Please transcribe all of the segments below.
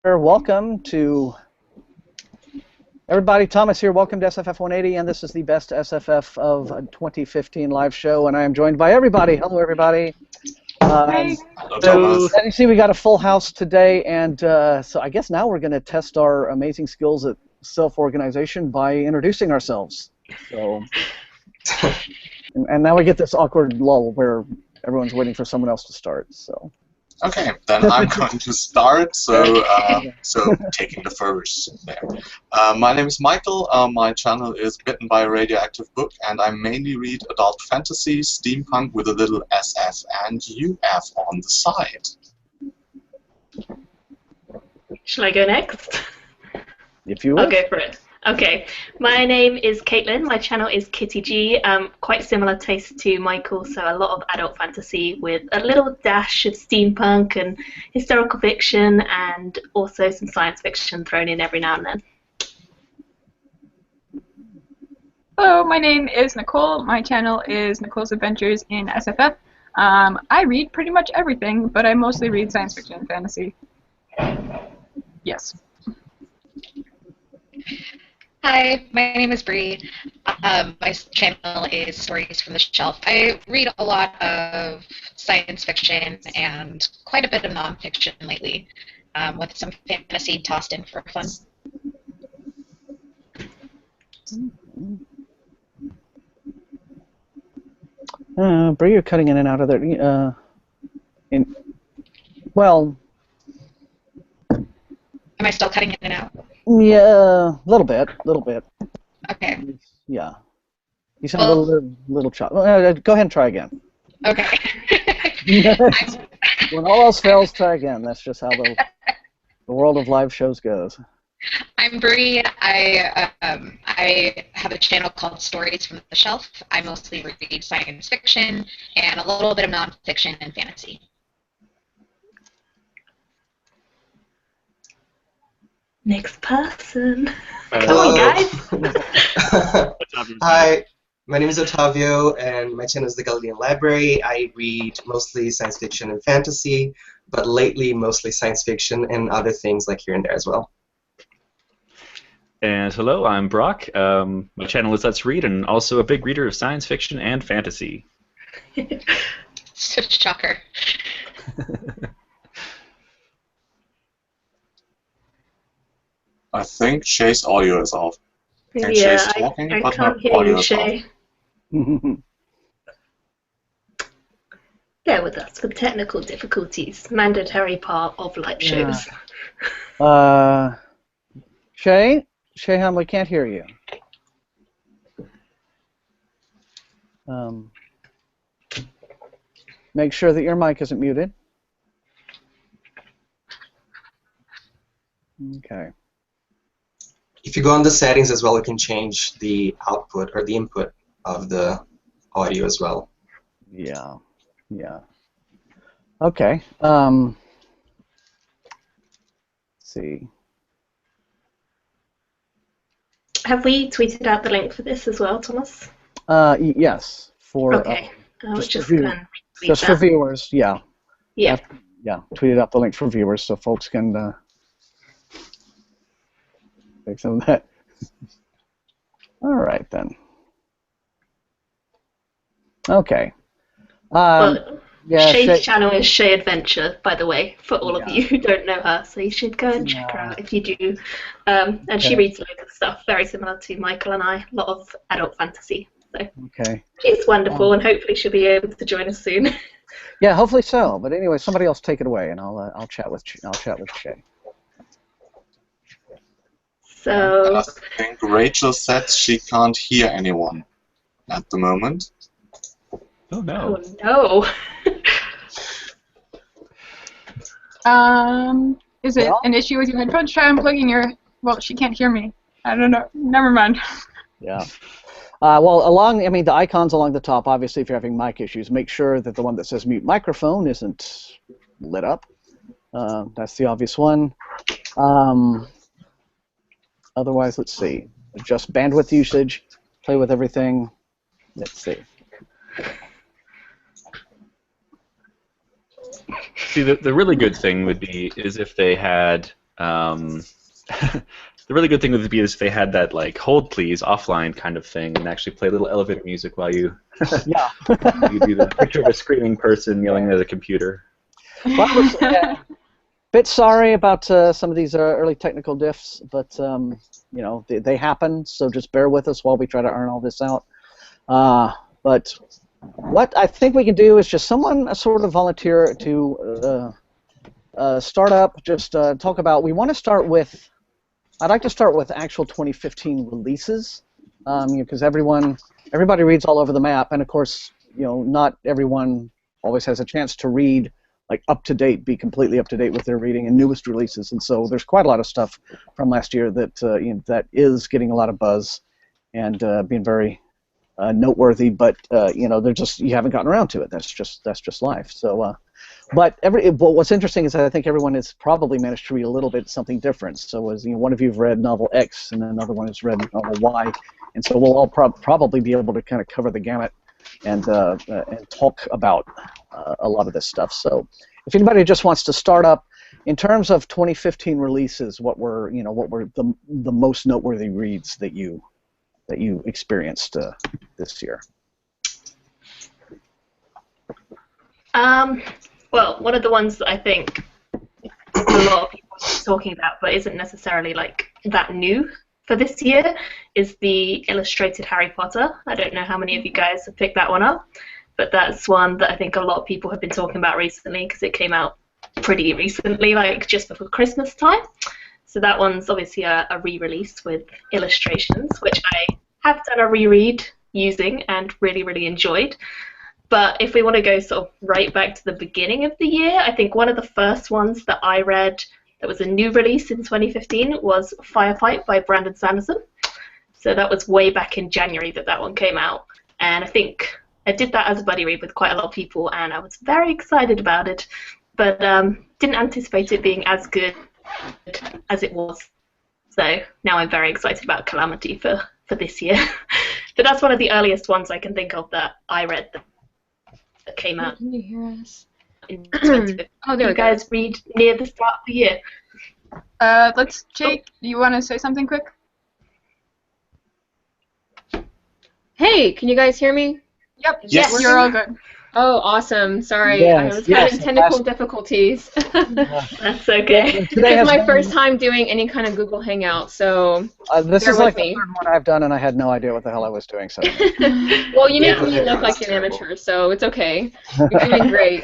Welcome to everybody. Thomas here. Welcome to SFF180, and this is the best SFF of 2015 live show. And I am joined by everybody. Hello, everybody. Hello, So, as you see, we got a full house today, and so I guess now we're going to test our amazing skills at self-organization by introducing ourselves. So, and now we get this awkward lull where everyone's waiting for someone else to start. So. Okay, then I'm going to start, so taking the first there. My name is Michael, my channel is Bitten by a Radioactive Book, and I mainly read adult fantasy, steampunk with a little SF and UF on the side. Shall I go next? If you I'll go for it. Okay, my name is Caitlin, my channel is Kitty G, quite similar taste to Michael, so a lot of adult fantasy with a little dash of steampunk and historical fiction and also some science fiction thrown in every now and then. Hello, my name is Nicole, my channel is Nicole's Adventures in SFF. I read pretty much everything, but I mostly read science fiction and fantasy. Yes. Hi, my name is Bree. My channel is Stories from the Shelf. I read a lot of science fiction and quite a bit of nonfiction lately, with some fantasy tossed in for fun. Bree, you're cutting in and out of there. Well. Am I still cutting in and out? Yeah, a little bit. Okay. Yeah. You sound a little choppy. Go ahead and try again. Okay. When all else fails, try again. That's just how the world of live shows goes. I'm Bree. I have a channel called Stories from the Shelf. I mostly read science fiction and a little bit of nonfiction and fantasy. Next person. Hello. Come on, guys. Hi, my name is Ottavio, and my channel is The Galilean Library. I read mostly science fiction and fantasy, but lately mostly science fiction and other things like here and there as well. And hello, I'm Brock. My channel is Let's Read, and also a big reader of science fiction and fantasy. Such a shocker. I think Shay's audio is off. And Yeah, Shay's talking, I but can't her hear audio you, is Shay. off. Bear with us for technical difficulties, mandatory part of live shows. Shay, we can't hear you. Make sure that your mic isn't muted. Okay. If you go on the settings as well, you can change the output or the input of the audio as well. Yeah. Okay. Let's see. Have we tweeted out the link for this as well, Thomas? Yes. For okay. I was just for going to retweet just that. for viewers. Yeah. Yeah. Yeah. Tweeted out the link for viewers so folks can take some of that. All right then. Okay. Well, yeah, Shay's channel is Shay Adventure, by the way, for all of Yeah. you who don't know her, so you should go and check her out if you do. And she reads loads of stuff very similar to Michael and I, a lot of adult fantasy. So Okay. she's wonderful, and hopefully she'll be able to join us soon. Yeah, hopefully so. But anyway, somebody else take it away, and I'll chat with Shay. So And I think Rachel said she can't hear anyone at the moment. Oh no. oh Is it an issue with your headphones? Try unplugging your... Well, she can't hear me. I don't know. Never mind. Yeah. Well, the icons along the top, obviously, if you're having mic issues, make sure that the one that says mute microphone isn't lit up. That's the obvious one. Otherwise, let's see. Adjust bandwidth usage, play with everything. Let's see. See, the really good thing would be is if they had The really good thing with the is they had that like hold please offline kind of thing, and actually play a little elevator music while you Yeah. you do the picture of a screaming person yelling at a computer. Well, I was bit sorry about some of these early technical diffs, but you know, they happen. So just bear with us while we try to iron all this out. But what I think we can do is just someone sort of volunteer to start up. Just talk about. We want to start with. I'd like to start with actual 2015 releases, because everybody reads all over the map, and of course, you know, not everyone always has a chance to read like up to date, be completely up to date with their reading and newest releases, and so there's quite a lot of stuff from last year that you know, that is getting a lot of buzz and being very noteworthy, but you know, they're just you haven't gotten around to it. That's just life. So. But what's interesting is that I think everyone has probably managed to read a little bit something different. So as you know, one of you have read novel X, and another one has read novel Y, and so we'll all probably be able to kind of cover the gamut and talk about a lot of this stuff. So if anybody just wants to start up, in terms of 2015 releases, what were the most noteworthy reads that you experienced this year? Well, one of the ones that I think a lot of people are talking about, but isn't necessarily like that new for this year, is the illustrated Harry Potter. I don't know how many of you guys have picked that one up, but that's one that I think a lot of people have been talking about recently because it came out pretty recently, like just before Christmas time. So that one's obviously a re-release with illustrations, which I have done a reread using and really, really enjoyed. But if we want to go sort of right back to the beginning of the year, I think one of the first ones that I read that was a new release in 2015 was Firefight by Brandon Sanderson. So that was way back in January that one came out. And I think I did that as a buddy read with quite a lot of people, and I was very excited about it, but didn't anticipate it being as good as it was. So now I'm very excited about Calamity for this year. But that's one of the earliest ones I can think of that I read that came out. Can you hear us? In 2015. Oh, there you we go. guys read near the start of the year? Jake, do you want to say something quick? Hey, can you guys hear me? Yep. Yes. You're all good. Oh, awesome. Sorry, Yes, I was yes, having technical difficulties. That's okay. This is my first time doing any kind of Google Hangout, so This bear is like with me. the third one I've done, and I had no idea what the hell I was doing. So. Well, you make Yeah. me look like an amateur, so it's okay. You're doing great.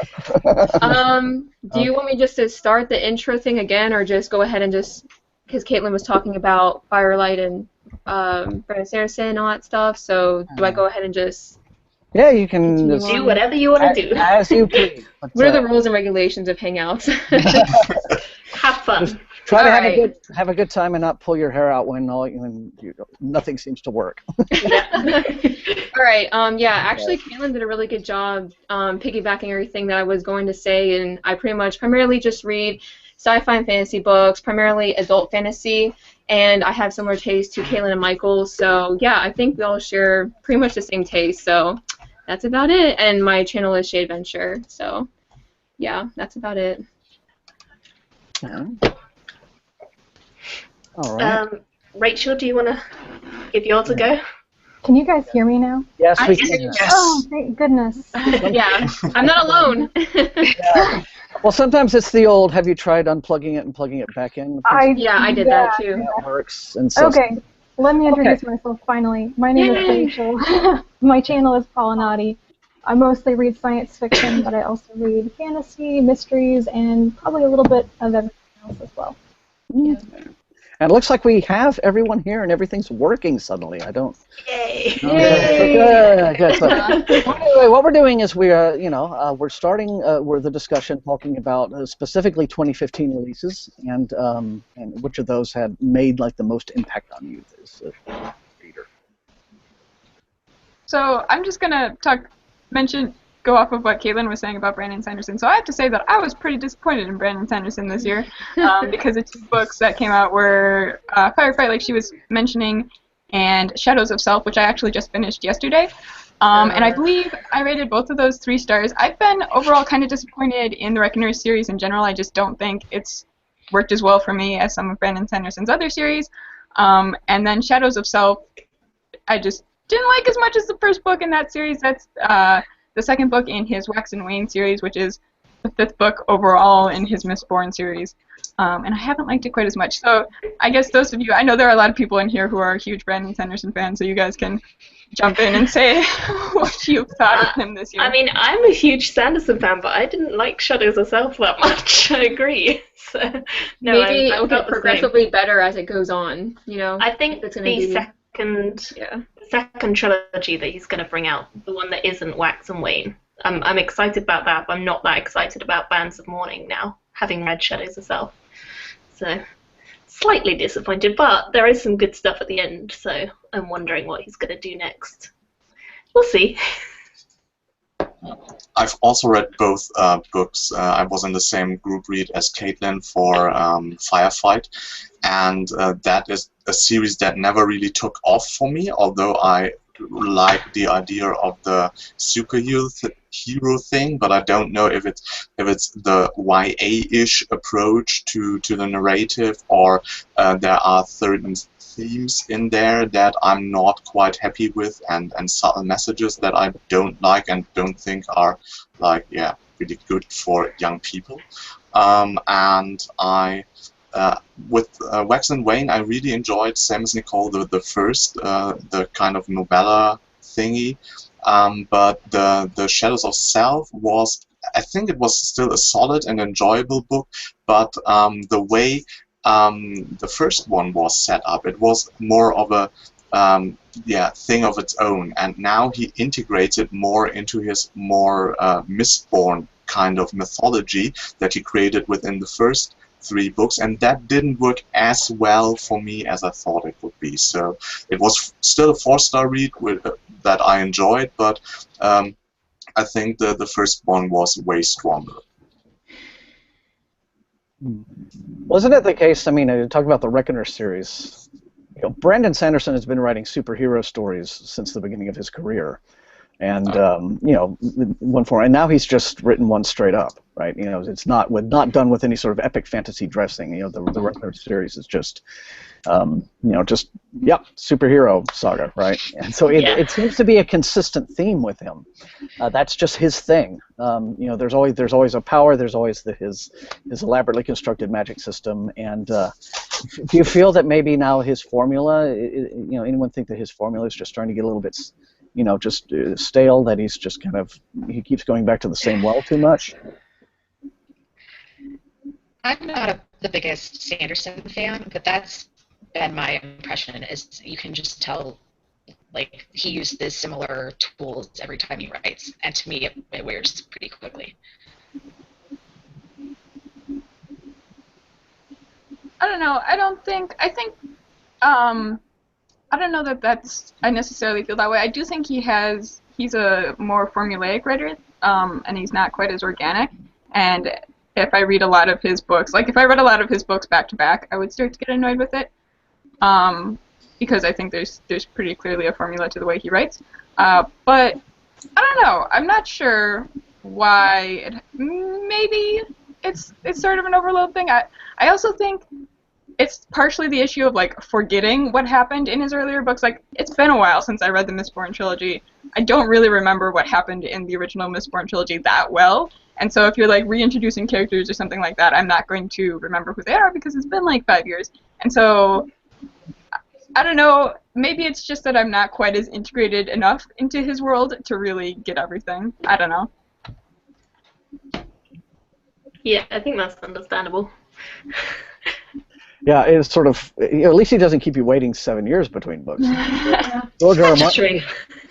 Do you want me just to start the intro thing again, or just go ahead and just, because Caitlin was talking about Firelight and Brandon Sanderson and all that stuff, so do I go ahead and just... Yeah, you can just Do whatever you want to do. as you please. But, What are the rules and regulations of Hangouts? Have fun. Just try to Alright. have a good time and not pull your hair out when nothing seems to work. All right. Yeah. Actually, Caitlin did a really good job piggybacking everything that I was going to say, and I primarily just read sci-fi and fantasy books, primarily adult fantasy, and I have similar tastes to Caitlin and Michael. So yeah, I think we all share pretty much the same taste. So that's about it. And my channel is Shade Adventure. So yeah, that's about it. All right. Rachel, do you want to give yours a go? Can you guys hear me now? Yes, we I- can. Oh, thank goodness. Yeah, I'm not alone. Yeah. Well, sometimes it's the old. Have you tried unplugging it and plugging it back in? Yeah, I did that too. That works. And so, Okay, let me introduce myself finally. My name is Rachel. My channel is Pollinati. I mostly read science fiction, but I also read fantasy, mysteries, and probably a little bit of everything else as well. Yeah. And it looks like we have everyone here and everything's working suddenly. I don't. Yay! Okay, good. So, anyway, what we're doing is we're starting the discussion talking about specifically 2015 releases and which of those had made like the most impact on you as a reader. So I'm just gonna go off of what Caitlin was saying about Brandon Sanderson. So I have to say that I was pretty disappointed in Brandon Sanderson this year because the two books that came out were Firefight, like she was mentioning, and Shadows of Self, which I actually just finished yesterday. And I believe I rated both of those 3 stars. I've been overall kind of disappointed in the Reckoner series in general. I just don't think it's worked as well for me as some of Brandon Sanderson's other series. And then Shadows of Self, I just didn't like as much as the first book in that series. That's the second book in his Wax and Wane series, which is the 5th book overall in his Mistborn series. And I haven't liked it quite as much. So I guess those of you, I know there are a lot of people in here who are huge Brandon Sanderson fans, so you guys can jump in and say what you've thought of him this year. I mean, I'm a huge Sanderson fan, but I didn't like Shadows of Self that much. I agree. So, no, Maybe I it'll get progressively better as it goes on. You know, I think it's the gonna be, second trilogy that he's going to bring out, the one that isn't Wax and Wane, I'm excited about that, but I'm not that excited about Bands of Mourning now, having read Shadows of Self. So, slightly disappointed, but there is some good stuff at the end, so I'm wondering what he's going to do next. We'll see. I've also read both books. I was in the same group read as Caitlin for Firefight, and that is a series that never really took off for me, although I like the idea of the superhero thing, but I don't know if it's the YA-ish approach to the narrative, or there are certain themes in there that I'm not quite happy with, and subtle messages that I don't like and don't think are really good for young people. And I with Wax and Wane, I really enjoyed, same as Nicole, the first, the kind of novella thingy. But the Shadows of Self was, I think it was still a solid and enjoyable book, but the way the first one was set up, it was more of a thing of its own, and now he integrates it more into his more Mistborn kind of mythology that he created within the first 3 books, and that didn't work as well for me as I thought it would be. So it was still a 4-star read that I enjoyed, but I think the first one was way stronger. Wasn't it the case, I mean, talk about the Reckoner series, you know, Brandon Sanderson has been writing superhero stories since the beginning of his career. And you know, and now he's just written one straight up, right? You know, it's not done with any sort of epic fantasy dressing. You know, the Reckoner series is just, you know, just superhero saga, right? And so it seems to be a consistent theme with him. That's just his thing. You know, there's always a power. There's always his elaborately constructed magic system. And do you feel that maybe now his formula, you know, anyone think that his formula is just starting to get a little bit, you know, just stale, that he's just kind of, he keeps going back to the same well too much? I'm not the biggest Sanderson fan, but that's been my impression, is you can just tell, like, he uses similar tools every time he writes, and to me it wears pretty quickly. I don't know. I don't know that I necessarily feel that way. I do think he's a more formulaic writer, and he's not quite as organic. And if I read a lot of his books, like if I read a lot of his books back to back, I would start to get annoyed with it, because I think there's pretty clearly a formula to the way he writes. But I don't know. I'm not sure why. Maybe it's sort of an overload thing. I also think it's partially the issue of, like, forgetting what happened in his earlier books. Like, it's been a while since I read the Mistborn trilogy. I don't really remember what happened in the original Mistborn trilogy that well. And so if you're, like, reintroducing characters or something like that, I'm not going to remember who they are because it's been, like, 5 years. And so, I don't know, maybe it's just that I'm not quite as integrated enough into his world to really get everything. I don't know. Yeah, I think that's understandable. Yeah, it's sort of, you know, at least he doesn't keep you waiting 7 years between books. George R. R. Martin, it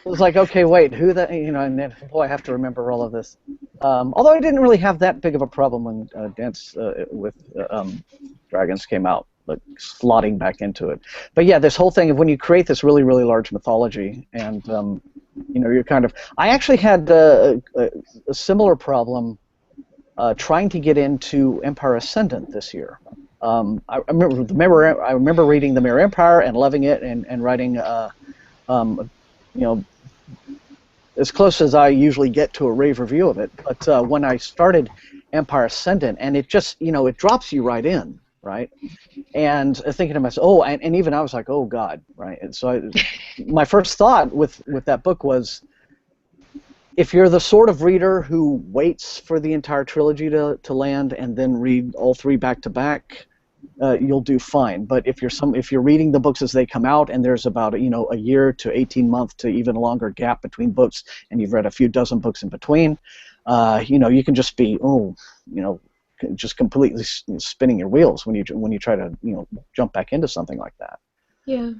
was like, okay, wait, who that, you know, and then, boy, I have to remember all of this. Although I didn't really have that big of a problem when Dance with Dragons came out, like slotting back into it. But yeah, this whole thing of when you create this really, really large mythology, and you know, you're kind of, I actually had a similar problem trying to get into Empire Ascendant this year. I remember reading The Mirror Empire and loving it, and writing, you know, as close as I usually get to a rave review of it. But when I started Empire Ascendant, and it just, you know, it drops you right in. right? And thinking to myself, oh, and even I was like, oh God, right? And so my first thought with that book was, if you're the sort of reader who waits for the entire trilogy to land and then read all three back to back, you'll do fine. But if you're reading the books as they come out, and there's about a year to 18 month to even longer gap between books, and you've read a few dozen books in between, you can just be just completely spinning your wheels when you try to jump back into something like that. Yeah.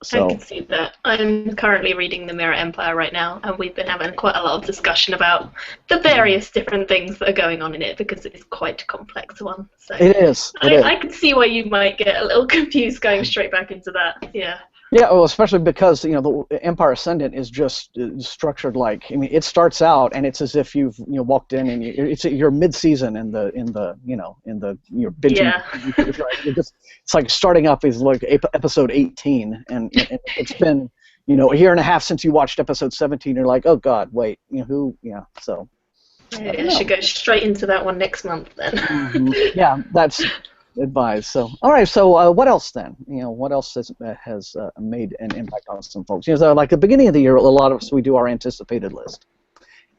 So I can see that. I'm currently reading The Mirror Empire right now, and we've been having quite a lot of discussion about the various different things that are going on in it, because it is quite a complex one. So it is. I can see why you might get a little confused going straight back into that. Yeah. Yeah, well, especially because the Empire Ascendant is just structured like, it starts out and it's as if you've walked in and you're mid-season in the you're binging. Yeah. It's like starting up is like episode 18, and it's been a year and a half since you watched episode 17. You're like, oh God, wait, who? Yeah, so. I should go straight into that one next month then. Mm-hmm. Yeah, that's advised. So, all right. So, what else then? What else has made an impact on some folks? So like the beginning of the year, a lot of us, we do our anticipated list,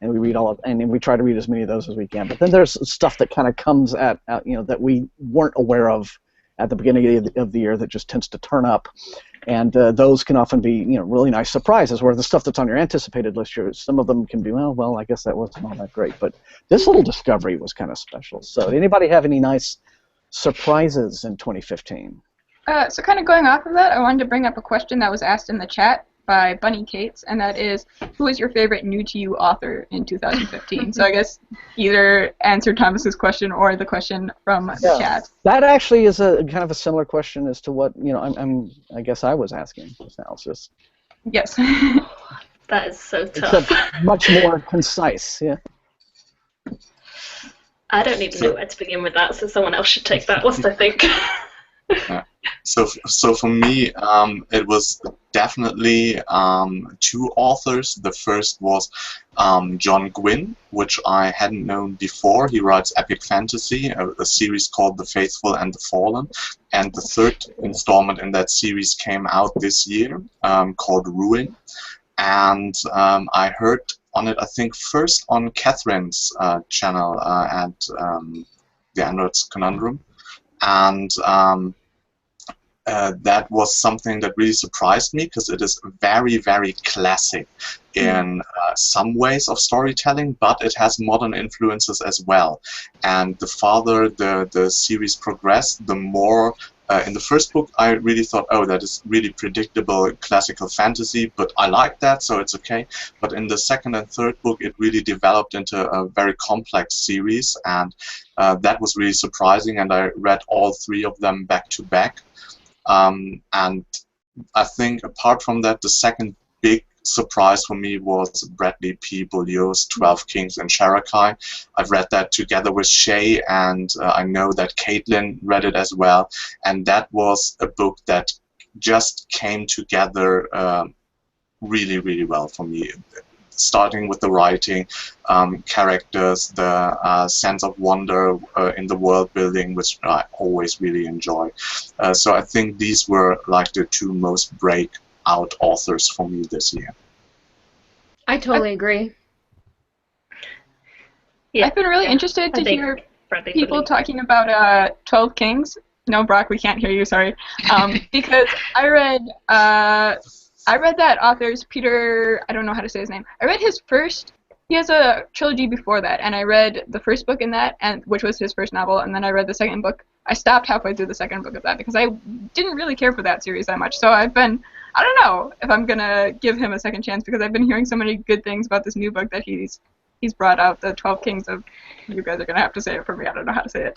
and we read and we try to read as many of those as we can. But then there's stuff that kind of comes at that we weren't aware of at the beginning of the year that just tends to turn up, and those can often be really nice surprises. Where the stuff that's on your anticipated list, some of them can be well, I guess that wasn't all that great, but this little discovery was kind of special. So, did anybody have any nice surprises in 2015? So kind of going off of that, I wanted to bring up a question that was asked in the chat by Bunny Cates, and that is, who is your favorite new-to-you author in 2015? So I guess either answer Thomas's question or the question from the chat. That actually is a kind of a similar question as to what I guess I was asking just now. It's just yes. That is so tough. Except much more concise. Yeah. I don't even know where to begin with that, so someone else should take that list, I think. So for me, it was definitely two authors. The first was John Gwynne, which I hadn't known before. He writes epic fantasy, a series called The Faithful and the Fallen, and the third installment in that series came out this year, called Ruin. And I heard on it, I think, first on Catherine's channel at The Android's Conundrum, and that was something that really surprised me, because it is very, very classic in some ways of storytelling, but it has modern influences as well. And the farther the series progressed, the more in the first book, I really thought, oh, that is really predictable classical fantasy, but I like that, so it's okay. But in the second and third book, it really developed into a very complex series, and that was really surprising, and I read all three of them back to back. And I think, apart from that, the second big surprise for me was Bradley P. Beaulieu's 12 Kings and Sharakai. I've read that together with Shay, and I know that Caitlin read it as well, and that was a book that just came together really, really well for me. Starting with the writing, characters, the sense of wonder in the world building, which I always really enjoy. So I think these were like the two most breakout authors for me this year. I totally agree. Yeah. I've been really interested to hear people talking about 12 Kings. No, Brock, we can't hear you, sorry. Because I read that author's Peter, I don't know how to say his name. I read his first, he has a trilogy before that, and I read the first book in that, which was his first novel, and then I read the second book. I stopped halfway through the second book of that because I didn't really care for that series that much. So I don't know if I'm going to give him a second chance, because I've been hearing so many good things about this new book that he's brought out, the 12 Kings of, you guys are going to have to say it for me, I don't know how to say it.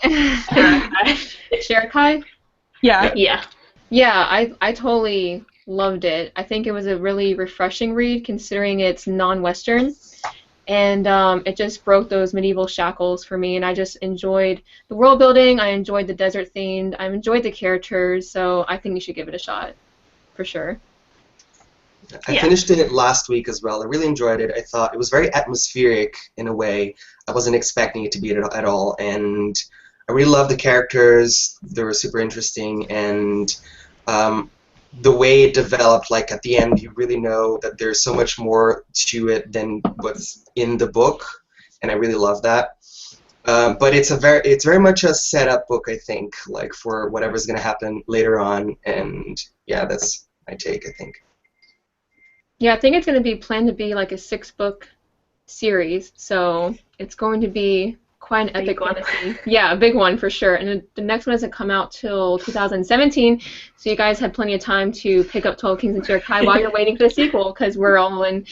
Sharakai? Yeah. Yeah. Yeah, I totally loved it. I think it was a really refreshing read, considering it's non-Western, and it just broke those medieval shackles for me, and I just enjoyed the world building, I enjoyed the desert themed, I enjoyed the characters, so I think you should give it a shot, for sure. I finished it last week as well. I really enjoyed it. I thought it was very atmospheric in a way. I wasn't expecting it to be at all, and I really loved the characters. They were super interesting, and the way it developed, like at the end, you really know that there's so much more to it than what's in the book, and I really love that. But it's very much a setup book, I think, like for whatever's going to happen later on, and yeah, that's my take, I think. Yeah, I think it's going to be planned to be like a 6-book series, so it's going to be quite an epic fantasy. Yeah, a big one for sure. And the next one doesn't come out till 2017, so you guys had plenty of time to pick up 12 Kings and Turkai while you're waiting for the sequel, because we're all in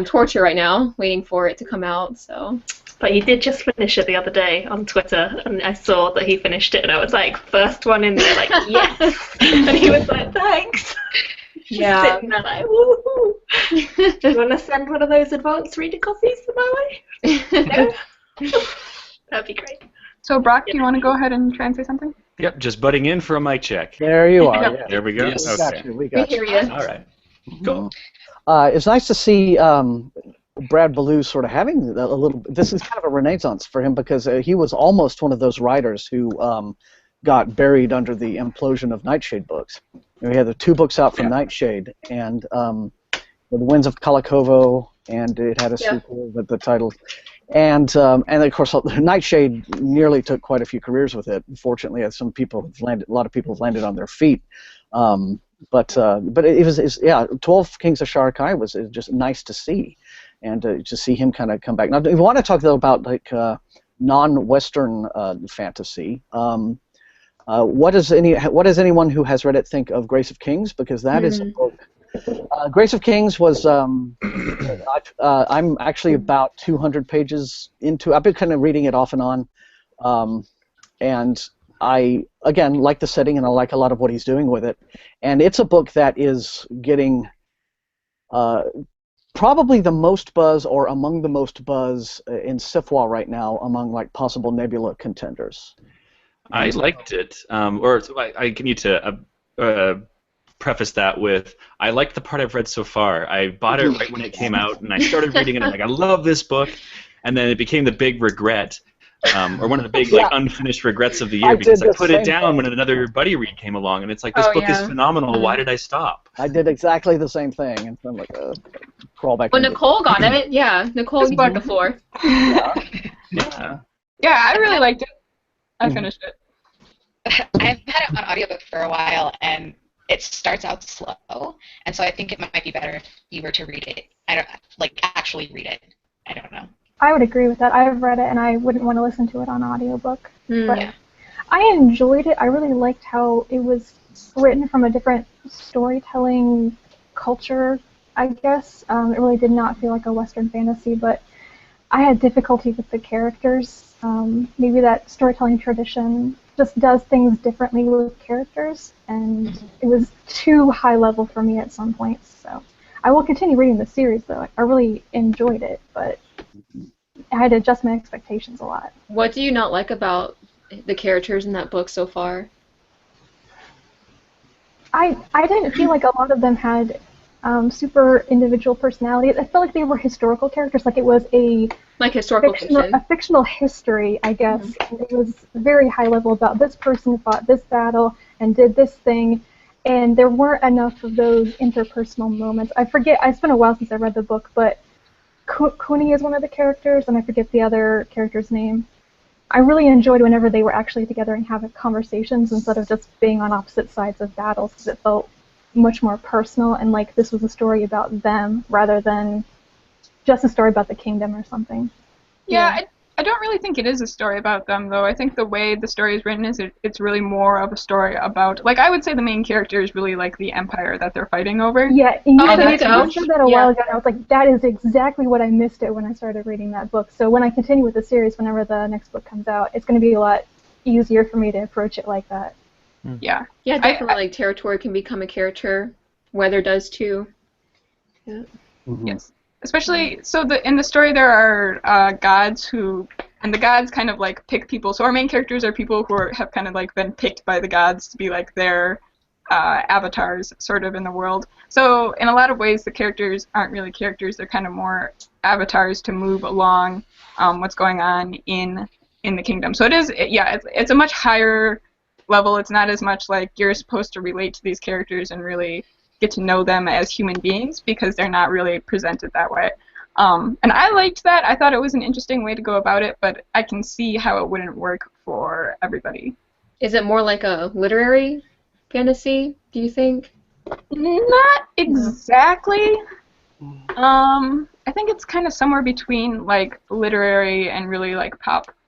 torture right now, waiting for it to come out. So. But he did just finish it the other day on Twitter, and I saw that he finished it, and I was like, first one in there, like, yes! And he was like, thanks! Yeah. Just sitting there like, woohoo! Do you want to send one of those advanced reader copies my way? No? That'd be great. So, Brock, do you want to go ahead and try and say something? Yep, just butting in for a mic check. There you are. Yeah. There we go. Yes. Okay. We got you. hear you. All right. Cool. It's nice to see Brad Ballou sort of having a little. This is kind of a renaissance for him, because he was almost one of those writers who got buried under the implosion of Nightshade books. We had the 2 books out from Nightshade, and The Winds of Kalikovo, and it had a sequel with the title. And of course, Nightshade nearly took quite a few careers with it. Fortunately, as a lot of people have landed on their feet. But it was 12 Kings of Sharakai was just nice to see, and to see him kind of come back. Now, if you want to talk though about like non-Western fantasy, what does anyone who has read it think of Grace of Kings? Because that is a book. Grace of Kings was I'm actually about 200 pages into. I've been kind of reading it off and on, and I again like the setting, and I like a lot of what he's doing with it. And it's a book that is getting probably the most buzz, or among the most buzz in SFW right now, among like possible Nebula contenders. I liked it, I need to preface that with, I like the part I've read so far. I bought it right when it came out, and I started reading it, and I'm like, I love this book, and then it became the big regret, or one of the big like unfinished regrets of the year, because I put it down when another buddy read came along, and it's like, this book is phenomenal, why did I stop? I did exactly the same thing, and I'm like, crawl back. Well, Nicole got it, Nicole, you bought the floor. Yeah, I really liked it. I finished it. I've had it on audiobook for a while, and it starts out slow, and so I think it might be better if you were to read it. Actually read it. I don't know. I would agree with that. I've read it, and I wouldn't want to listen to it on audiobook. But I enjoyed it. I really liked how it was written from a different storytelling culture, I guess. It really did not feel like a Western fantasy, but I had difficulty with the characters. Maybe that storytelling tradition just does things differently with characters, and it was too high level for me at some points. So I will continue reading the series, though. I really enjoyed it, but I had to adjust my expectations a lot. What do you not like about the characters in that book so far? I didn't feel like a lot of them had super individual personalities. I felt like they were historical characters, like it was a fictional history, I guess. And it was very high level about this person fought this battle and did this thing, and there weren't enough of those interpersonal moments. I forget, it's been a while since I read the book, but Kuni is one of the characters, and I forget the other character's name. I really enjoyed whenever they were actually together and having conversations instead of just being on opposite sides of battles, because it felt much more personal, and like this was a story about them rather than just a story about the kingdom or something. Yeah, I don't really think it is a story about them, though. I think the way the story is written is it's really more of a story about, like, I would say the main character is really like the empire that they're fighting over. Yeah, and you said that a while ago, and I was like, that is exactly what I missed it when I started reading that book. So when I continue with the series, whenever the next book comes out, it's going to be a lot easier for me to approach it like that. Yeah. Yeah, definitely. Territory can become a character. Weather does too. Yeah. Yes. Especially, so in the story there are gods and the gods kind of like pick people. So our main characters are people who have kind of like been picked by the gods to be like their avatars sort of in the world. So in a lot of ways the characters aren't really characters. They're kind of more avatars to move along what's going on in in the kingdom. So it's a much higher level. It's not as much like you're supposed to relate to these characters and really get to know them as human beings because they're not really presented that way. And I liked that. I thought it was an interesting way to go about it, but I can see how it wouldn't work for everybody. Is it more like a literary fantasy, do you think? Not exactly. I think it's kind of somewhere between like literary and really like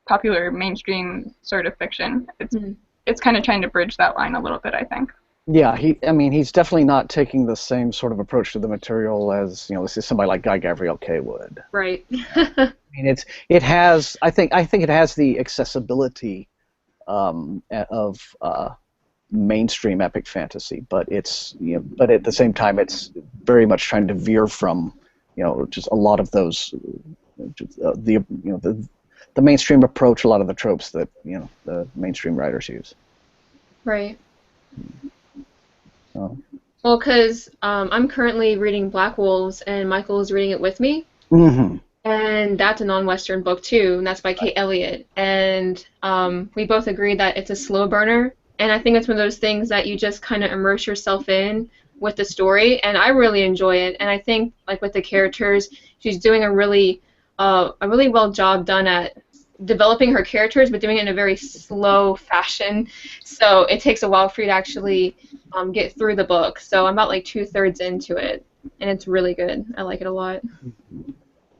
popular mainstream sort of fiction. It's kind of trying to bridge that line a little bit, I think. Yeah, he's definitely not taking the same sort of approach to the material as, let's say somebody like Guy Gavriel Kay would. Right. I mean, it has. I think it has the accessibility of mainstream epic fantasy, but but at the same time, it's very much trying to veer from, just a lot of those, the mainstream approach, a lot of the tropes that the mainstream writers use. Right. Well, because I'm currently reading Black Wolves, and Michael is reading it with me. Mm-hmm. And that's a non-Western book, too, and that's by Kate Elliott. And we both agree that it's a slow burner, and I think it's one of those things that you just kind of immerse yourself in with the story, and I really enjoy it. And I think, like, with the characters, she's doing a really well job done at developing her characters, but doing it in a very slow fashion. So it takes a while for you to actually get through the book. So I'm about like 2/3 into it, and it's really good. I like it a lot.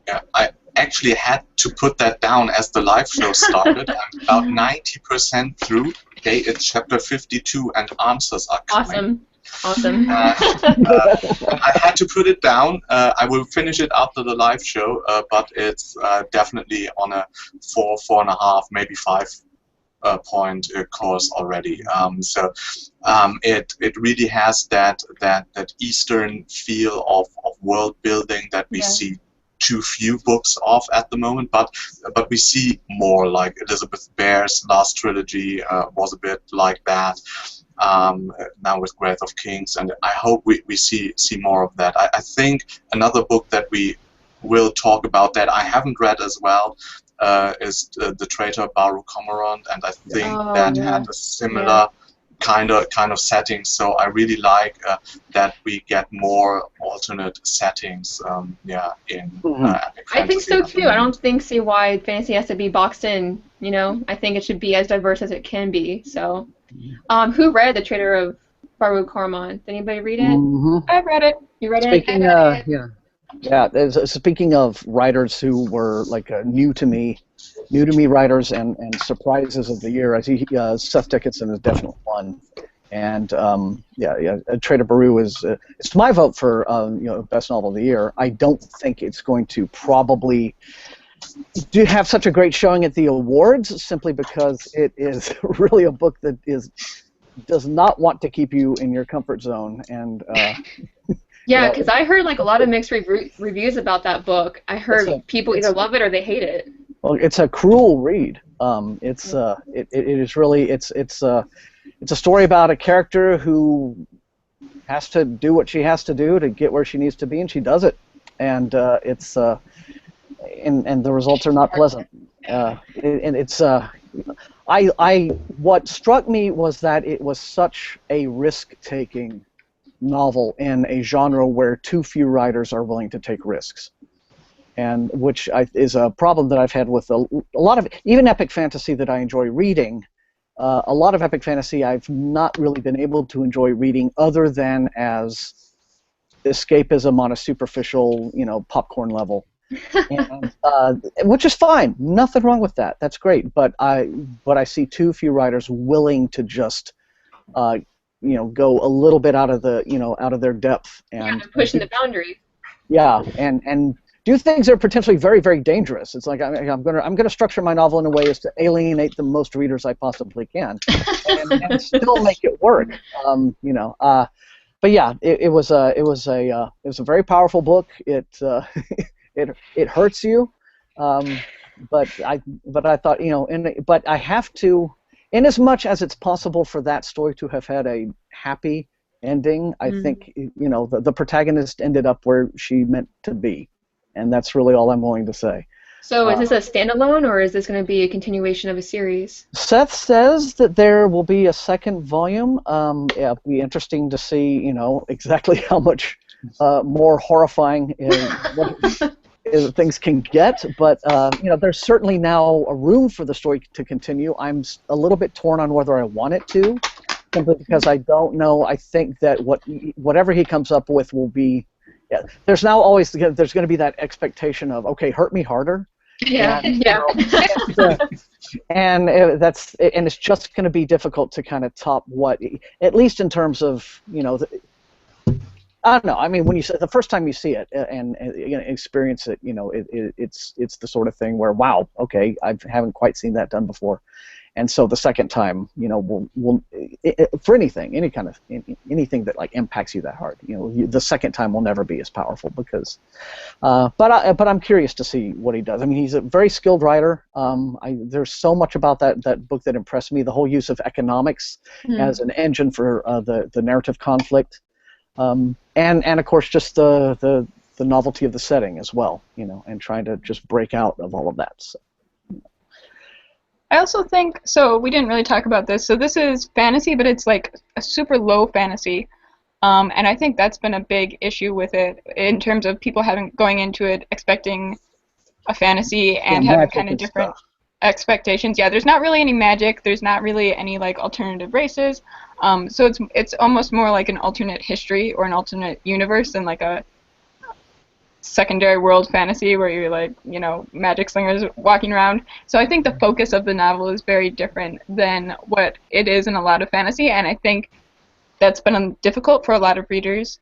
Yeah, I actually had to put that down as the live show started. I'm about 90% through. Okay, it's chapter 52, and answers are coming. Awesome. I had to put it down. I will finish it after the live show, but it's definitely on a 4.5, maybe 5 point course already. So it really has that Eastern feel of world building that we see too few books of at the moment, but we see more. Like Elizabeth Bear's last trilogy was a bit like that. Now with Wrath of Kings, and I hope we see more of that. I think another book that we will talk about that I haven't read as well is The Traitor Baru Cormorant, and I think had a similar kind of setting. So I really like that we get more alternate settings. In epic I think so too. I don't see why fantasy has to be boxed in. I think it should be as diverse as it can be. So. Who read The Traitor of Baru Cormorant? Did anybody read it? Mm-hmm. I've read it. You read it? Speaking of writers who were like new to me writers and surprises of the year, I see Seth Dickinson is definitely one. And Traitor Baru is it's my vote for best novel of the year. I don't think it's going to probably do have such a great showing at the awards, simply because it is really a book that does not want to keep you in your comfort zone. And because I heard like a lot of mixed reviews about that book. I heard people either love it or they hate it. Well, it's a cruel read. It is really it's a story about a character who has to do what she has to do to get where she needs to be, and she does it. And and the results are not pleasant. What struck me was that it was such a risk-taking novel in a genre where too few writers are willing to take risks, and which is a problem that I've had with a lot of even epic fantasy that I enjoy reading. A lot of epic fantasy I've not really been able to enjoy reading other than as escapism on a superficial, popcorn level. And, which is fine, nothing wrong with that. That's great, but I see too few writers willing to just go a little bit out of their depth and pushing the boundaries. Yeah, and do things that are potentially very, very dangerous. It's like I'm gonna structure my novel in a way as to alienate the most readers I possibly can, and still make it work. But yeah, it was a very powerful book. It hurts you, but I thought but I have to, in as much as it's possible for that story to have had a happy ending, I think the protagonist ended up where she meant to be, and that's really all I'm willing to say. So is this a standalone, or is this going to be a continuation of a series? Seth says that there will be a second volume. Yeah, it'll be interesting to see, exactly how much more horrifying things can get. But there's certainly now a room for the story to continue. I'm a little bit torn on whether I want it to, simply because I don't know. I think that whatever he comes up with will be. Yeah, there's going to be that expectation of, okay, hurt me harder. Yeah, and it's just going to be difficult to kind of top what, at least in terms of I don't know. I mean, when you the first time you see it and experience it, it's the sort of thing where, wow, okay, I haven't quite seen that done before. And so the second time, will for anything that like impacts you that hard, the second time will never be as powerful because. But I'm curious to see what he does. I mean, he's a very skilled writer. There's so much about that book that impressed me. The whole use of economics as an engine for the narrative conflict, and of course just the novelty of the setting as well, and trying to just break out of all of that. So. I also think, so we didn't really talk about this, so this is fantasy, but it's like a super low fantasy, and I think that's been a big issue with it in terms of people going into it expecting a fantasy and having kind of different expectations. Yeah, there's not really any magic, there's not really any like alternative races, so it's almost more like an alternate history or an alternate universe than like a secondary world fantasy where you're like, magic slingers walking around. So I think the focus of the novel is very different than what it is in a lot of fantasy, and I think that's been difficult for a lot of readers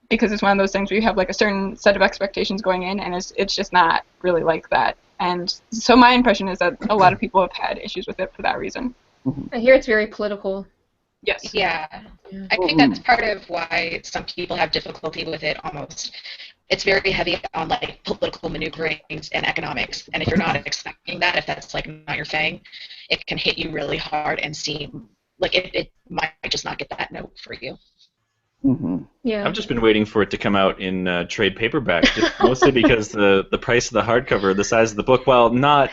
because it's one of those things where you have like a certain set of expectations going in, and it's just not really like that. And so my impression is that a lot of people have had issues with it for that reason. I hear it's very political. Yes. Yeah. I think that's part of why some people have difficulty with it almost. It's very heavy on like political maneuverings and economics, and if you're not expecting that, if that's like not your thing, it can hit you really hard and seem like it might just not get that note for you. Mm-hmm. Yeah. I've just been waiting for it to come out in trade paperback, just mostly because the price of the hardcover, the size of the book, while not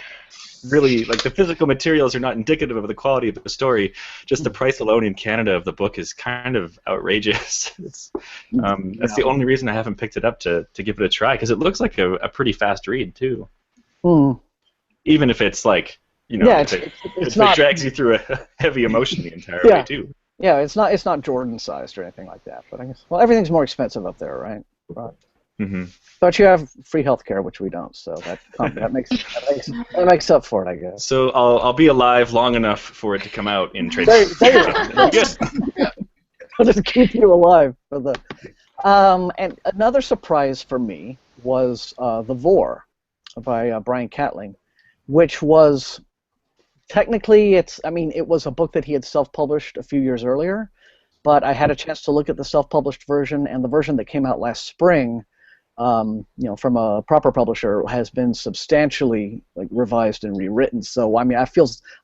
really, like the physical materials are not indicative of the quality of the story, just the price alone in Canada of the book is kind of outrageous. That's the only reason I haven't picked it up to give it a try, because it looks like a pretty fast read too. Even if it's like, if it drags you through a heavy emotion the entire way too. Yeah, it's not Jordan sized or anything like that. But I guess everything's more expensive up there, right? Mm-hmm. But you have free healthcare, which we don't, so that makes up for it, I guess. So I'll be alive long enough for it to come out in trade. I'll just keep you alive for the. And another surprise for me was The Vor by Brian Catling, which was technically it was a book that he had self-published a few years earlier, but I had a chance to look at the self-published version, and the version that came out last spring. From a proper publisher, has been substantially revised and rewritten. So I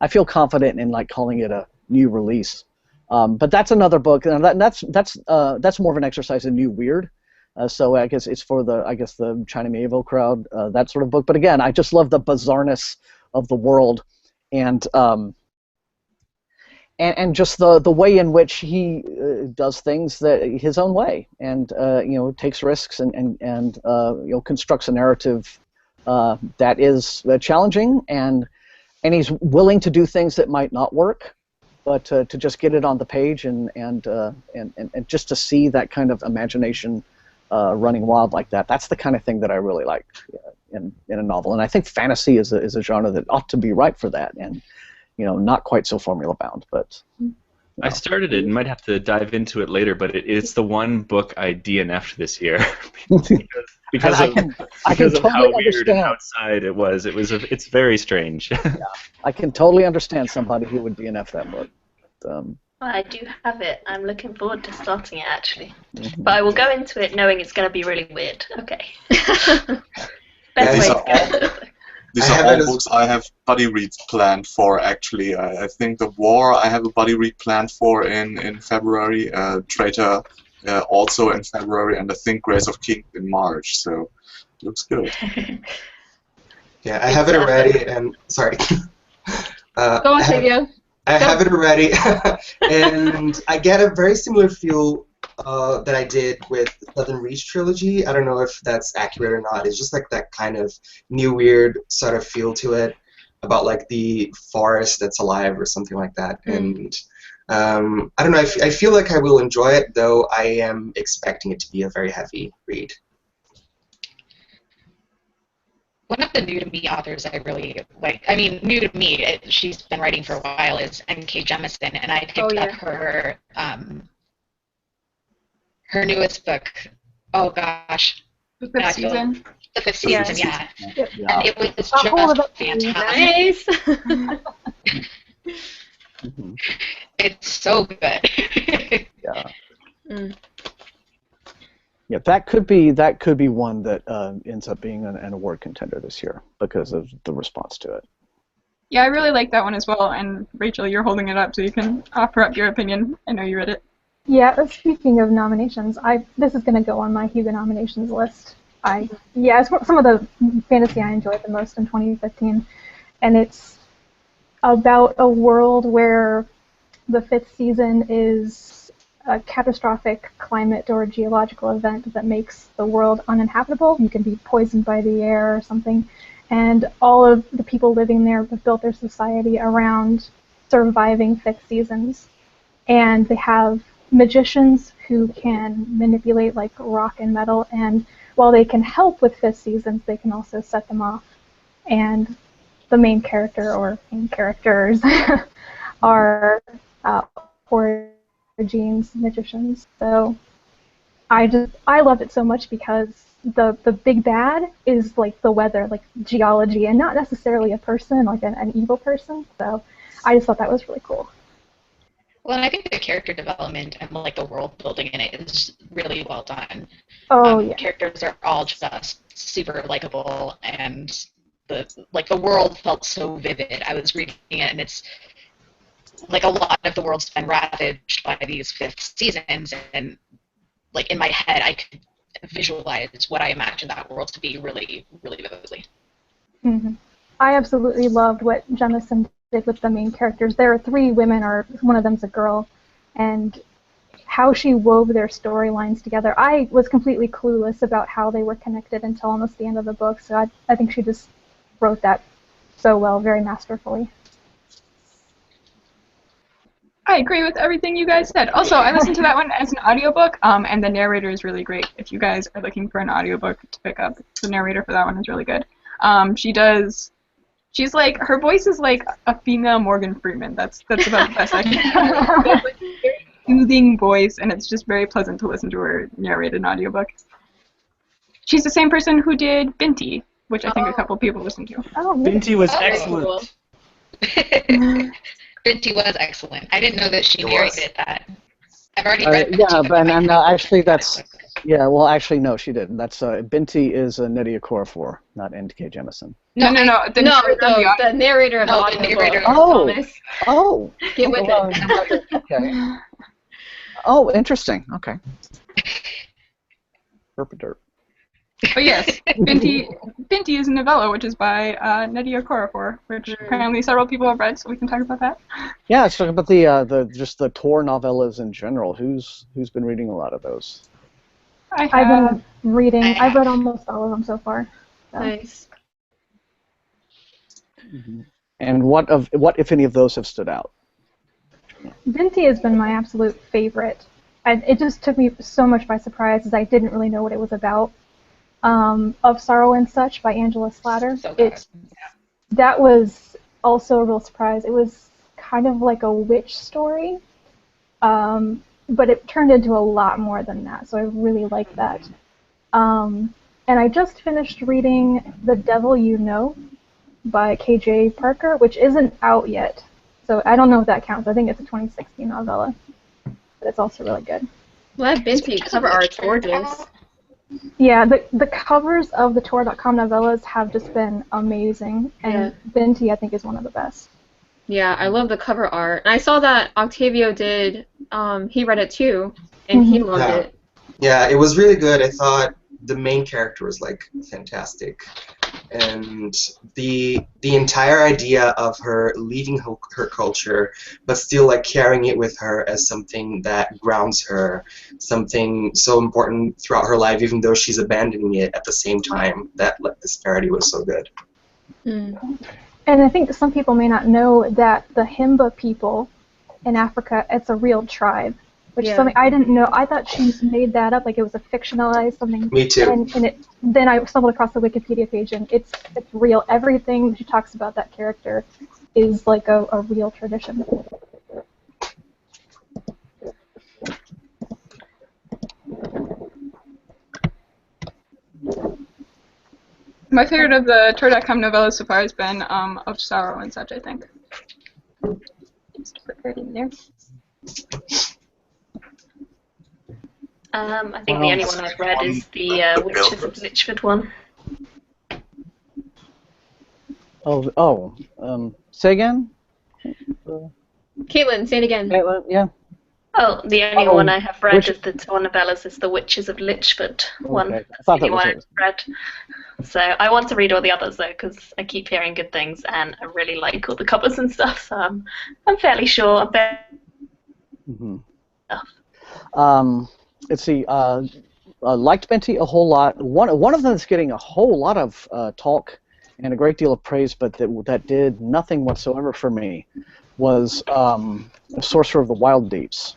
feel confident in like calling it a new release. But that's another book, and that's more of an exercise in new weird. So I guess it's for the China medieval crowd, that sort of book. But again, I just love the bizarreness of the world, and just the way in which he does things his own way, and takes risks and constructs a narrative that is challenging, and he's willing to do things that might not work, but to just get it on the page and just to see that kind of imagination running wild like that. That's the kind of thing that I really like in a novel, and I think fantasy is a genre that ought to be ripe for that, and not quite so formula bound, but. I started it and might have to dive into it later, but it's the one book I DNF'd this year because of how weird and outside it was. It's very strange. Yeah, I can totally understand somebody who would DNF that book. Well, I do have it. I'm looking forward to starting it actually, but I will go into it knowing it's going to be really weird. Okay. Best way to go. These are all books I have buddy reads planned for, actually. I think The War I have a buddy read planned for in February, Traitor also in February, and I think Grace of King in March, so looks good. Yeah, I have it already, and sorry. Go on, Tavio. I have it already, and I get a very similar feel that I did with Southern Reach trilogy. I don't know if that's accurate or not. It's just like that kind of new weird sort of feel to it about like the forest that's alive or something like that. And I don't know. I feel like I will enjoy it, though I am expecting it to be a very heavy read. One of the new to me authors I really like, I mean, new to me, she's been writing for a while, is N.K. Jemisin, and I picked up her her newest book. Oh gosh. The fifth season. The fifth season, yeah. Yep. And it was just fantastic. Nice. It's so good. Yeah. Yeah, that could be one that ends up being an award contender this year because of the response to it. Yeah, I really like that one as well. And Rachel, you're holding it up, so you can offer up your opinion. I know you read it. Yeah, speaking of nominations, this is going to go on my Hugo nominations list. It's some of the fantasy I enjoyed the most in 2015, and it's about a world where the fifth season is a catastrophic climate or geological event that makes the world uninhabitable. You can be poisoned by the air or something, and all of the people living there have built their society around surviving fifth seasons, and they have magicians who can manipulate like rock and metal, and while they can help with fifth seasons, they can also set them off. And the main character or main characters are Gene's magicians. So I loved it so much because the big bad is like the weather, like geology, and not necessarily a person, like an evil person. So I just thought that was really cool. Well, and I think the character development and like the world building in it is really well done. Oh yeah. Characters are all just super likable, and the world felt so vivid. I was reading it, and it's like a lot of the world's been ravaged by these fifth seasons, and like in my head I could visualize what I imagined that world to be really, really vividly. Mm-hmm. I absolutely loved what Jemisin did with the main characters. There are three women, or one of them's a girl, and how she wove their storylines together. I was completely clueless about how they were connected until almost the end of the book, so I think she just wrote that so well, very masterfully. I agree with everything you guys said. Also, I listened to that one as an audiobook, and the narrator is really great. If you guys are looking for an audiobook to pick up, the narrator for that one is really good. She's like, her voice is like a female Morgan Freeman. That's about the best I can do. It's like a very soothing voice, and it's just very pleasant to listen to her narrate an audiobook. She's the same person who did Binti, which I think a couple people listened to. Oh, Binti was excellent. Binti was excellent. I didn't know that she narrated that. I've already read Binti. Yeah, but and actually that's well, actually no, she didn't. That's Binti is Nydia Okorafor, not N.K. Jemisin. No. The narrator of the audiobook. Oh. Get with it. Okay. Oh, interesting. Okay. Herpaderp. But yes, Binti is a novella, which is by Nydia Okorafor, which apparently several people have read, so we can talk about that. Yeah, let's talk about the Tor novellas in general. Who's been reading a lot of those? I've been reading. I've read almost all of them so far. So. Nice. Mm-hmm. And what if any of those have stood out? Binti has been my absolute favorite. It just took me so much by surprise, as I didn't really know what it was about. Of Sorrow and Such by Angela Slatter. So good. That was also a real surprise. It was kind of like a witch story, but it turned into a lot more than that, so I really liked that. And I just finished reading The Devil You Know by K.J. Parker, which isn't out yet, so I don't know if that counts. I think it's a 2016 novella, but it's also really good. Well, that Binti cover art's gorgeous. Yeah, the covers of the Tor.com novellas have just been amazing, and Binti, I think, is one of the best. Yeah, I love the cover art. And I saw that Octavio did, he read it too, and he loved it. Yeah, it was really good. I thought the main character was like fantastic, and the entire idea of her leaving her culture, but still like carrying it with her as something that grounds her, something so important throughout her life, even though she's abandoning it at the same time. That like disparity was so good. And I think some people may not know that the Himba people in Africa, it's a real tribe, which is something I didn't know. I thought she made that up, like it was a fictionalized something. Me too. And then I stumbled across the Wikipedia page, and it's real. Everything she talks about that character is like a real tradition. My favorite of the Tor.com novellas so far has been Of Sorrow and Such, I think. Just put that in there. I think the only one I've read is the Witches of Lichford one. Say again? Caitlin, say it again. Caitlin, yeah. Oh, the only one I have read of the Tor novellas is the Witches of Lichford one. Okay. That's the only one I've read. So I want to read all the others though, because I keep hearing good things, and I really like all the covers and stuff. So I'm fairly sure. Let's see. Liked Benty a whole lot. One of them that's getting a whole lot of talk and a great deal of praise, but that did nothing whatsoever for me, was Sorcerer of the Wild Deeps.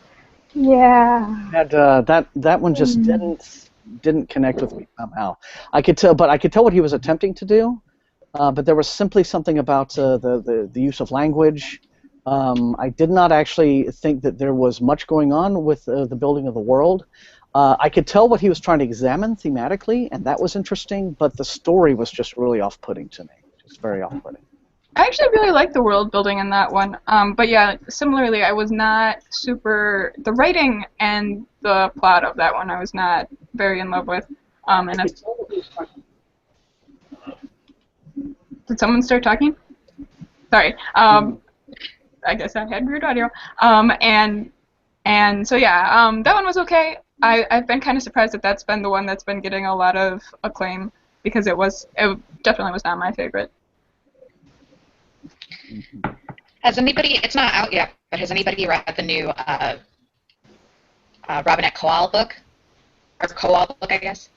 Yeah. That one just didn't connect with me somehow. I could tell what he was attempting to do, but there was simply something about the use of language. I did not actually think that there was much going on with the building of the world. I could tell what he was trying to examine thematically, and that was interesting, but the story was just really off-putting to me. Just very off-putting. I actually really liked the world building in that one. But yeah, similarly, I was not super... The writing and the plot of that one I was not very in love with. Did someone start talking? Sorry. I guess I had weird audio. And so yeah, that one was okay. I've been kind of surprised that that's been the one that's been getting a lot of acclaim, because it definitely was not my favorite. Has anybody, it's not out yet, but has anybody read the new Robinette Kowal book? Or Kowal book, I guess?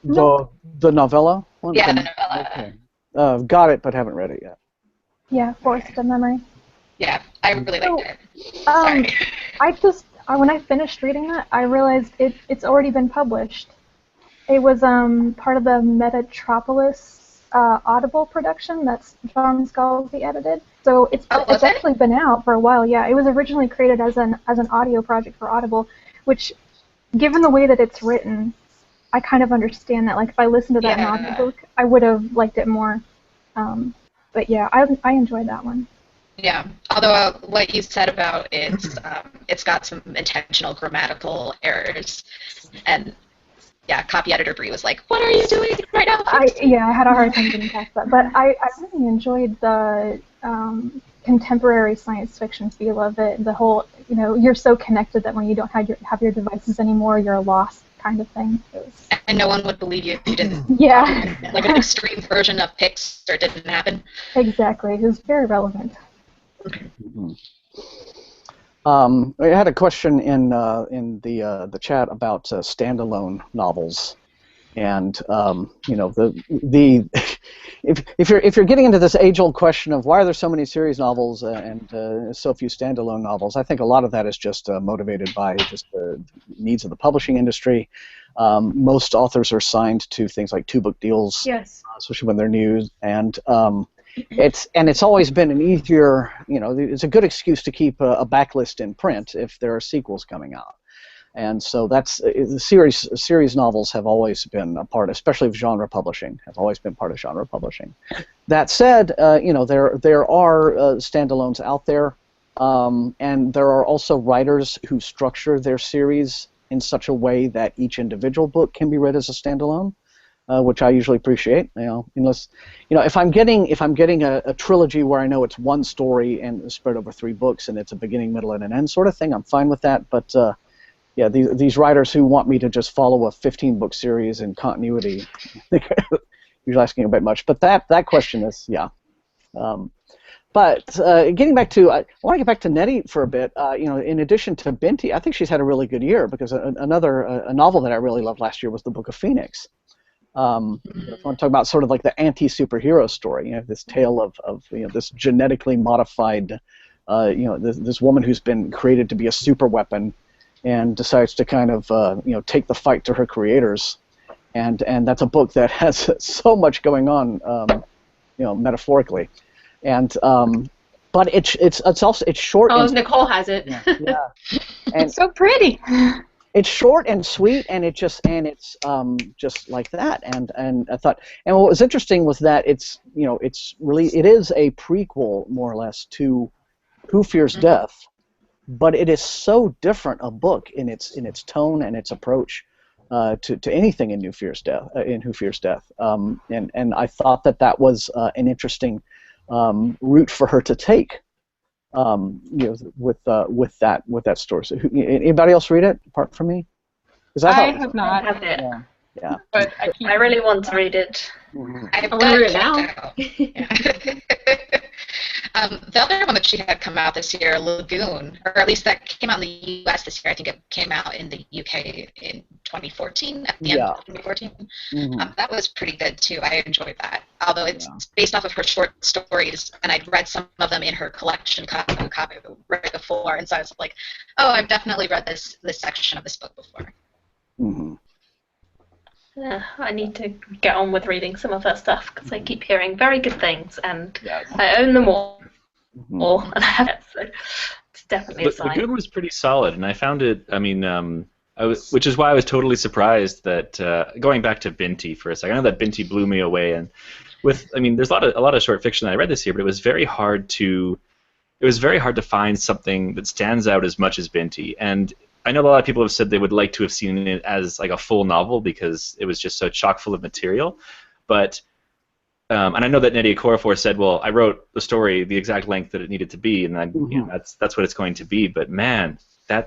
The novella one? Yeah, the novella. Okay. Got it, but haven't read it yet. Yeah, Forced of Memory. Yeah, I really liked it. Sorry. When I finished reading that, I realized it's already been published. It was part of the Metatropolis Audible production that's John Scalzi edited. So it's actually been out for a while. Yeah, it was originally created as an audio project for Audible, which, given the way that it's written, I kind of understand that. Like, if I listened to that in audiobook, I would have liked it more. But yeah, I enjoyed that one. Yeah, although what you said about it's got some intentional grammatical errors, and yeah, copy editor Bree was like, "What are you doing right now?" I had a hard time getting past that, but I really enjoyed the contemporary science fiction feel of it. The whole, you're so connected that when you don't have your devices anymore, you're lost kind of thing. And no one would believe you if you didn't. Yeah. Like an extreme version of Pixar didn't happen. Exactly. It was very relevant. I had a question in the chat about standalone novels, and if you're getting into this age-old question of why are there so many series novels and so few standalone novels, I think a lot of that is just motivated by just the needs of the publishing industry. Most authors are signed to things like 2-book deals, yes, especially when they're new, and it's always been an easier, it's a good excuse to keep a backlist in print if there are sequels coming out. And so that's the series novels have always been a part, especially of genre publishing, have always been part of genre publishing. That said, there are standalones out there, and there are also writers who structure their series in such a way that each individual book can be read as a standalone. Which I usually appreciate, unless, if I'm getting a trilogy where I know it's one story and spread over 3 books and it's a beginning, middle, and an end sort of thing, I'm fine with that. But yeah, these writers who want me to just follow a 15-book series in continuity, usually asking a bit much. But that question is, yeah. But getting back to, I want to get back to Nettie for a bit. In addition to Binti, I think she's had a really good year because a novel that I really loved last year was The Book of Phoenix. If I want to talk about sort of like the anti-superhero story, this tale of this genetically modified, this woman who's been created to be a super weapon, and decides to kind of take the fight to her creators, and that's a book that has so much going on, metaphorically, and but it's also short. Oh, and, Nicole has it. Yeah, and It's so pretty. it's short and sweet, and it's just like that. And I thought, and what was interesting was that it is a prequel more or less to Who Fears Death. But it is so different a book in its tone and its approach to anything in Who Fears Death. And I thought that was an interesting route for her to take. With that story. So, anybody else read it apart from me? I have not. I have it. Yeah. But I really want to read it. I've I got want to read it it now. Yeah. The other one that she had come out this year, Lagoon, or at least that came out in the U.S. this year. I think it came out in the U.K. in 2014, at the end of 2014. That was pretty good, too. I enjoyed that. Although it's based off of her short stories, and I'd read some of them in her collection, copy right before, and so I was like, oh, I've definitely read this section of this book before. I need to get on with reading some of her stuff because I keep hearing very good things, and I own them all. And I have it, so it's definitely a sign. Lagoon was pretty solid, and I found it. I mean, which is why I was totally surprised that going back to Binti for a second. I know that Binti blew me away, and there's a lot of short fiction that I read this year, but it was very hard to find something that stands out as much as Binti. And I know a lot of people have said they would like to have seen it as like a full novel because it was just so chock full of material. But and I know that Nnedi Okorafor said, "Well, I wrote the story the exact length that it needed to be, and that's what it's going to be." But man,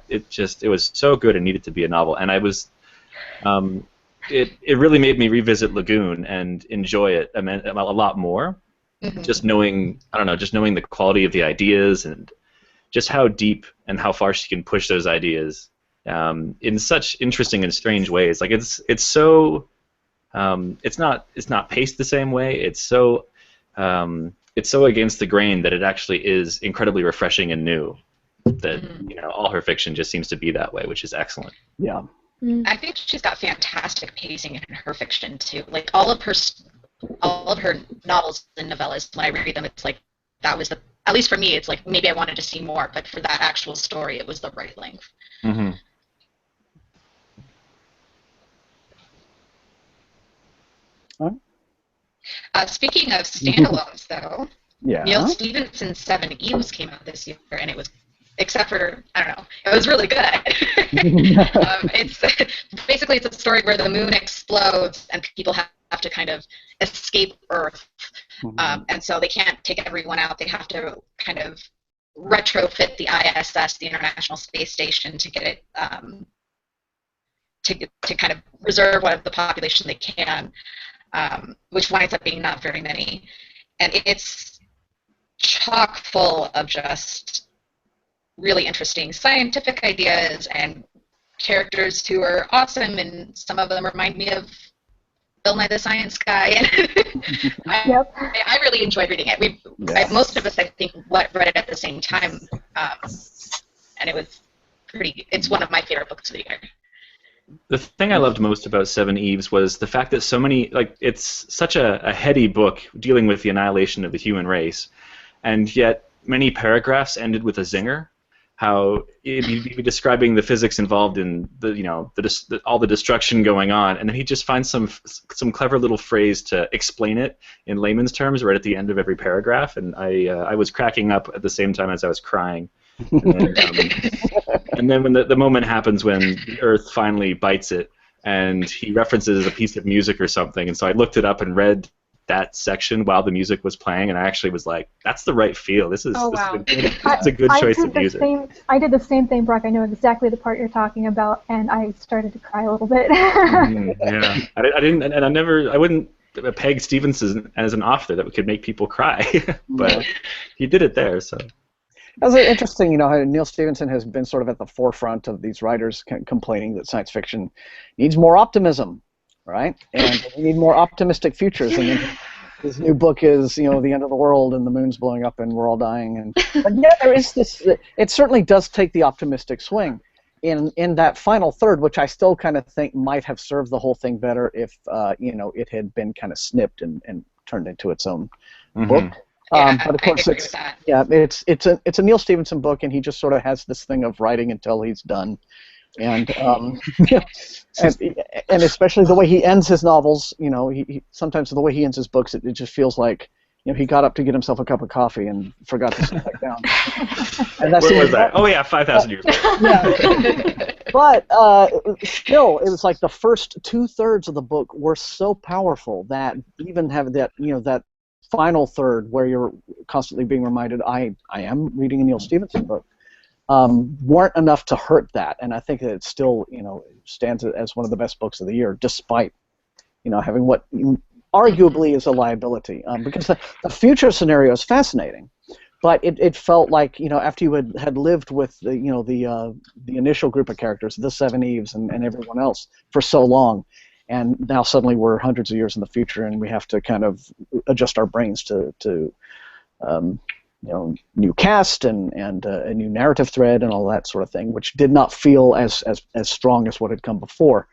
it was so good and needed to be a novel. And I was, it really made me revisit Lagoon and enjoy it a lot more. Just knowing the quality of the ideas and just how deep and how far she can push those ideas in such interesting and strange ways. Like it's so it's not paced the same way. It's so against the grain that it actually is incredibly refreshing and new. That all her fiction just seems to be that way, which is excellent. Yeah. I think she's got fantastic pacing in her fiction too. Like all of her novels and novellas, when I read them, it's like that was at least for me, it's like maybe I wanted to see more, but for that actual story, it was the right length. Speaking of standalones, though, Neil Stephenson's 7 Eves came out this year, and it was, except for, I don't know, it was really good. It's a story where the moon explodes and people have to kind of escape Earth, and so they can't take everyone out. They have to kind of retrofit the ISS, the International Space Station, to get it to kind of reserve what of the population they can, which winds up being not very many. And it's chock full of just really interesting scientific ideas and characters who are awesome, and some of them remind me of Bill Nye the Science Guy. I really enjoyed reading it. Most of us, I think, read it at the same time, and it was it's one of my favorite books of the year. The thing I loved most about 7 Eves was the fact that so many, it's such a heady book dealing with the annihilation of the human race, and yet many paragraphs ended with a zinger. How he'd be describing the physics involved in all the destruction going on, and then he just finds some clever little phrase to explain it in layman's terms right at the end of every paragraph, and I was cracking up at the same time as I was crying. And then when the moment happens when the Earth finally bites it, and he references a piece of music or something, and so I looked it up and read that section while the music was playing, and I actually was like, "That's the right feel. This is Oh, wow. it's a good choice of music." I did the same thing, Brock. I know exactly the part you're talking about, and I started to cry a little bit. Yeah, I didn't, and I wouldn't peg Stevenson as an author that could make people cry, but he did it there. So. That's interesting, you know, how Neil Stephenson has been sort of at the forefront of these writers complaining that science fiction needs more optimism, right? And we need more optimistic futures. And then his new book is, you know, the end of the world and the moon's blowing up and we're all dying. But yeah, there is this. It certainly does take the optimistic swing in that final third, which I still kind of think might have served the whole thing better if, you know, it had been kind of snipped and turned into its own book. But of course, it's a Neil Stephenson book, and he just sort of has this thing of writing until he's done, and and especially the way he ends his novels. You know, he sometimes the way he ends his books, it just feels like, you know, he got up to get himself a cup of coffee and forgot to sit back down. And that's what was that? Oh yeah, 5,000 years ago. Yeah. But still, it was like the first 2/3 of the book were so powerful that even have that, you know, that final third where you're constantly being reminded, I am reading a Neil Stephenson book, weren't enough to hurt that, and I think that it still, you know, stands as one of the best books of the year, despite, you know, having what arguably is a liability, because the future scenario is fascinating, but it felt like, you know, after you had lived with the, you know, the initial group of characters, the Seven Eves and everyone else for so long. And now suddenly we're hundreds of years in the future, and we have to kind of adjust our brains to you know, new cast and a new narrative thread and all that sort of thing, which did not feel as strong as what had come before.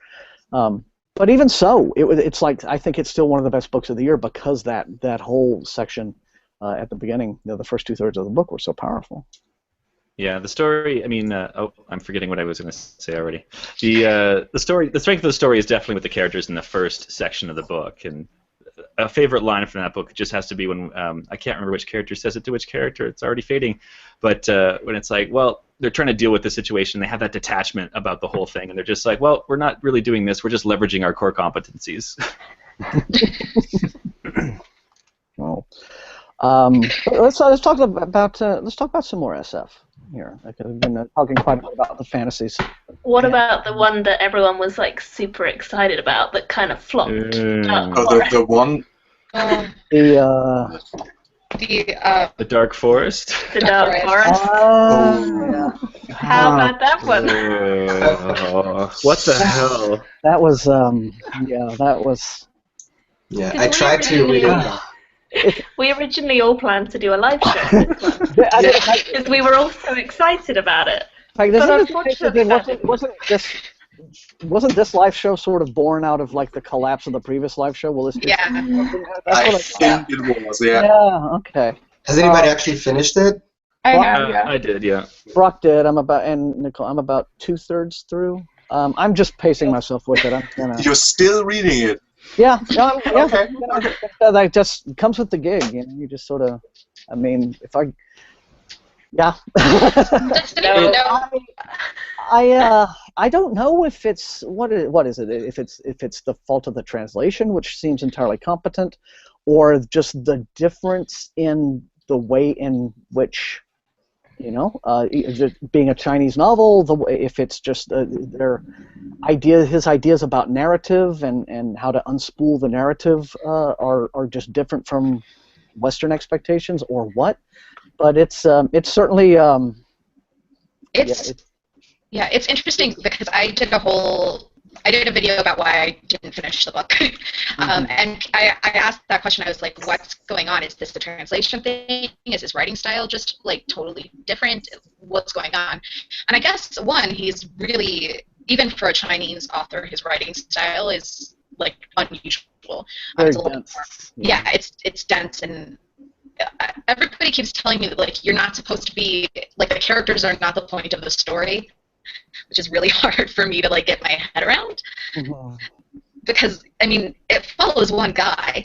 But even so, it's like, I think it's still one of the best books of the year because that whole section at the beginning, you know, the first 2/3 of the book were so powerful. Yeah, the story. I mean, I'm forgetting what I was going to say already. The story, the strength of the story is definitely with the characters in the first section of the book. And a favorite line from that book just has to be when I can't remember which character says it to which character. It's already fading, but when it's like, well, they're trying to deal with the situation. They have that detachment about the whole thing, and they're just like, well, we're not really doing this. We're just leveraging our core competencies. Well, let's talk about some more SF. Here, because we've been talking quite a bit about the fantasies. What about the one that everyone was like super excited about that kind of flopped? The one. The Dark Forest. The Dark Forest. Yeah. How about that one? What the hell? That was that was. Yeah, I tried to read it. We originally all planned to do a live show because we were all so excited about it. Like, but unfortunately, wasn't this live show sort of born out of like the collapse of the previous live show? Well, I think it was. Yeah. Yeah. Okay. Has anybody actually finished it? I did. Yeah. Brock did. And Nicole, I'm about 2/3 through. I'm just pacing myself with it. You're still reading it. Yeah, yeah. Okay. That just comes with the gig, you know. You just sort of, I mean, if I, yeah. I don't know if it's what is it? If it's the fault of the translation, which seems entirely competent, or just the difference in the way in which, you know, being a Chinese novel, if it's just his ideas about narrative and how to unspool the narrative are just different from Western expectations, or what. But it's certainly it's interesting because I did a video about why I didn't finish the book. And I asked that question. I was like, what's going on? Is this the translation thing? Is his writing style just like totally different? What's going on? And I guess one, he's really, even for a Chinese author, his writing style is like unusual. It's a little more, it's dense, and everybody keeps telling me that like you're not supposed to be, like, the characters are not the point of the story, which is really hard for me to like get my head around. Because I mean, it follows one guy,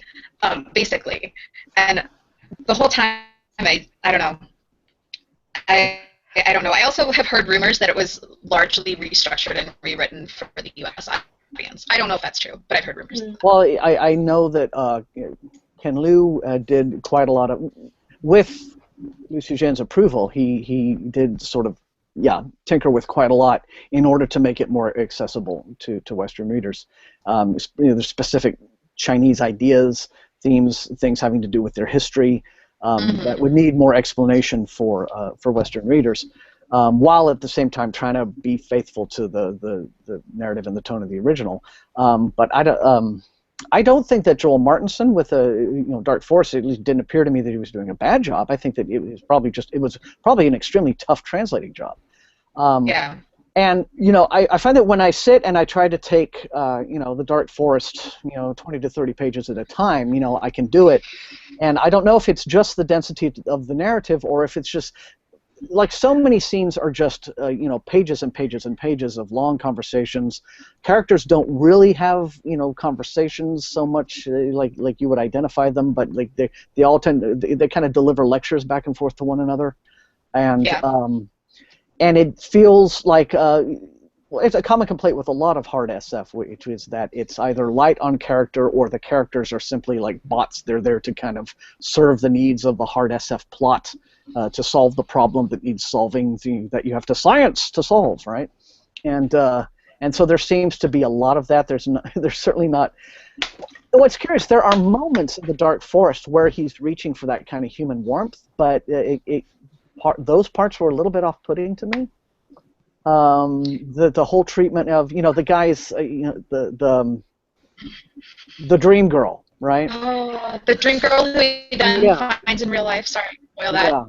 basically, and the whole time I don't know. I don't know. I also have heard rumors that it was largely restructured and rewritten for the U.S. audience. I don't know if that's true, but I've heard rumors. Well, I know that Ken Liu did quite a lot of, with Liu Xuzhen's approval, he did sort of, tinker with quite a lot in order to make it more accessible to Western readers. There's specific Chinese ideas, themes, things having to do with their history that would need more explanation for Western readers, while at the same time trying to be faithful to the narrative and the tone of the original. But I don't think that Joel Martinson with Dark Force, at least didn't appear to me that he was doing a bad job. I think that it was probably an extremely tough translating job. And I find that when I sit and I try to take the Dark Forest 20 to 30 pages at a time, I can do it. And I don't know if it's just the density of the narrative or if it's just like so many scenes are just pages and pages and pages of long conversations. Characters don't really have conversations so much like you would identify them, but like they all they kind of deliver lectures back and forth to one another, and it feels like it's a common complaint with a lot of hard SF, which is that it's either light on character or the characters are simply like bots. They're there to kind of serve the needs of the hard SF plot. To solve the problem that needs solving, that you have to science to solve, right? And so there seems to be a lot of that. There's certainly not. What's curious, there are moments in the Dark Forest where he's reaching for that kind of human warmth, but those parts were a little bit off-putting to me. The whole treatment of the guys, the dream girl, right? Oh, the dream girl who he then finds in real life. Sorry, spoil that. Yeah.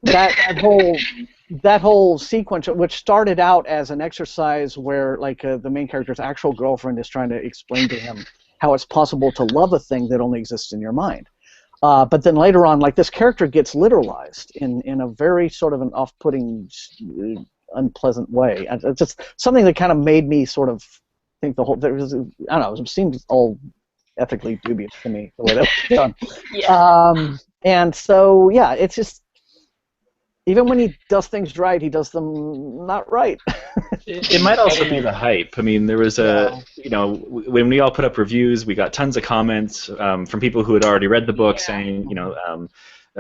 That whole sequence, which started out as an exercise where the main character's actual girlfriend is trying to explain to him how it's possible to love a thing that only exists in your mind. But then later on, this character gets literalized in a very sort of an off-putting, unpleasant way. It's just something that kind of made me sort of think it seemed all ethically dubious to me, the way that was done. And so, it's just, even when he does things right, he does them not right. It might also be the hype. I mean, there was when we all put up reviews, we got tons of comments from people who had already read the book saying,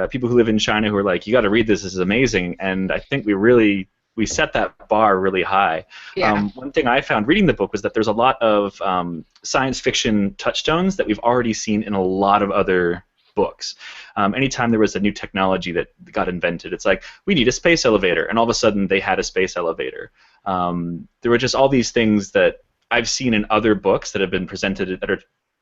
people who live in China who were like, you got to read this is amazing. And I think we set that bar really high. One thing I found reading the book was that there's a lot of science fiction touchstones that we've already seen in a lot of other books. Anytime there was a new technology that got invented, it's like, we need a space elevator, and all of a sudden they had a space elevator. There were just all these things that I've seen in other books that have been presented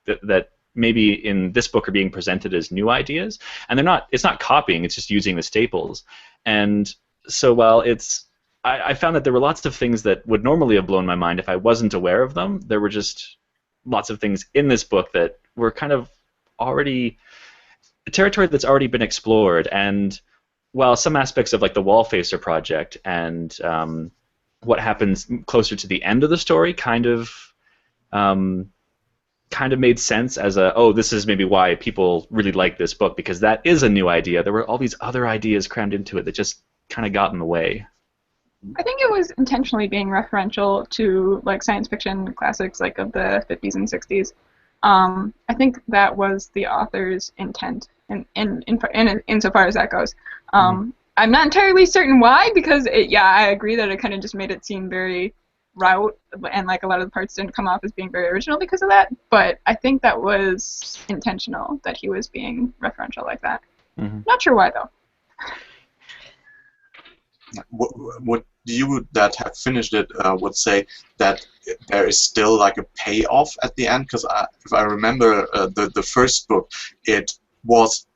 that maybe in this book are being presented as new ideas, and it's not copying, it's just using the staples. And so while I found that there were lots of things that would normally have blown my mind if I wasn't aware of them. There were just lots of things in this book that were kind of already a territory that's already been explored. And while some aspects of the Wallfacer project and what happens closer to the end of the story kind of made sense as this is maybe why people really like this book, because that is a new idea. There were all these other ideas crammed into it that just kind of got in the way. I think it was intentionally being referential to science fiction classics of the 50s and 60s. I think that was the author's intent, insofar as that goes. I'm not entirely certain why, because I agree that it kind of just made it seem very route, and a lot of the parts didn't come off as being very original because of that. But I think that was intentional, that he was being referential like that. Not sure why though. What you that have finished it would say that there is still a payoff at the end? Because if I remember the first book, it was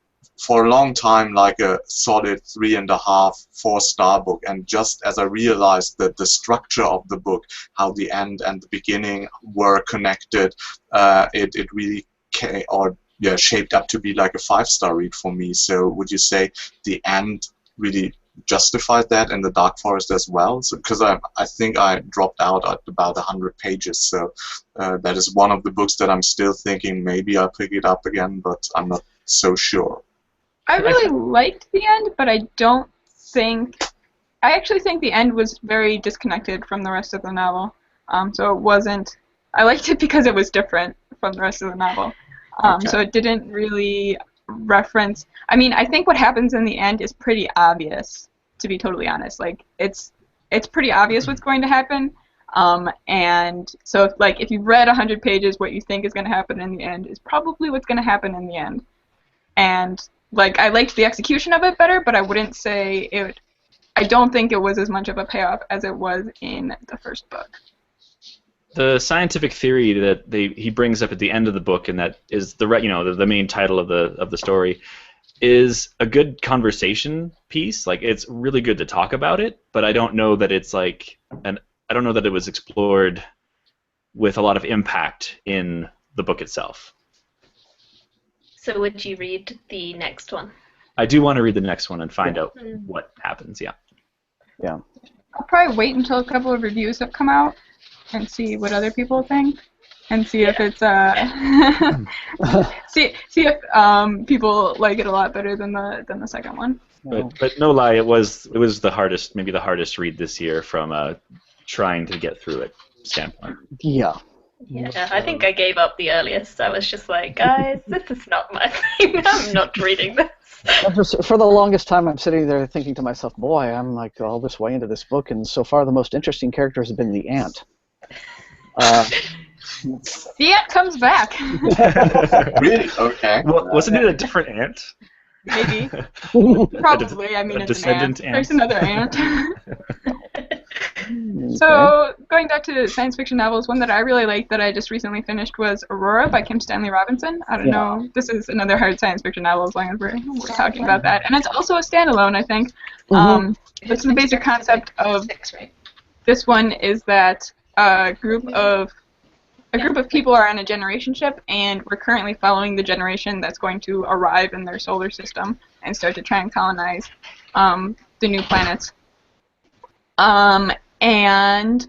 for a long time a solid 3.5, 4-star book, and just as I realized that the structure of the book, how the end and the beginning were connected, it really shaped up to be a 5-star read for me. So would you say the end really justified that in the Dark Forest as well? Because I think I dropped out at about 100 pages, so that is one of the books that I'm still thinking maybe I'll pick it up again, but I'm not so sure. I really liked the end, but I actually think the end was very disconnected from the rest of the novel. So it wasn't, I liked it because it was different from the rest of the novel. So it didn't really reference. I mean, I think what happens in the end is pretty obvious, to be totally honest. Like, it's pretty obvious what's going to happen. And so, if you've read 100 pages, what you think is going to happen in the end is probably what's going to happen in the end. And, I liked the execution of it better, but I wouldn't say it. I don't think it was as much of a payoff as it was in the first book. The scientific theory that he brings up at the end of the book, and that is the main title of the story, is a good conversation piece. It's really good to talk about it, but I don't know that it's I don't know that it was explored with a lot of impact in the book itself. So would you read the next one? I do want to read the next one and find out what happens. Yeah. Yeah. I'll probably wait until a couple of reviews have come out and see what other people think, and see if it's see if people like it a lot better than the second one. But no lie, it was the hardest, maybe the hardest read this year from trying to get through it standpoint. Yeah. Yeah, I think I gave up the earliest. I was just like, guys, this is not my thing. I'm not reading this. For the longest time, I'm sitting there thinking to myself, boy, I'm all this way into this book, and so far the most interesting character has been the ant. The ant comes back. Really? Okay. Well, wasn't it a different ant? Maybe. Probably. I mean, a it's an ant. descendant ant. There's another ant. So, going back to science fiction novels, one that I really liked that I just recently finished was Aurora by Kim Stanley Robinson. I don't know. This is another hard science fiction novel as long as we're talking about that. And it's also a standalone, I think. But the basic concept of this one is that a group of people are on a generation ship, and we're currently following the generation that's going to arrive in their solar system and start to try and colonize the new planets. And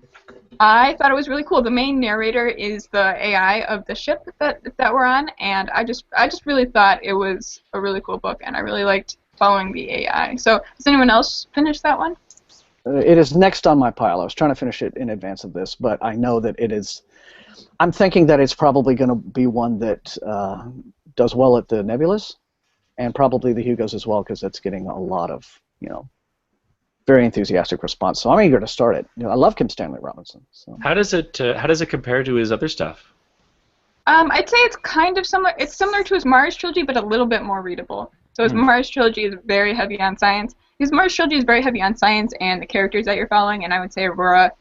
I thought it was really cool. The main narrator is the AI of the ship that we're on, and I just really thought it was a really cool book, and I really liked following the AI. So, has anyone else finished that one? It is next on my pile. I was trying to finish it in advance of this, but I know that it is. I'm thinking that it's probably going to be one that does well at the Nebulas, and probably the Hugos as well, because it's getting a lot of very enthusiastic response. So I'm eager to start it. I love Kim Stanley Robinson. So. How does it compare to his other stuff? I'd say it's kind of similar. It's similar to his Mars trilogy, but a little bit more readable. So his Mars trilogy is very heavy on science. His Mars trilogy is very heavy on science and the characters that you're following, and I would say Aurora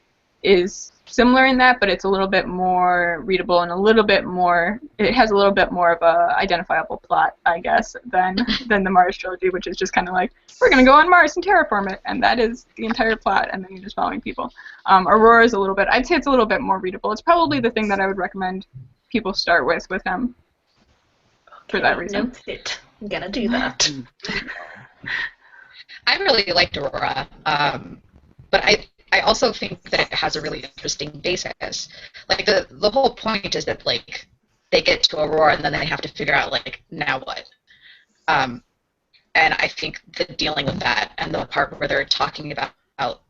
is similar in that, but it's a little bit more readable and it has a little bit more of a identifiable plot, I guess, than the Mars trilogy, which is just kind of like, we're going to go on Mars and terraform it, and that is the entire plot, and then you're just following people. Aurora is I'd say it's a little bit more readable. It's probably the thing that I would recommend people start with him for that reason. Noted. I'm going to do that. I really liked Aurora, but I also think that it has a really interesting basis. The whole point is that they get to Aurora and then they have to figure out now what. And I think that dealing with that and the part where they're talking about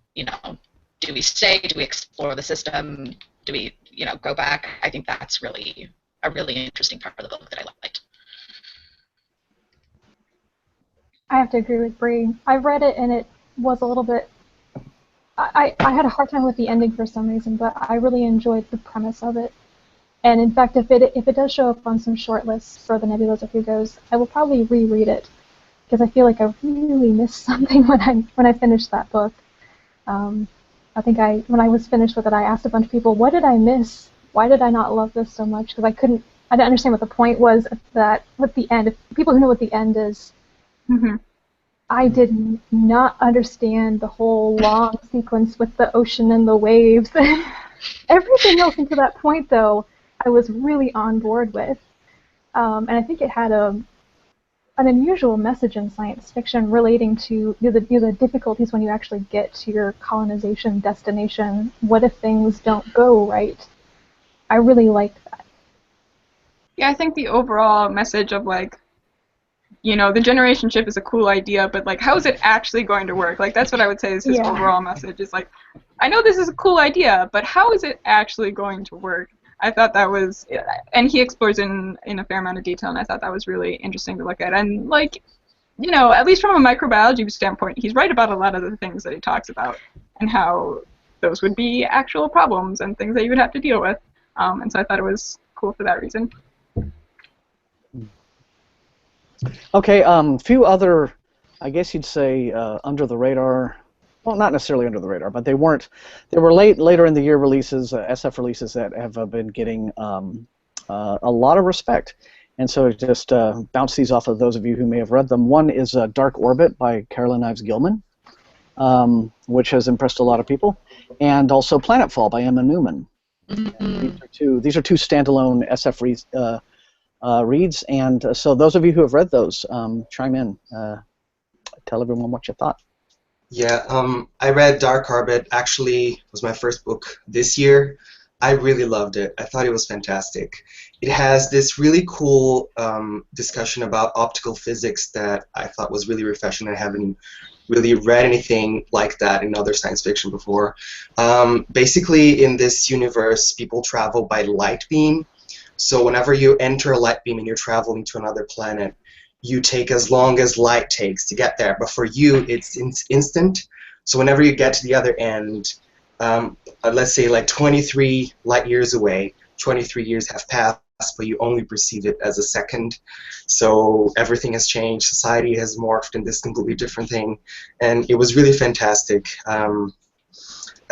do we stay, do we explore the system, do we go back? I think that's really a really interesting part of the book that I liked. I have to agree with Bree. I read it and it was a little bit. I had a hard time with the ending for some reason, but I really enjoyed the premise of it. And in fact, if it does show up on some short lists for the Nebulas or Hugos, I will probably reread it because I feel like I really missed something when I finished that book. I think when I was finished with it, I asked a bunch of people, what did I miss? Why did I not love this so much? Because I didn't understand what the point was that with the end. If people who know what the end is. Mm-hmm. I did not understand the whole long sequence with the ocean and the waves. Everything else until that point, though, I was really on board with. And I think it had an unusual message in science fiction relating to the difficulties when you actually get to your colonization destination. What if things don't go right? I really liked that. Yeah, I think the overall message of the generation ship is a cool idea, but how is it actually going to work? That's what I would say is his overall message. Is I know this is a cool idea, but how is it actually going to work? I thought that was, and he explores in a fair amount of detail, and I thought that was really interesting to look at. And like, you know, at least from a microbiology standpoint, he's right about a lot of the things that he talks about, and how those would be actual problems and things that you would have to deal with. And so I thought it was cool for that reason. Okay, few other, I guess you'd say, under the radar. Well, not necessarily under the radar, but they weren't. They were later in the year releases, SF releases that have been getting a lot of respect. And so just bounce these off of those of you who may have read them. One is Dark Orbit by Caroline Ives Gilman, which has impressed a lot of people, and also Planetfall by Emma Newman. These are two standalone SF reads, and so those of you who have read those, chime in, tell everyone what you thought. Yeah, I read Dark Orbit. Actually, it was my first book this year. I really loved it. I thought it was fantastic. It has this really cool discussion about optical physics that I thought was really refreshing. I haven't really read anything like that in other science fiction before. Basically, in this universe, people travel by light beam. So whenever you enter a light beam and you're traveling to another planet, you take as long as light takes to get there. But for you, it's instant. So whenever you get to the other end, let's say like 23 light years away, 23 years have passed, but you only perceive it as a second. So everything has changed. Society has morphed in this completely different thing. And it was really fantastic. I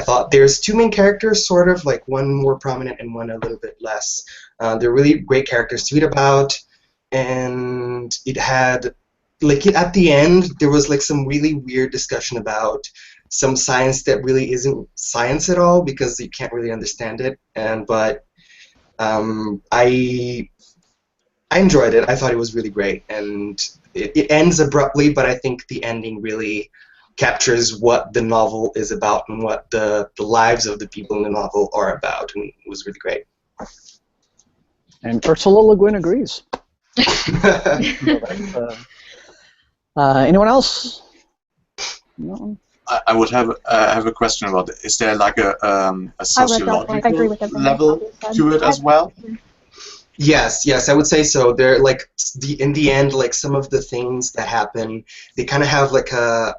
thought there's two main characters, sort of, like one more prominent and one a little bit less. They're really great characters to read about. And it had, like, at the end, there was like some really weird discussion about some science that really isn't science at all because you can't really understand it. But I enjoyed it. I thought it was really great, and it ends abruptly, but I think the ending really captures what the novel is about and what the lives of the people in the novel are about, and it was really great. And Ursula Le Guin agrees. Anyone else? No? I would have a question about it. Is there like a sociological level to it as well? Yes, I would say so. They're like in the end, like some of the things that happen, they kind of have like a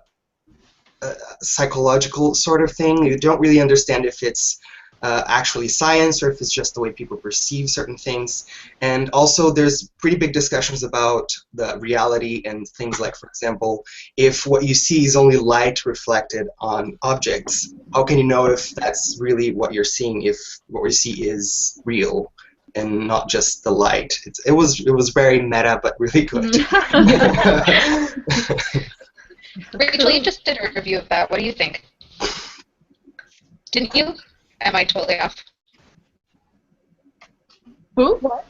psychological sort of thing. You don't really understand if it's actually science or if it's just the way people perceive certain things. And also there's pretty big discussions about the reality and things like, for example, if what you see is only light reflected on objects, how can you know if that's really what you're seeing, if what we see is real and not just the light? It was very meta, but really good. Rachel, you just did a review of that. What do you think? Didn't you? Am I totally off? Who? What?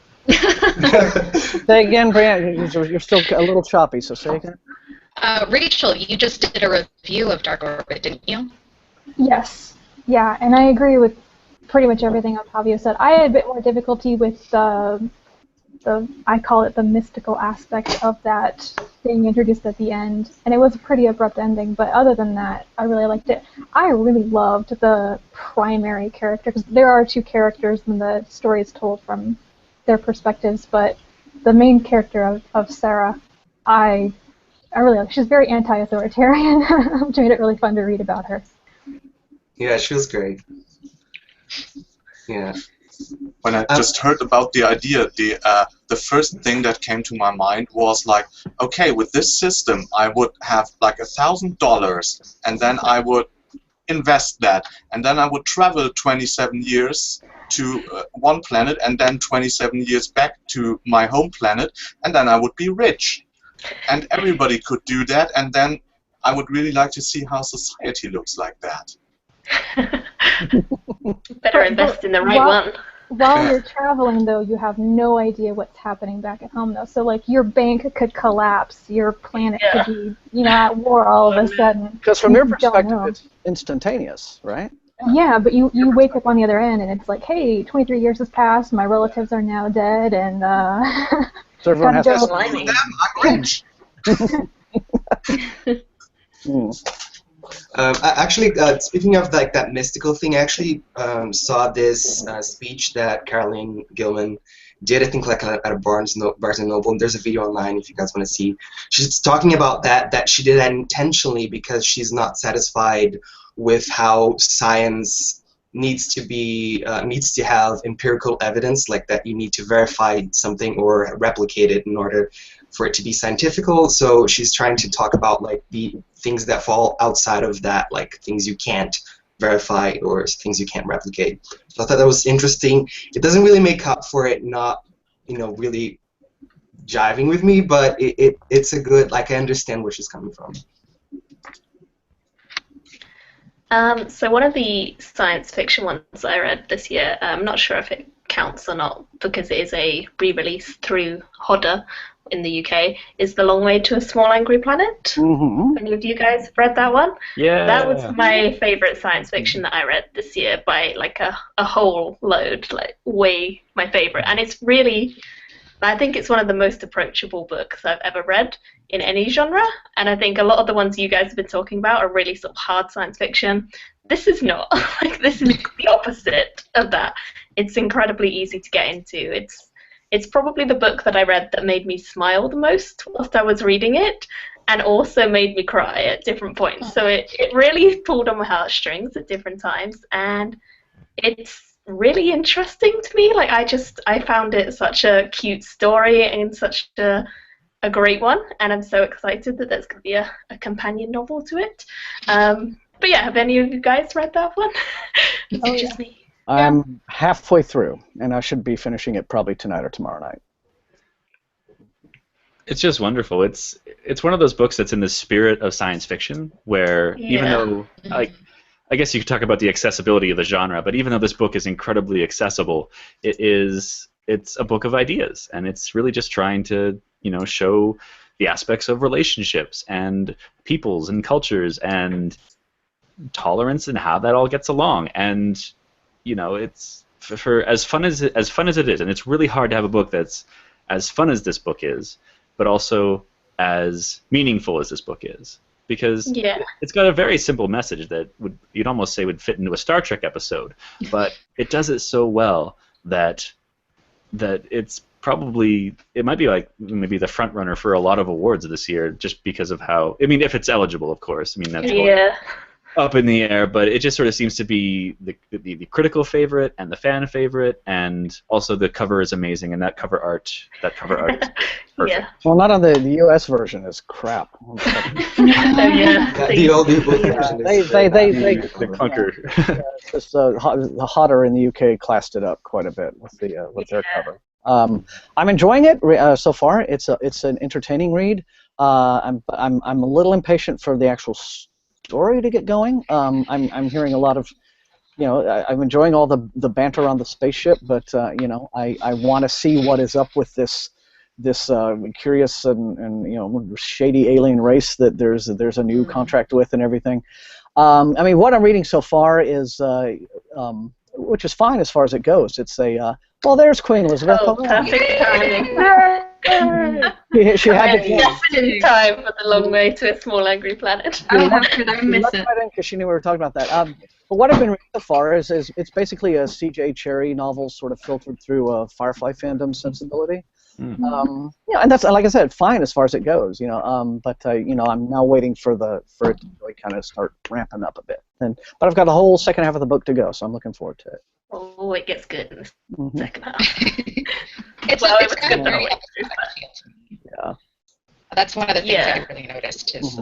Say again, Brian. You're still a little choppy, so say again. Rachel, you just did a review of Dark Orbit, didn't you? Yes. Yeah, and I agree with pretty much everything Octavio said. I had a bit more difficulty with I call it the mystical aspect of that being introduced at the end, and it was a pretty abrupt ending, but other than that, I really liked it. I really loved the primary character, because there are two characters and the story is told from their perspectives, but the main character of Sarah, I really like. She's very anti-authoritarian, which made it really fun to read about her. Yeah, she was great. Yeah. When I just heard about the idea, the first thing that came to my mind was like, okay, with this system, I would have like $1,000, and then I would invest that, and then I would travel 27 years to one planet, and then 27 years back to my home planet, and then I would be rich. And everybody could do that, and then I would really like to see how society looks like that. Better invest in the right one. While you're traveling, though, you have no idea what's happening back at home, though. So, like, your bank could collapse, your planet could be, at war all of a sudden. Because from your perspective, it's instantaneous, right? Yeah, but you wake up on the other end, and it's like, hey, 23 years has passed, my relatives are now dead, and so everyone has to I'm rich. Actually, speaking of like that mystical thing, I actually saw this speech that Caroline Gilman did. I think like at a Barnes and Noble. And there's a video online if you guys want to see. She's talking about that she did that intentionally because she's not satisfied with how science needs to have empirical evidence, like that you need to verify something or replicate it in order for it to be scientifical. So she's trying to talk about like the things that fall outside of that, like things you can't verify or things you can't replicate. So I thought that was interesting. It doesn't really make up for it not, really jiving with me, but it's a good, like, I understand where she's coming from. So one of the science fiction ones I read this year, I'm not sure if it counts or not because it is a re-release through Hodder in the UK, is The Long Way to a Small Angry Planet. Mm-hmm. Any of you guys read that one? Yeah. That was my favorite science fiction that I read this year by like a whole load, like way my favorite. And it's really, I think it's one of the most approachable books I've ever read in any genre. And I think a lot of the ones you guys have been talking about are really sort of hard science fiction. This is not. Like, this is the opposite of that. It's incredibly easy to get into. It's probably the book that I read that made me smile the most whilst I was reading it, and also made me cry at different points. So it really pulled on my heartstrings at different times, and it's really interesting to me. Like, I found it such a cute story and such a great one, and I'm so excited that there's going to be a companion novel to it. But yeah, have any of you guys read that one? Is it just me? I'm halfway through, and I should be finishing it probably tonight or tomorrow night. It's just wonderful. It's one of those books that's in the spirit of science fiction, where even though, like, I guess you could talk about the accessibility of the genre, but even though this book is incredibly accessible, it's a book of ideas, and it's really just trying to, show the aspects of relationships and peoples and cultures and tolerance and how that all gets along. And it's for as fun as it is, and it's really hard to have a book that's as fun as this book is, but also as meaningful as this book is, because it's got a very simple message that you'd almost say would fit into a Star Trek episode, but it does it so well that it's probably, it might be like maybe the front runner for a lot of awards this year, just because of how, if it's eligible, of course. That's up in the air, but it just sort of seems to be the critical favorite and the fan favorite, and also the cover is amazing, and that cover art is perfect. Yeah. Well, not on the US version is crap. The old version is the clunker. It's just, the Hodder in the UK classed it up quite a bit with their cover. I'm enjoying it so far. It's an entertaining read. I'm a little impatient for the actual story to get going. I'm hearing a lot of, I'm enjoying all the banter on the spaceship, but I want to see what is up with this curious and shady alien race that there's a new contract with and everything. What I'm reading so far is which is fine as far as it goes. It's well, there's Queen Elizabeth. Oh, perfect timing. She had to just in time for The Long Way to a Small Angry Planet. How could I miss it? Because she knew we were talking about that. But what I've been reading so far is it's basically a C.J. Cherryh novel, sort of filtered through a Firefly fandom sensibility. And that's, like I said, fine as far as it goes. But I'm now waiting for it to really kind of start ramping up a bit. But I've got a whole second half of the book to go, so I'm looking forward to it. Oh, it gets good in the second half. It's good very Yeah. That's one of the things I really noticed is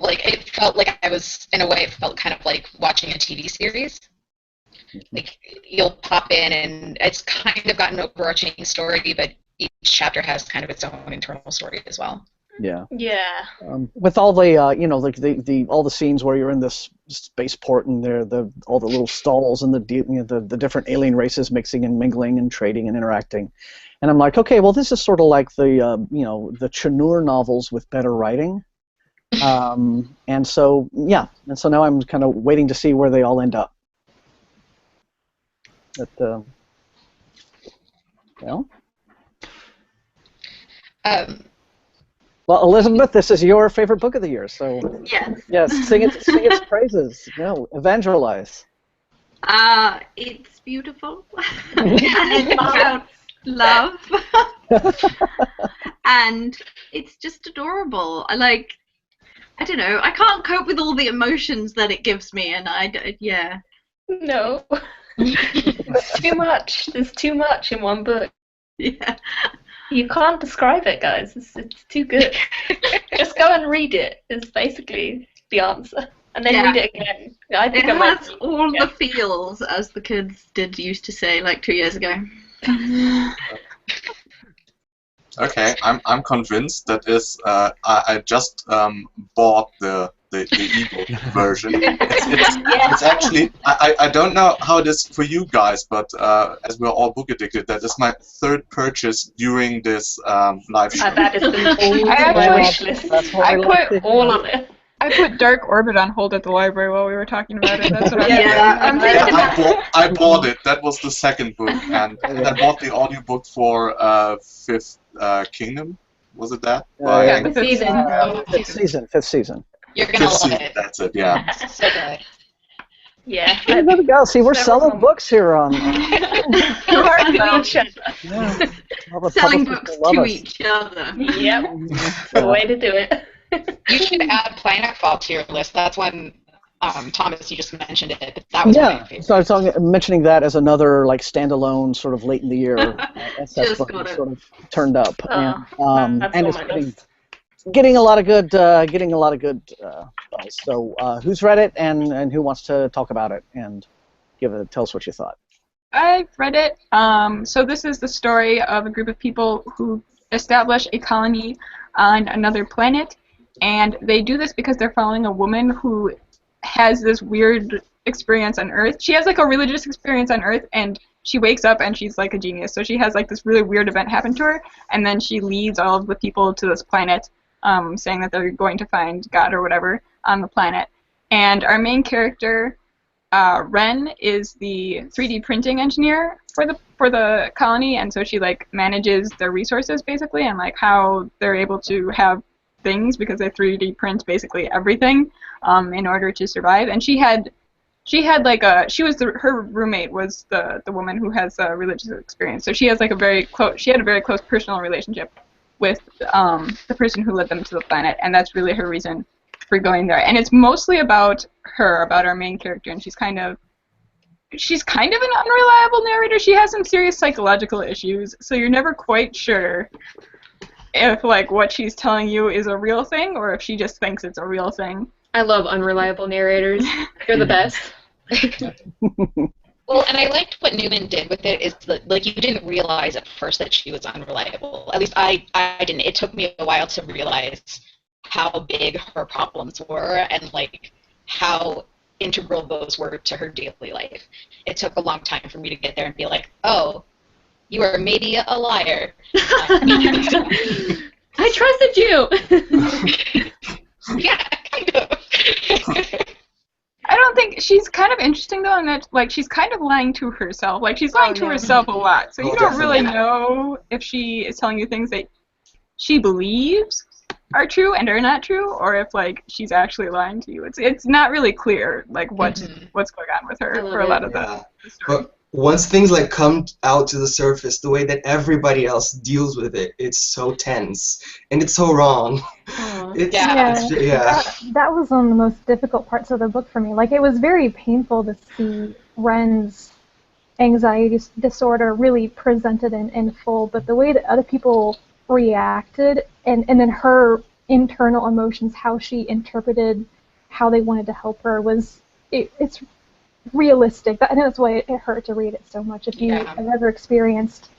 like it felt like I was, in a way, it felt kind of like watching a TV series. Like you'll pop in and it's kind of got an overarching story, but each chapter has kind of its own internal story as well. Yeah. Yeah. With all the all the scenes where you're in this spaceport and all the little stalls and the different alien races mixing and mingling and trading and interacting, and I'm like, okay, well, this is sort of like the the Chanur novels with better writing, and so now I'm kind of waiting to see where they all end up. But Well, Elizabeth, this is your favorite book of the year, so Yes. sing its praises. No, evangelize. It's beautiful, and it's about love, and it's just adorable. I don't know. I can't cope with all the emotions that it gives me, and yeah. No. It's too much. There's too much in one book. Yeah. You can't describe it, guys. It's too good. Just go and read it is basically the answer. And then read it again. I think it has all the feels, as the kids used to say like 2 years ago. Okay, I'm convinced that is. I just bought the ebook version. It's actually I don't know how it is for you guys, but as we're all book addicted, that is my third purchase during this live show. That is my wish list. I put all of it. I put Dark Orbit on hold at the library while we were talking about it. That's what I bought it. That was the second book, and I bought the audiobook for Fifth Kingdom. Was it that? Yeah, the Fifth season. You're gonna love it. That's it. Yeah. So good. Yeah. There we go. See, we're selling books here on. You are to each other. Yeah. Selling books to each other. Yep. The way to do it. You should add Planetfall to your list. That's when Thomas, you just mentioned it. But that was my favorite. So I was mentioning that as another like standalone sort of late in the year SF book that sort of turned up, and it's getting a lot of good buzz. So who's read it and who wants to talk about it and tell us what you thought? I've read it. So this is the story of a group of people who establish a colony on another planet. And they do this because they're following a woman who has this weird experience on Earth. She has like a religious experience on Earth, and she wakes up and she's like a genius. So she has like this really weird event happen to her, and then she leads all of the people to this planet, saying that they're going to find God or whatever on the planet. And our main character, Ren, is the 3D printing engineer for the colony, and so she like manages their resources basically, and like how they're able to have things because they 3D print basically everything in order to survive. And her roommate was the woman who has a religious experience, so she has like a very close personal relationship with the person who led them to the planet, and that's really her reason for going there. And it's mostly about our main character, and she's kind of an unreliable narrator. She has some serious psychological issues, so you're never quite sure if like what she's telling you is a real thing or if she just thinks it's a real thing. I love unreliable narrators. They're the best. Well, and I liked what Newman did with it, is that, like, you didn't realize at first that she was unreliable. At least I didn't. It took me a while to realize how big her problems were and, like, how integral those were to her daily life. It took a long time for me to get there and be like, oh, you are maybe a liar. I trusted you! Yeah, kind of. I don't think she's kind of interesting though, in that like she's kind of lying to herself. Like she's lying to herself a lot, so you don't really know if she is telling you things that she believes are true and are not true, or if like she's actually lying to you. It's not really clear like what's going on with her for a lot of the story. But once things like come out to the surface, the way that everybody else deals with it, it's so tense and it's so wrong. That was one of the most difficult parts of the book for me. Like it was very painful to see Ren's anxiety disorder really presented in full, but the way that other people reacted and then her internal emotions, how she interpreted how they wanted to help her it's realistic. I think that's why it hurt to read it so much. If you have ever experienced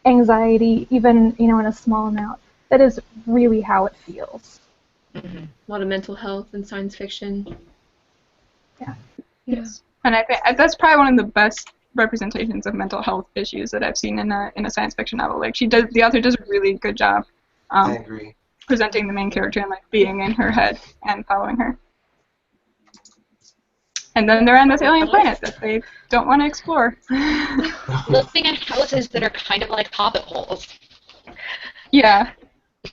anxiety, even in a small amount, that is really how it feels. Mm-hmm. A lot of mental health and science fiction. Yeah. Yes. And I think that's probably one of the best representations of mental health issues that I've seen in a science fiction novel. Like the author does a really good job. I agree. Presenting the main character and like being in her head and following her. And then they're on this alien planet that they don't want to explore. Living in houses that are kind of like hobbit holes. Yeah.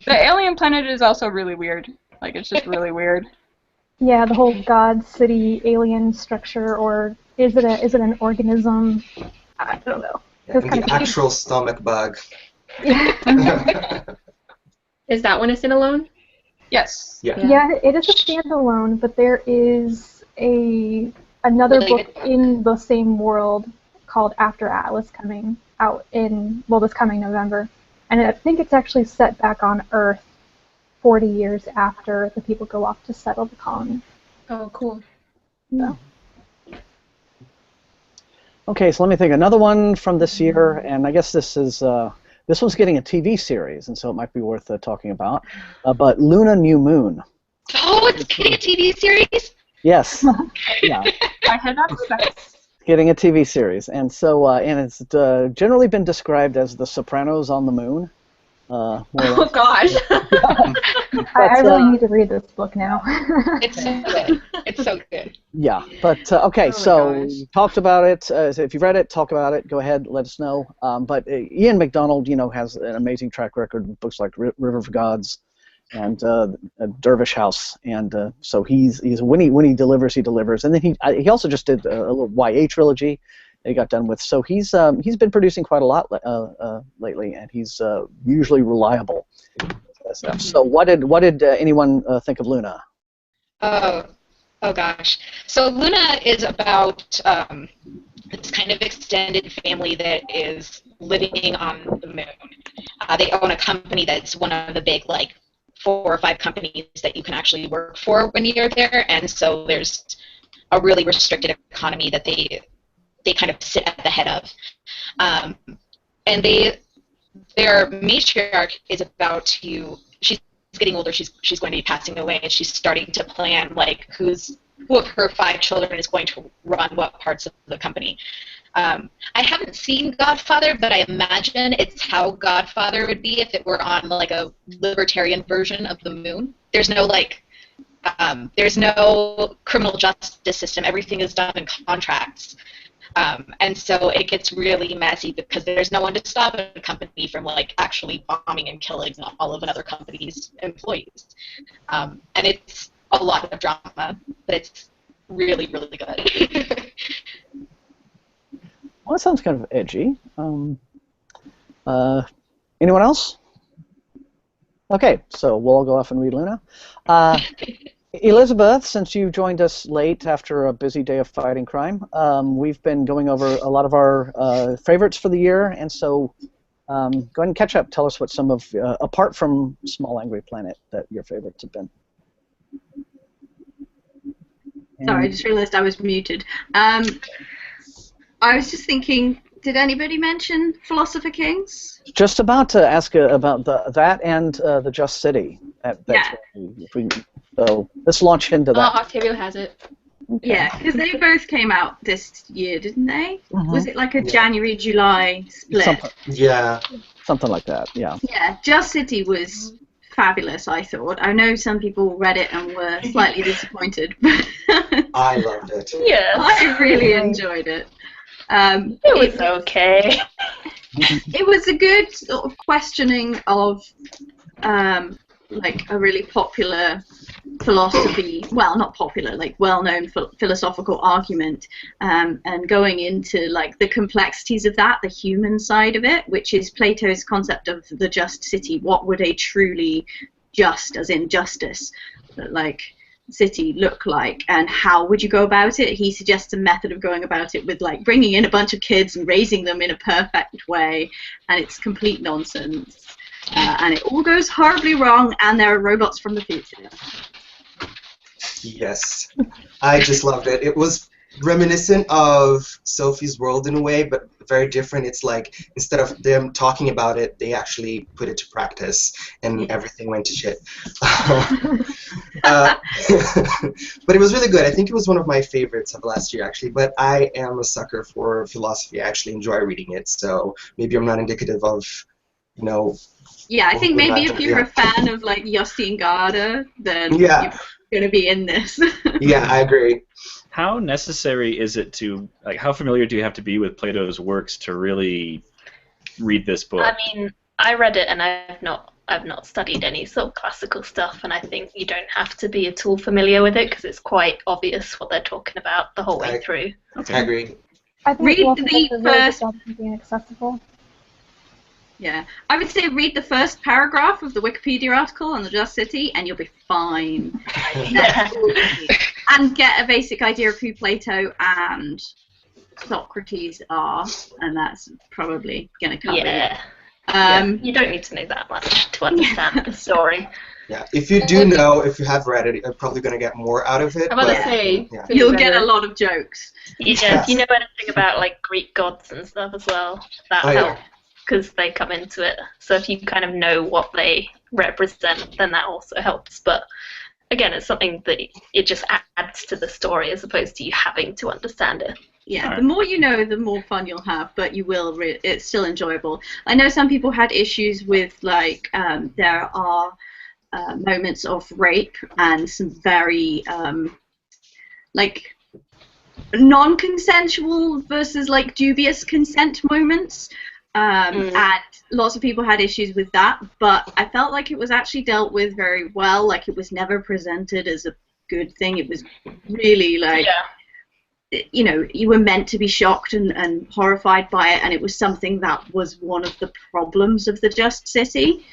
The alien planet is also really weird. Like, it's just really weird. Yeah, the whole god city alien structure, or is it an organism? I don't know. Yeah, and the actual stomach bug. Yeah. Is that one a standalone? Yes. Yeah. Yeah, it is a standalone, but there is another book in the same world called After Atlas coming out this coming November. And I think it's actually set back on Earth 40 years after the people go off to settle the colony. Oh, cool. Yeah. Okay, so let me think. Another one from this year, and I guess this one's getting a TV series, and so it might be worth talking about. But Luna New Moon. Oh, it's getting a TV series? Yes. Yeah. I had not expected. Getting a TV series, and so and it's generally been described as The Sopranos on the moon. Oh gosh. I really need to read this book now. It's so good. It's so good. Yeah, but okay, so talked about it. So if you've read it, talk about it. Go ahead, let us know. But Ian McDonald, has an amazing track record with books like River of Gods and Dervish House, and so he's when he delivers, he delivers. And then he also just did a little YA trilogy that he got done with. So he's been producing quite a lot lately, and he's usually reliable. So what did anyone think of Luna? Oh gosh. So Luna is about this kind of extended family that is living on the moon. They own a company that's one of the big 4 or 5 companies that you can actually work for when you're there, and so there's a really restricted economy that they kind of sit at the head of. And their matriarch is about to, she's getting older, she's going to be passing away, and she's starting to plan who of her 5 children is going to run what parts of the company. I haven't seen Godfather, but I imagine it's how Godfather would be if it were on a libertarian version of the moon. There's no there's no criminal justice system. Everything is done in contracts. And so it gets really messy because there's no one to stop a company from actually bombing and killing all of another company's employees. And it's a lot of drama, but it's really, really good. Well, that sounds kind of edgy. Anyone else? Okay, so we'll all go off and read Luna. Elizabeth, since you joined us late after a busy day of fighting crime, we've been going over a lot of our favorites for the year, and so go ahead and catch up. Tell us what some of, apart from Small Angry Planet, that your favorites have been. Sorry, I just realised I was muted. I was just thinking, did anybody mention Philosopher Kings? Just about to ask about that and the Just City. So let's launch into that. Octavio has it. Okay. Yeah, because they both came out this year, didn't they? Was it a January-July split? Something like that, yeah. Yeah, Just City was fabulous, I thought. I know some people read it and were slightly disappointed. I loved it. Yes. I really enjoyed it. It was okay. It was a good sort of questioning of a really popular philosophy, well, not popular, well-known philosophical argument, and going into the complexities of that, the human side of it, which is Plato's concept of the just city. What would a truly just, as in justice, city look like, and how would you go about it? He suggests a method of going about it with bringing in a bunch of kids and raising them in a perfect way, and it's complete nonsense. And it all goes horribly wrong, and there are robots from the future. Yes. I just loved it. It was reminiscent of Sophie's World in a way, but very different. It's instead of them talking about it, they actually put it to practice, and everything went to shit. But it was really good. I think it was one of my favorites of last year, actually, but I am a sucker for philosophy. I actually enjoy reading it, so maybe I'm not indicative of, Yeah, I think maybe if you're a fan of Justine Garda, then you're going to be in this. Yeah, I agree. How necessary is it to, how familiar do you have to be with Plato's works to really read this book? I mean, I read it and I've not I've not studied any sort of classical stuff, and I think you don't have to be at all familiar with it because it's quite obvious what they're talking about the whole way through. I agree. I think Read it's the also first- being accessible. Yeah, I would say read the first paragraph of the Wikipedia article on the Just City, and you'll be fine. Yeah. And get a basic idea of who Plato and Socrates are, and that's probably going to cover it. You don't need to know that much to understand the story. Yeah, if you do know, if you have read it, you're probably going to get more out of it. I'm about to say, yeah. You'll get a lot of jokes. Yeah, if you know anything about like Greek gods and stuff as well, that helps because they come into it. So if you kind of know what they represent, then that also helps. But again, it's something that it just adds to the story as opposed to you having to understand it. Yeah, the more you know, the more fun you'll have, but you will. It's still enjoyable. I know some people had issues with like there are moments of rape and some very like non-consensual versus like dubious consent moments. And lots of people had issues with that, but I felt like it was actually dealt with very well. Like it was never presented as a good thing. It was really like, you know, you were meant to be shocked and horrified by it, and it was something that was one of the problems of the Just City.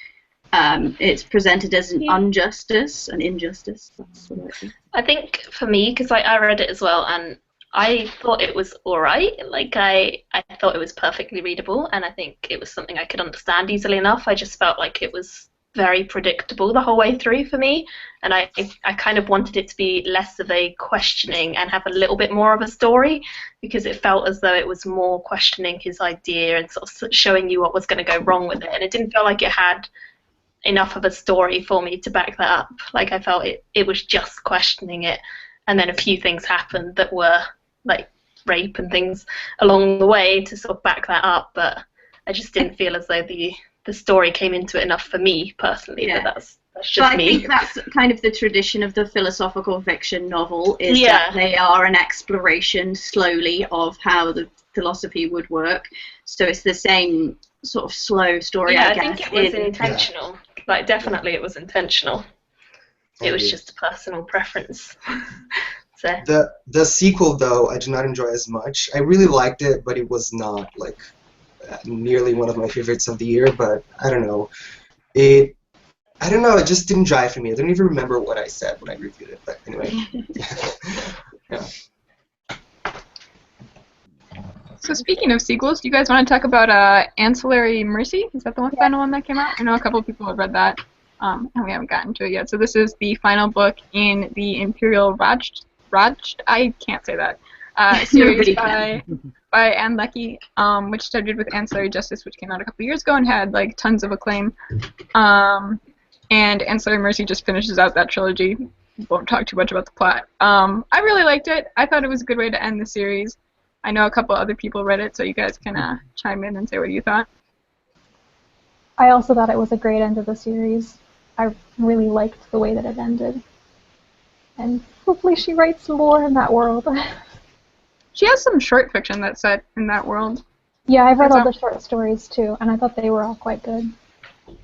It's presented as an injustice. That's the word. I think for me, because I read it as well, and I thought it was alright. Like I thought it was perfectly readable, and I think it was something I could understand easily enough. I just felt like it was very predictable the whole way through for me, and I kind of wanted it to be less of a questioning and have a little bit more of a story, because it felt as though it was more questioning his idea and sort of showing you what was going to go wrong with it, and it didn't feel like it had enough of a story for me to back that up. Like I felt it was just questioning it, and then a few things happened that were like rape and things along the way to sort of back that up, but I just didn't feel as though the story came into it enough for me personally. But that's just me. I think that's kind of the tradition of the philosophical fiction novel, is that they are an exploration slowly of how the philosophy would work. So it's the same sort of slow story, I guess. I think it was intentional. Like definitely it was intentional. It was just a personal preference. So. The sequel, though, I did not enjoy as much. I really liked it, but it was not like nearly one of my favorites of the year. But I don't know, it just didn't jive for me. I don't even remember what I said when I reviewed it. But anyway, yeah. So speaking of sequels, do you guys want to talk about Ancillary Mercy? Is that the final one that came out? I know a couple of people have read that, and we haven't gotten to it yet. So this is the final book in the Imperial Raj, I can't say that, series by Anne Leckie, which started with Ancillary Justice, which came out a couple years ago and had like tons of acclaim. And Ancillary Mercy just finishes out that trilogy. Won't talk too much about the plot. I really liked it. I thought it was a good way to end the series. I know a couple other people read it, so you guys can chime in and say what you thought. I also thought it was a great end of the series. I really liked the way that it ended. And hopefully she writes more in that world. She has some short fiction that's set in that world. Yeah, I've read all the short stories too, and I thought they were all quite good.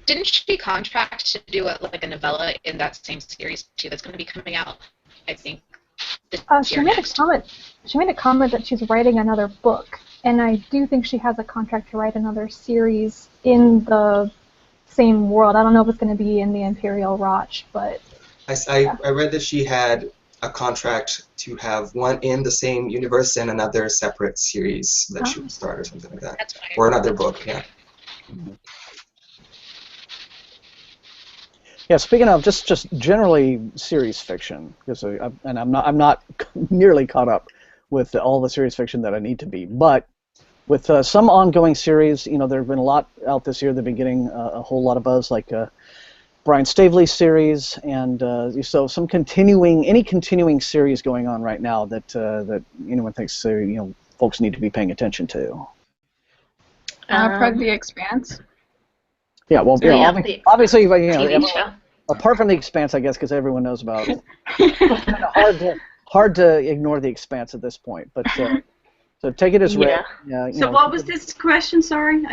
Didn't she contract to do like a novella in that same series too? That's going to be coming out, I think. She made a comment that she's writing another book, and I do think she has a contract to write another series in the same world. I don't know if it's going to be in the Imperial Raj, but I read that she had a contract to have one in the same universe and another separate series that she would start or something like that, or another book. Yeah. Yeah, speaking of just generally series fiction, because I'm not nearly caught up with all the series fiction that I need to be, but with some ongoing series, you know, there have been a lot out this year. They've been getting a whole lot of buzz, like Brian Staveley's series, and so some any continuing series going on right now that anyone thinks folks need to be paying attention to. Probably The Expanse. Yeah, well, obviously, apart from The Expanse, I guess, because everyone knows about it. Hard to ignore The Expanse at this point, but so take it as read. So what was this question? Sorry.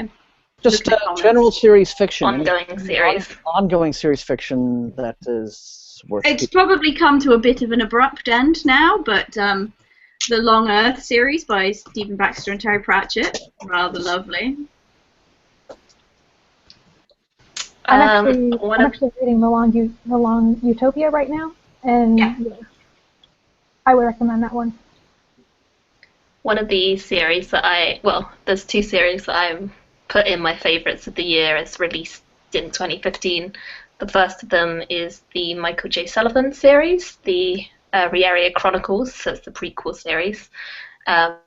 Just general series fiction. Ongoing series. Ongoing series fiction that is worth. It's probably come to a bit of an abrupt end now, but the Long Earth series by Stephen Baxter and Terry Pratchett, rather lovely. I'm actually reading The Long Utopia right now, and yeah, I would recommend that one. One of the series that there's two series that I'm put in my favourites of the year as released in 2015. The first of them is the Michael J. Sullivan series, the Riaria Chronicles, so it's the prequel series. And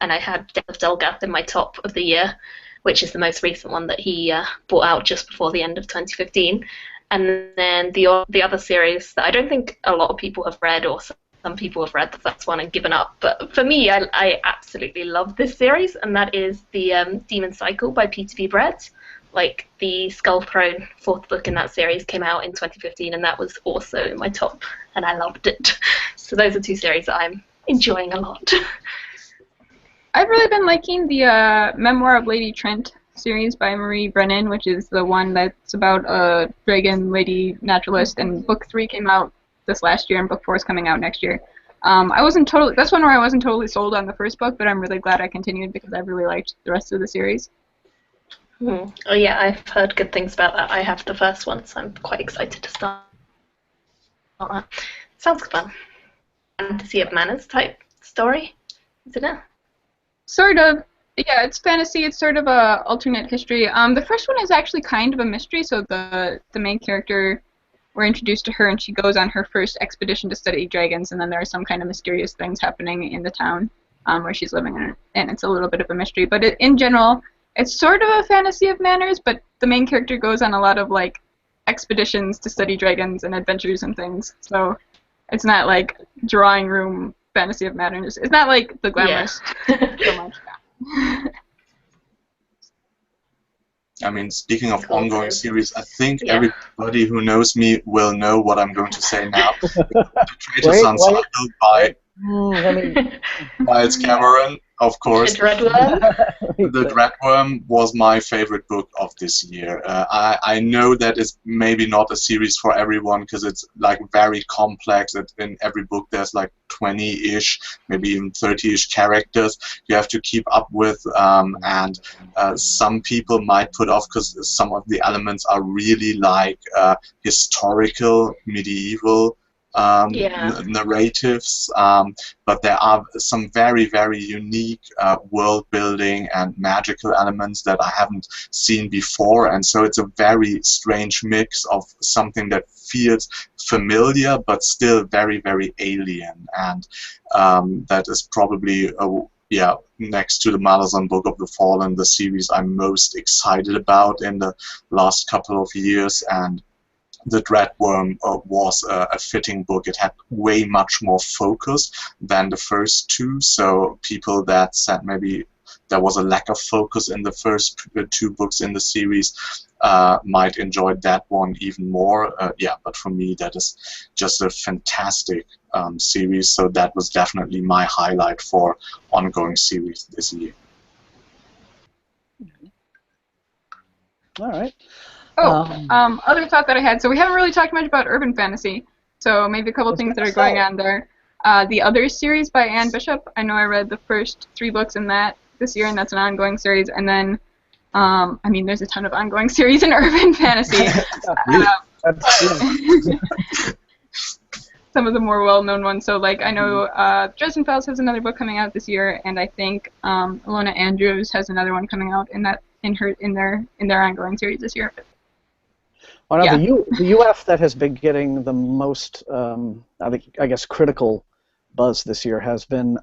I had Death of Delgath in my top of the year, which is the most recent one that he brought out just before the end of 2015. And then the other series that I don't think a lot of people have read, or some people have read the first one and given up, but for me, I absolutely love this series, and that is the Demon Cycle by Peter B. Brett. Like, the Skull Throne, fourth book in that series, came out in 2015, and that was also in my top, and I loved it. So those are two series that I'm enjoying a lot. I've really been liking the Memoir of Lady Trent series by Marie Brennan, which is the one that's about a dragon lady naturalist, and book 3 came out this last year, and book 4 is coming out next year. That's one where I wasn't totally sold on the first book, but I'm really glad I continued because I really liked the rest of the series. Oh yeah, I've heard good things about that. I have the first one, so I'm quite excited to start that. Sounds fun. Fantasy of Manners type story, isn't it? Sort of. Yeah, it's fantasy. It's sort of a alternate history. The first one is actually kind of a mystery. So the main character, we're introduced to her, and she goes on her first expedition to study dragons, and then there are some kind of mysterious things happening in the town where she's living in, and it's a little bit of a mystery. But in general, it's sort of a fantasy of manners, but the main character goes on a lot of like expeditions to study dragons and adventures and things. So it's not like drawing room fantasy of manners. It's not like the glamorous so much. I mean, speaking of ongoing series, I think everybody who knows me will know what I'm going to say now. The Traitor Sun Cycle by Miles Cameron, of course. The Dreadworm? The Dreadworm was my favorite book of this year. I know that it's maybe not a series for everyone because it's like very complex. In every book there's like 20-ish, maybe even 30-ish characters you have to keep up with, and some people might put off because some of the elements are really like historical, medieval narratives, but there are some very, very unique world building and magical elements that I haven't seen before, and so it's a very strange mix of something that feels familiar but still very, very alien, and that is probably next to the Malazan Book of the Fallen, the series I'm most excited about in the last couple of years. And the Dreadworm was a fitting book. It had way much more focus than the first two, so people that said maybe there was a lack of focus in the first two books in the series might enjoy that one even more. But for me that is just a fantastic series, so that was definitely my highlight for ongoing series this year. All right. Other thought that I had, so we haven't really talked much about urban fantasy, so maybe a couple things that are going on there. The Other series by Anne Bishop, I know I read the first 3 books in that this year, and that's an ongoing series, and then, I mean, there's a ton of ongoing series in urban fantasy. Some of the more well-known ones, so like I know Dresden Files has another book coming out this year, and I think Ilona Andrews has another one coming out in their ongoing series this year. Well, now, the UF that has been getting the most, I guess, critical buzz this year has been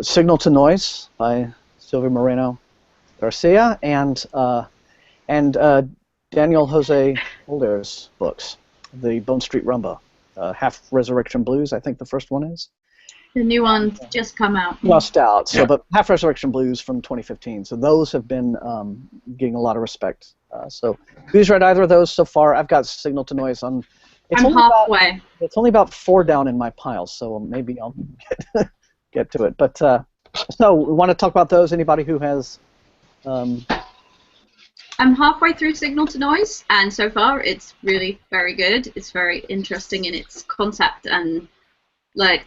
Signal to Noise by Silvia Moreno Garcia and Daniel Jose Holder's books, the Bone Street Rumba, Half Resurrection Blues, I think the first one is. The new one's just come out. Just out. So, but Half Resurrection Blues from 2015. So those have been getting a lot of respect. So, who's read either of those so far? I've got Signal to Noise on. I'm halfway. It's only about 4 down in my pile, so maybe I'll get to it. But so, we want to talk about those. Anybody who has I'm halfway through Signal to Noise, and so far it's really very good. It's very interesting in its concept, and like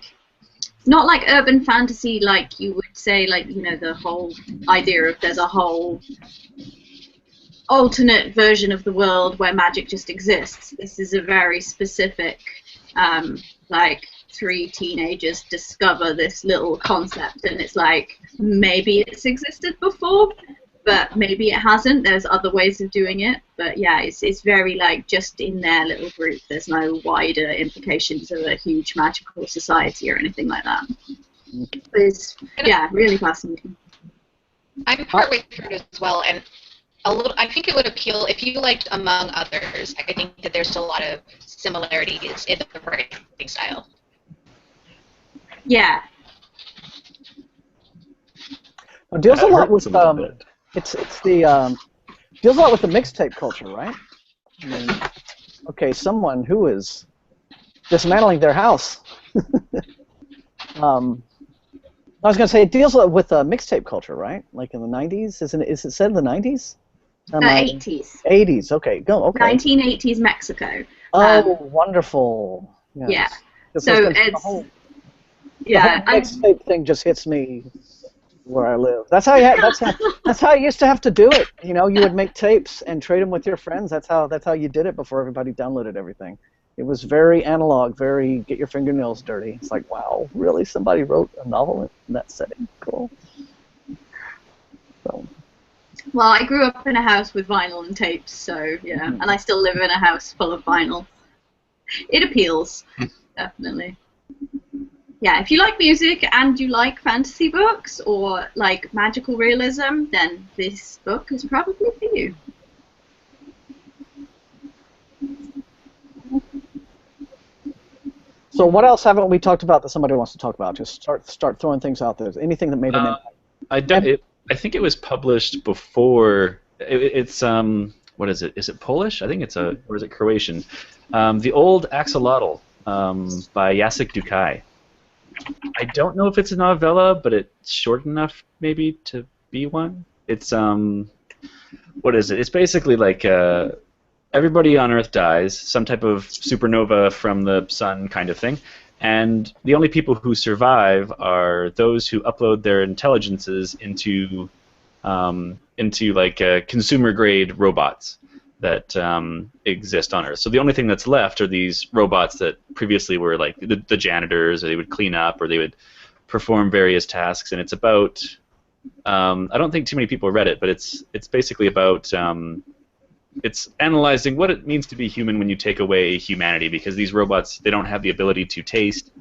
not like urban fantasy like you would say, like, you know, the whole idea of there's a whole alternate version of the world where magic just exists. This is a very specific, like, 3 teenagers discover this little concept, and it's like, maybe it's existed before, but maybe it hasn't. There's other ways of doing it, but yeah, it's very like just in their little group. There's no wider implications of a huge magical society or anything like that. It's, yeah, really fascinating. I'm partway through it as well, and I think it would appeal if you liked Among Others. I think that there's a lot of similarities in the writing style. Yeah. It deals a lot with it's the deals a lot with the mixtape culture, right? I mean, okay, someone who is dismantling their house. I was gonna say it deals with mixtape culture, right? Like in the '90s, is it set in the '90s? 80s. 80s. Okay, go. Okay. 1980s Mexico. Oh, wonderful. Yes. Yeah. So it's the whole mixtape thing just hits me where I live. That's how you used to have to do it. You know, you would make tapes and trade them with your friends. That's how you did it before everybody downloaded everything. It was very analog, very get your fingernails dirty. It's like, wow, really? Somebody wrote a novel in that setting? Cool. So. Well, I grew up in a house with vinyl and tapes, so yeah, and I still live in a house full of vinyl. It appeals, definitely. Yeah, if you like music and you like fantasy books or like magical realism, then this book is probably for you. So what else haven't we talked about that somebody wants to talk about? Just start throwing things out there. Anything that made an impact. I think it was published before. It's what is it? Is it Polish? I think it's or is it Croatian? The Old Axolotl by Jacek Dukai. I don't know if it's a novella, but it's short enough maybe to be one. It's what is it? It's basically like everybody on Earth dies, some type of supernova from the sun kind of thing. And the only people who survive are those who upload their intelligences into like consumer-grade robots that exist on Earth. So the only thing that's left are these robots that previously were like the janitors, or they would clean up, or they would perform various tasks. And it's about I don't think too many people read it, but it's basically about it's analyzing what it means to be human when you take away humanity, because these robots, they don't have the ability to taste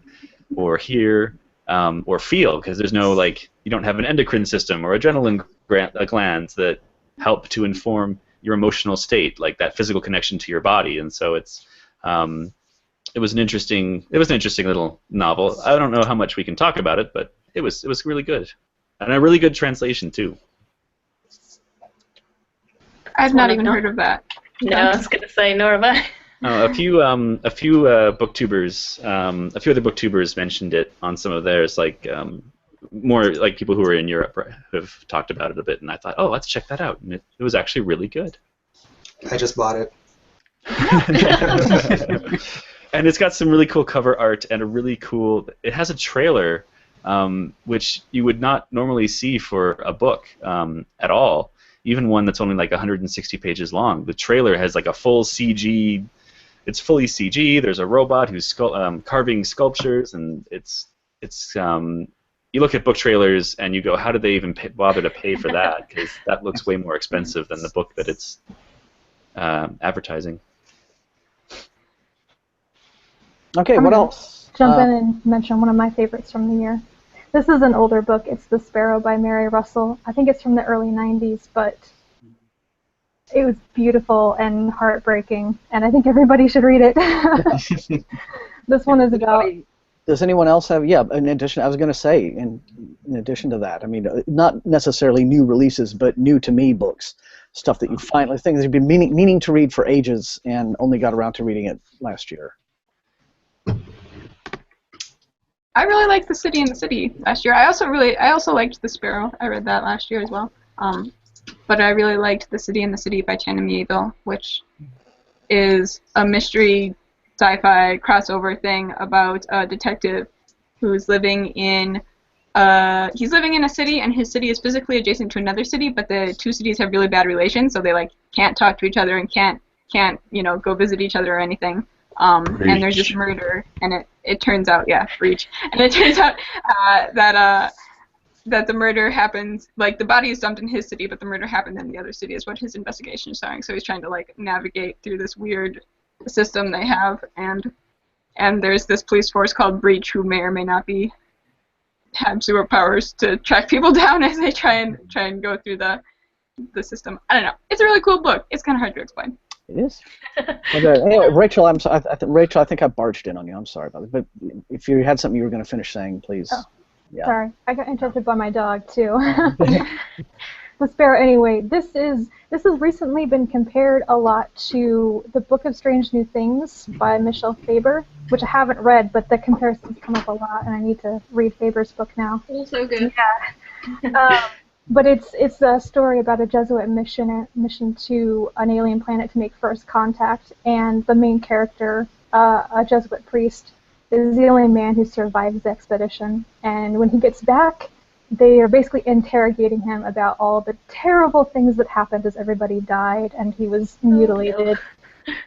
or hear or feel, because there's no, like, you don't have an endocrine system or adrenaline glands that help to inform your emotional state, like that physical connection to your body. And so it was an interesting little novel. I don't know how much we can talk about it, but it was really good, and a really good translation too. I've not even heard of that. No, I was gonna say, nor have I. A few booktubers, a few other booktubers mentioned it on some of theirs, like more like people who are in Europe, right, have talked about it a bit, and I thought, oh, let's check that out, and it was actually really good. I just bought it. And it's got some really cool cover art and a really cool. It has a trailer, which you would not normally see for a book at all. Even one that's only like 160 pages long. The trailer has like a full CG. It's fully CG. There's a robot who's carving sculptures, and it's you look at book trailers and you go, how did they even bother to pay for that? Because that looks way more expensive than the book that it's advertising. Okay, what else? Jump in and mention one of my favorites from the year. This is an older book. It's The Sparrow by Mary Russell. I think it's from the early 90s, but it was beautiful and heartbreaking, and I think everybody should read it. This one is about... Does anyone else have... Yeah, in addition, I was going to say, in addition to that, I mean, not necessarily new releases, but new-to-me books, stuff that you finally... things you've been meaning to read for ages and only got around to reading it last year. I really liked The City in the City last year. I also liked The Sparrow. I read that last year as well. but I really liked The City and the City by Chana Mieville, which is a mystery sci-fi crossover thing about a detective who's living in he's living in a city, and his city is physically adjacent to another city, but the two cities have really bad relations, so they like can't talk to each other and can't go visit each other or anything. And there's this murder, and it turns out, breach, and it turns out that the murder happens, like the body is dumped in his city, but the murder happened in the other city is what his investigation is showing. So he's trying to like navigate through this weird system they have, and there's this police force called Breach who may or may not have superpowers to track people down as they try and go through the system. I don't know. It's a really cool book. It's kind of hard to explain. It is. Okay. Anyway, Rachel, Rachel, I think I barged in on you. I'm sorry about it. But if you had something you were going to finish saying, please. Oh, yeah. Sorry, I got interrupted by my dog too. The Sparrow. Anyway, this has recently been compared a lot to The Book of Strange New Things by Michelle Faber, which I haven't read, but the comparisons come up a lot, and I need to read Faber's book now. Also good. Yeah. But it's a story about a Jesuit mission to an alien planet to make first contact, and the main character, a Jesuit priest, is the only man who survives the expedition. And when he gets back, they are basically interrogating him about all the terrible things that happened as everybody died, and he was mutilated.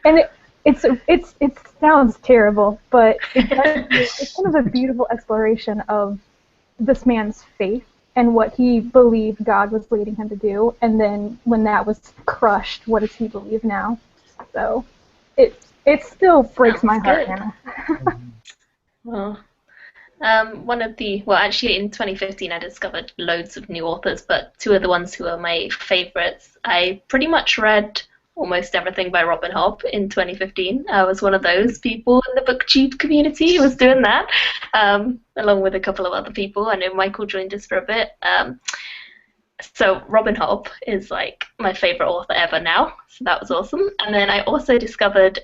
And it sounds terrible, but it's kind of a beautiful exploration of this man's faith and what he believed God was leading him to do, and then when that was crushed, what does he believe now? So it still breaks my heart now. Well, actually in 2015 I discovered loads of new authors, but two of the ones who are my favorites, I pretty much read almost everything by Robin Hobb in 2015. I was one of those people in the booktube community who was doing that, along with a couple of other people. I know Michael joined us for a bit. So Robin Hobb is like my favorite author ever now, so that was awesome. And then I also discovered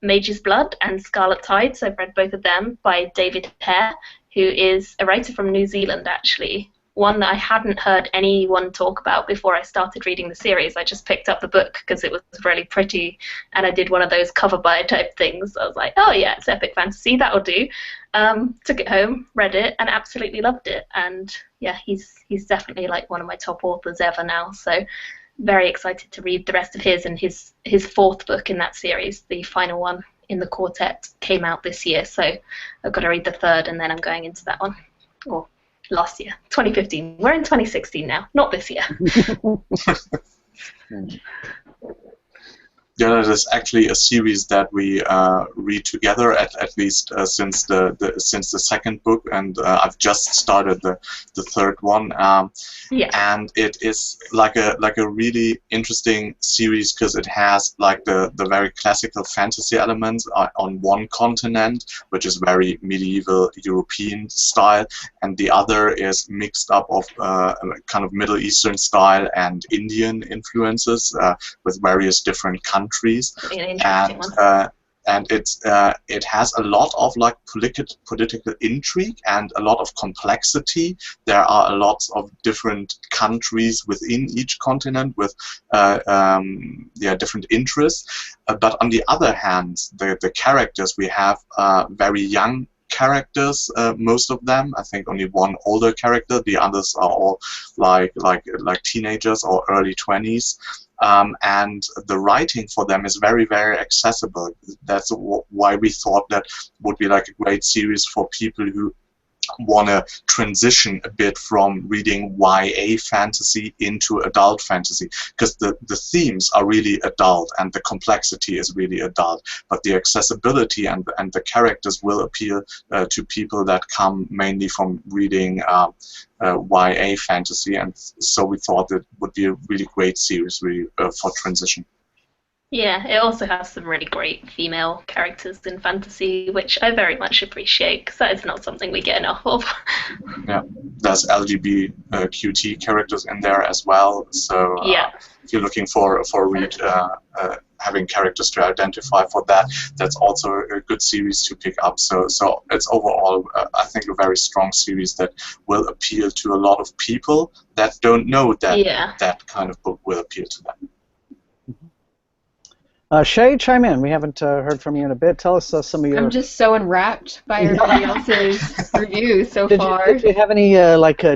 Mage's Blood and Scarlet Tide, so I've read both of them, by David Hare, who is a writer from New Zealand, actually. One that I hadn't heard anyone talk about before I started reading the series. I just picked up the book because it was really pretty, and I did one of those cover buy type things. I was like, oh yeah, it's epic fantasy, that'll do. Took it home, read it, and absolutely loved it. And yeah, he's definitely like one of my top authors ever now. So very excited to read the rest of his, and his fourth book in that series, the final one in the quartet, came out this year. So I've got to read the third, and then I'm going into that one. Or last year, 2015. We're in 2016 now, not this year. Yeah, that is actually a series that we read together at least since the second book, and I've just started the third one. Yeah. And it is like a really interesting series because it has like the very classical fantasy elements on one continent, which is very medieval European style, and the other is mixed up of kind of Middle Eastern style and Indian influences with various different countries. And it has a lot of like political intrigue and a lot of complexity. There are a lot of different countries within each continent with different interests. But on the other hand, the characters we have very young characters, most of them. I think only one older character. The others are all like teenagers or early 20s. And the writing for them is very, very accessible. That's why we thought that would be like a great series for people who want to transition a bit from reading YA fantasy into adult fantasy, because the themes are really adult and the complexity is really adult, but the accessibility and the characters will appeal to people that come mainly from reading YA fantasy, and so we thought it would be a really great series really, for transition. Yeah, it also has some really great female characters in fantasy, which I very much appreciate, because that is not something we get enough of. Yeah, there's LGBTQT characters in there as well. So Yeah. if you're looking for a read having characters to identify for that, that's also a good series to pick up. So it's overall, I think, a very strong series that will appeal to a lot of people that don't know that that kind of book will appeal to them. Shay, chime in. We haven't heard from you in a bit. Tell us some of your... I'm just so enwrapped by everybody else's reviews so far. Did you have any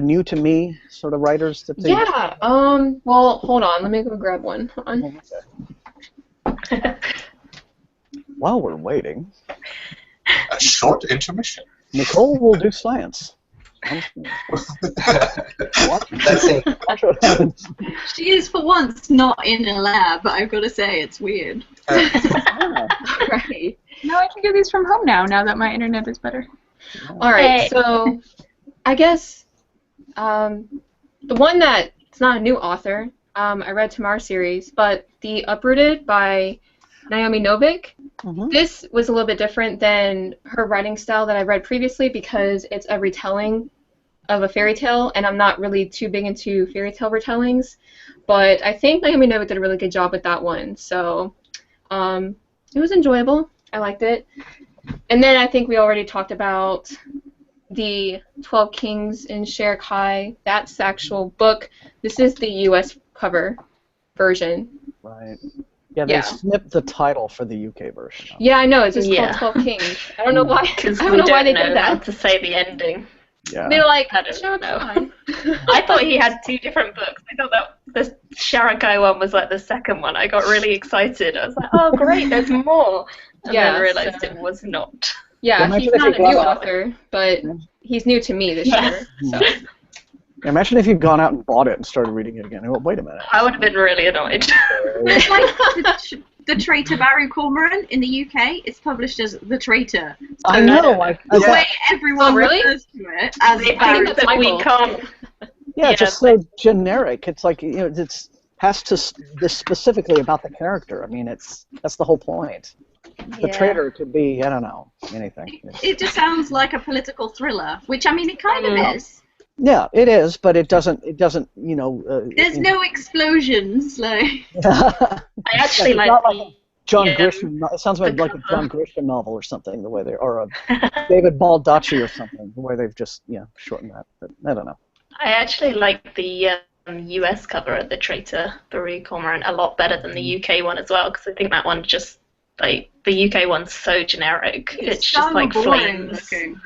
new to me sort of writers that? Yeah. Well, hold on. Let me go grab one. Hold on. While we're waiting, a short intermission. Nicole will do science. She is for once not in a lab, but I've got to say it's weird. Right. No, I can do these from home now that my internet is better. All right, so I guess the one that it's not a new author. I read Tamar's series, but the Uprooted by Naomi Novik. This was a little bit different than her writing style that I read previously because it's a retelling of a fairy tale, and I'm not really too big into fairy tale retellings, but I think Naomi Novik did a really good job with that one. So it was enjoyable. I liked it. And then I think we already talked about the 12 Kings in Shere Kai. That's the actual book. This is the U.S. cover version. Right. Yeah, they snipped the title for the UK version. Yeah, I know. It's just called 12 Kings. I don't know why. I don't know why they did that. To say the ending. Yeah. They're like, I don't know. I thought he had two different books. I thought that the Sharakai one was like the second one. I got really excited. I was like, oh great, there's more. And then I realized it was not. Yeah, he's not a new author, but he's new to me this year. So. Imagine if you'd gone out and bought it and started reading it again. Well, wait a minute. I would have been really annoyed. It's like the Traitor Barry Cormoran in the UK. It's published as The Traitor. So I know. The way everyone refers to it as Barry Cormoran. We can't. Yeah, it's just so generic. It's like, you know, it's has to this specifically about the character. I mean, that's the whole point. The traitor could be, I don't know, anything. It just sounds like a political thriller, which I mean, it kind of is. Yeah, it is, but it doesn't, you know... There's no explosions, like... I actually like the... John Grisham, it sounds like a John Grisham novel or something, the way they... Or a David Baldacci or something, the way they've just, shortened that. But I don't know. I actually like the US cover of The Traitor, Barry Cormoran, a lot better than the UK one as well, because I think that one just, like, the UK one's so generic. It's just like flames. Looking.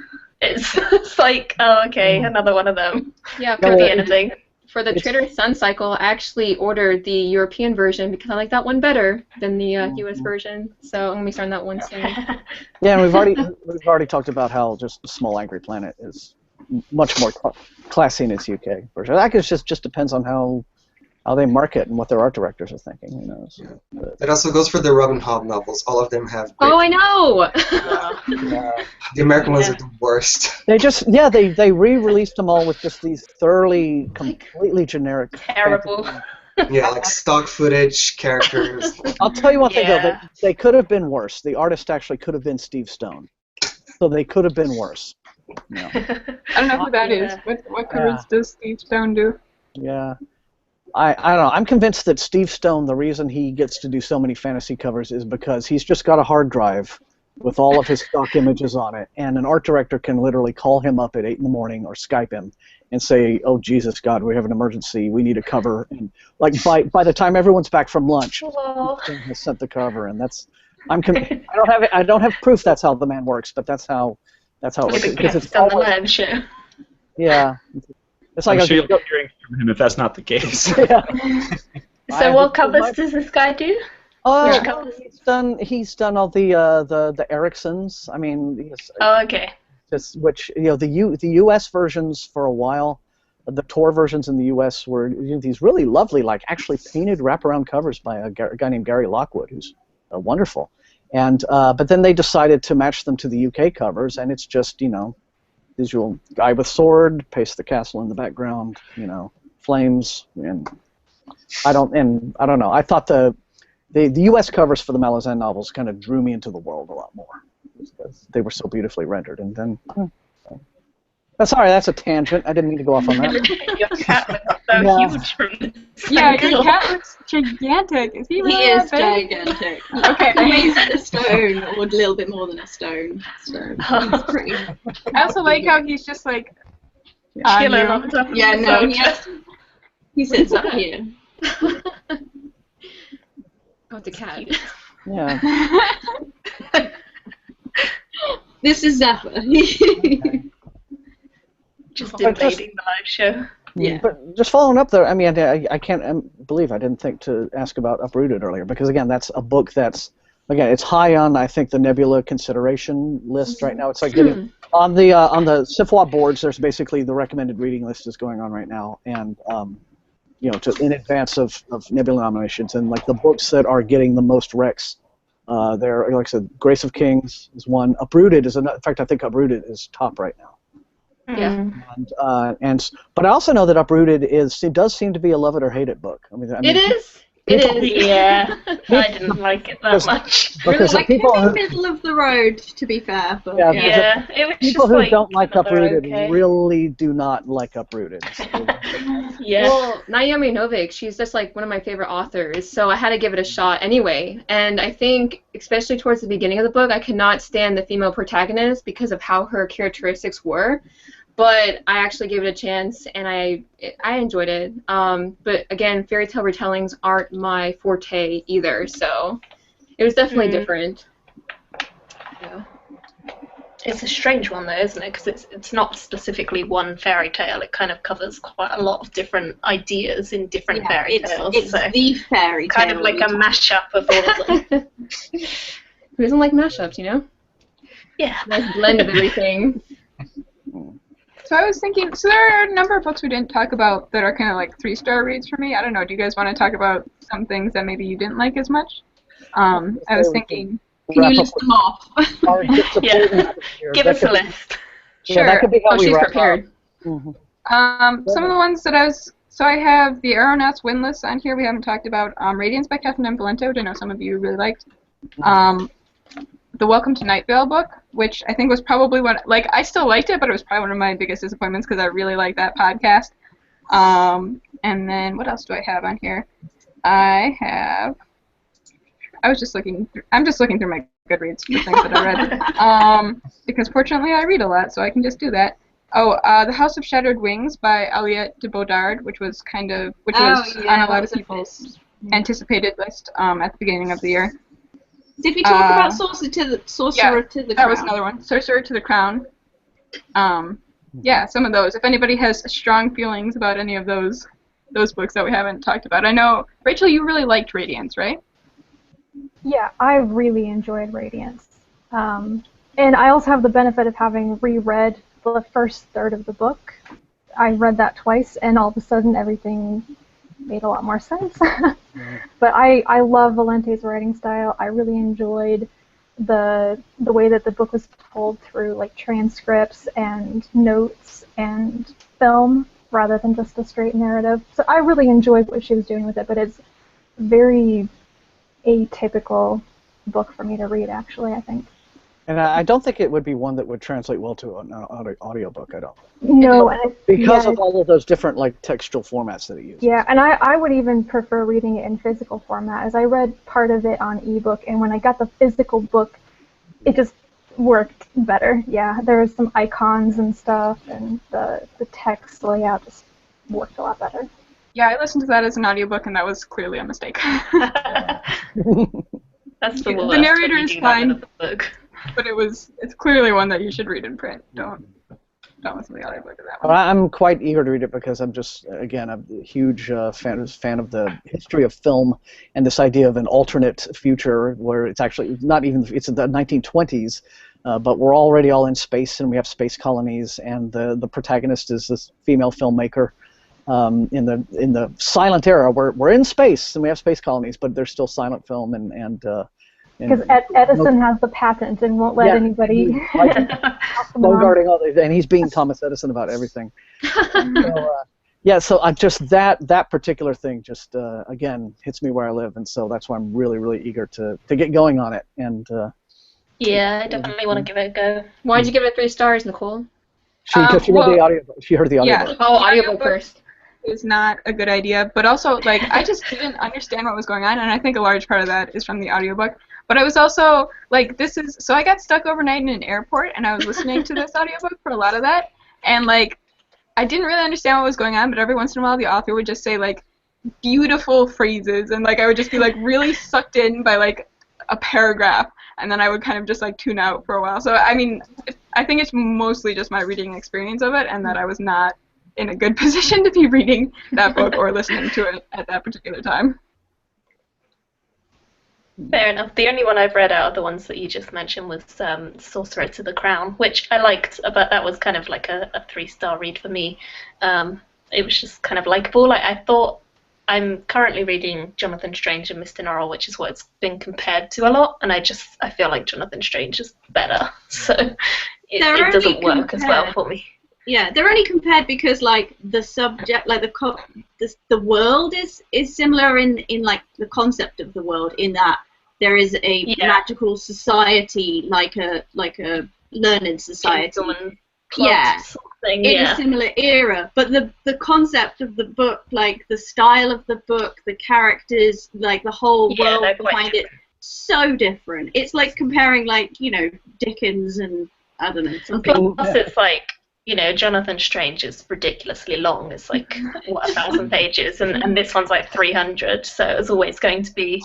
It's like, oh, okay, another one of them. Yeah, could be anything. For the Traitor Sun cycle, I actually ordered the European version because I like that one better than the US version. So I'm gonna be starting that one soon. Yeah, and we've already talked about how just Small Angry Planet is much more classy in its UK version. That just depends on how they market and what their art directors are thinking. Who knows? Yeah. It also goes for the Robin Hobb novels. All of them have. Oh, I know. The American ones are the worst. They just they re-released them all with just these thoroughly, completely generic. Terrible. Yeah, like stock footage characters. I'll tell you one thing though, they could have been worse. The artist actually could have been Steve Stone, so they could have been worse. No. I don't know who that is. What covers does Steve Stone do? Yeah. I don't know. I'm convinced that Steve Stone, the reason he gets to do so many fantasy covers is because he's just got a hard drive with all of his stock images on it, and an art director can literally call him up at 8 in the morning or Skype him and say, "Oh Jesus God, we have an emergency. We need a cover." And like by the time everyone's back from lunch, he has sent the cover, and that's I don't have proof that's how the man works, but that's how it works. Because it's always, yeah. It's like I'm sure you'll be hearing from him if that's not the case. So what covers does this guy do? He's done all the Ericksons. I mean, okay. Just which the U.S. versions for a while, the tour versions in the U.S. were these really lovely, like actually painted wraparound covers by a guy named Gary Lockwood, who's wonderful. And but then they decided to match them to the UK covers, and it's just visual guy with sword, paste the castle in the background, flames, and I don't know. I thought the U.S. covers for the Malazan novels kind of drew me into the world a lot more because they were so beautifully rendered. And then, sorry, that's a tangent. I didn't mean to go off on that. Your cat looks so huge from this. Yeah, your cat looks gigantic. Is he really He is that big? gigantic. Okay. He weighs a stone, or a little bit more than a stone. So he's pretty. I also like how he's just like. Chilling on top of Yeah, the no, sofa. he sits up here. Oh, the cat. Yeah. This is Zephyr. Just But just- invading the live show. Yeah. But just following up there, I mean, I can't believe I didn't think to ask about Uprooted earlier, because again, that's a book that's, again, it's high on, I think, the Nebula consideration list right now. It's like getting on the SFF boards. There's basically the recommended reading list is going on right now, and you know, in advance of Nebula nominations, and like the books that are getting the most recs, they're, like I said, Grace of Kings is one. Uprooted is another. In fact, I think Uprooted is top right now. Yeah. But I also know that Uprooted does seem to be a love it or hate it book. I mean, It is. It is. Yeah, I didn't like it that much. Because Like people in the middle of the road, to be fair. But Yeah, Yeah, it was people just who like don't like another Uprooted okay. really do not like Uprooted. Yeah. Well, Naomi Novik, she's just like one of my favorite authors, so I had to give it a shot anyway. And I think, especially towards the beginning of the book, I could not stand the female protagonist because of how her characteristics were. But I actually gave it a chance, and I enjoyed it. But again, fairy tale retellings aren't my forte either, so it was definitely different. Yeah. It's a strange one though, isn't it? Because it's not specifically one fairy tale. It kind of covers quite a lot of different ideas in different fairy tales. It's so the fairy tale. kind of like a mashup of all of them. Who doesn't like mashups, you know? Yeah. Nice blend of everything. So I was thinking, so there are a number of books we didn't talk about that are kind of like 3-star reads for me. I don't know. Do you guys want to talk about some things that maybe you didn't like as much? I was thinking. Can you list them off? Yeah. Give us a list. Sure. That could be how we she's wrap prepared. up. Some of the ones that so I have the Aeronauts Windless on here. We haven't talked about Radiance by Catherine M. Valento, which I know some of you really liked. The Welcome to Night Vale book, which I think was probably I still liked it, but it was probably one of my biggest disappointments because I really like that podcast. And then what else do I have on here? I'm just looking through my Goodreads for things that I read. Because fortunately I read a lot, so I can just do that. The House of Shattered Wings by Aliette de Bodard, which was on a lot of people's anticipated list at the beginning of the year. Did we talk about Sorcerer to the Crown? That was another one. Sorcerer to the Crown. Yeah, some of those. If anybody has strong feelings about any of those books that we haven't talked about. I know, Rachel, you really liked Radiance, right? Yeah, I really enjoyed Radiance. And I also have the benefit of having reread the first third of the book. I read that twice, and all of a sudden everything made a lot more sense. But I love Valente's writing style. I really enjoyed the way that the book was told through like transcripts and notes and film rather than just a straight narrative. So I really enjoyed what she was doing with it, but it's very atypical book for me to read, actually, I think. And I don't think it would be one that would translate well to an audiobook, I don't. No. Because of all of those different like textual formats that it uses. Yeah, and I would even prefer reading it in physical format, as I read part of it on ebook, and when I got the physical book, it just worked better. Yeah, there was some icons and stuff, and the text layout just worked a lot better. Yeah, I listened to that as an audiobook, and that was clearly a mistake. That's the worst. The narrator is fine, the book. but it's clearly one that you should read in print. Don't listen to the audiobook of that one. Well, I'm quite eager to read it because I'm just, again, I'm a huge fan of the history of film and this idea of an alternate future where it's actually not even, it's in the 1920s, but we're already all in space and we have space colonies, and the protagonist is this female filmmaker in the silent era where we're in space and we have space colonies, but there's still silent film and because Edison has the patent and won't let anybody. Guarding all and he's being Thomas Edison about everything. So, Yeah, so I just that particular thing just again hits me where I live, and so that's why I'm really eager to get going on it. And yeah, I definitely want to give it a go. Why'd you give it 3 stars, Nicole? she heard the audio. She heard the audio. Yeah. Oh, audiobook first. Is not a good idea, but also like I just didn't understand what was going on, and I think a large part of that is from the audiobook. But I was also like, so I got stuck overnight in an airport, and I was listening to this audiobook for a lot of that, and like I didn't really understand what was going on, but every once in a while the author would just say like beautiful phrases, and like I would just be like really sucked in by like a paragraph, and then I would kind of just like tune out for a while. So I mean, I think it's mostly just my reading experience of it, and that I was not in a good position to be reading that book or listening to it at that particular time. Fair enough. The only one I've read out of the ones that you just mentioned was Sorcerer to the Crown, which I liked, but that was kind of like a 3-star read for me. It was just kind of likable. Like, I thought, I'm currently reading Jonathan Strange and Mr. Norrell, which is what it's been compared to a lot, and I feel like Jonathan Strange is better, so it doesn't work as well for me. Yeah, they're only compared because like the subject, like the world is similar in like the concept of the world, in that there is a magical society, like a learned society. Yeah, in a similar era. But the concept of the book, like the style of the book, the characters, like the whole world behind it, so different. It's like comparing like, Dickens and I don't know, something. Plus it's like, Jonathan Strange is ridiculously long. It's like, 1,000 pages, and this one's like 300, so it's always going to be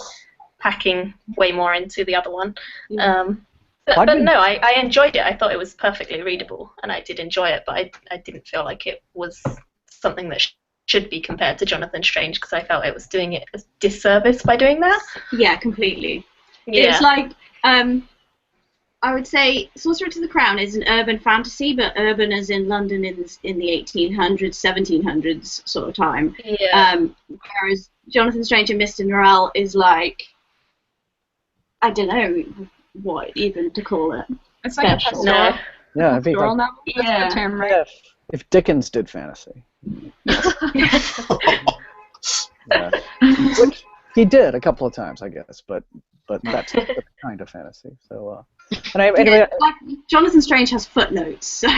packing way more into the other one. But no, I enjoyed it. I thought it was perfectly readable, and I did enjoy it, but I didn't feel like it was something that should be compared to Jonathan Strange, because I felt it was doing it a disservice by doing that. Yeah, completely. Yeah. It's like, I would say Sorcerer to the Crown is an urban fantasy, but urban as in London in the 1800s, 1700s sort of time. Yeah. Whereas Jonathan Strange and Mr. Norrell is like, I don't know what even to call it. It's like a pastoral. Yeah, it'd be pastoral like, novel. That's the term, right? if Dickens did fantasy. Yeah. Which he did a couple of times, I guess, but that's the kind of fantasy. So, anyway, like Jonathan Strange has footnotes, so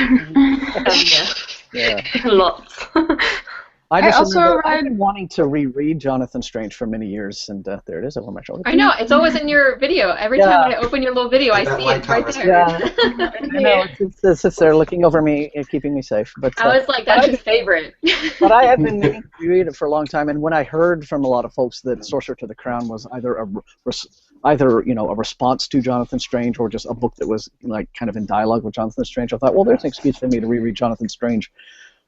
yeah. Lots. I've been wanting to reread Jonathan Strange for many years, and there it is over my shoulder. I know, it's always in your video. Every time I open your little video, I see it right there. Yeah, I know, it sits there looking over me, keeping me safe. But I was like, that's his favorite. But I had been meaning to read it for a long time, and when I heard from a lot of folks that Sorcerer to the Crown was either a response to Jonathan Strange or just a book that was like kind of in dialogue with Jonathan Strange, I thought, well, there's an excuse for me to reread Jonathan Strange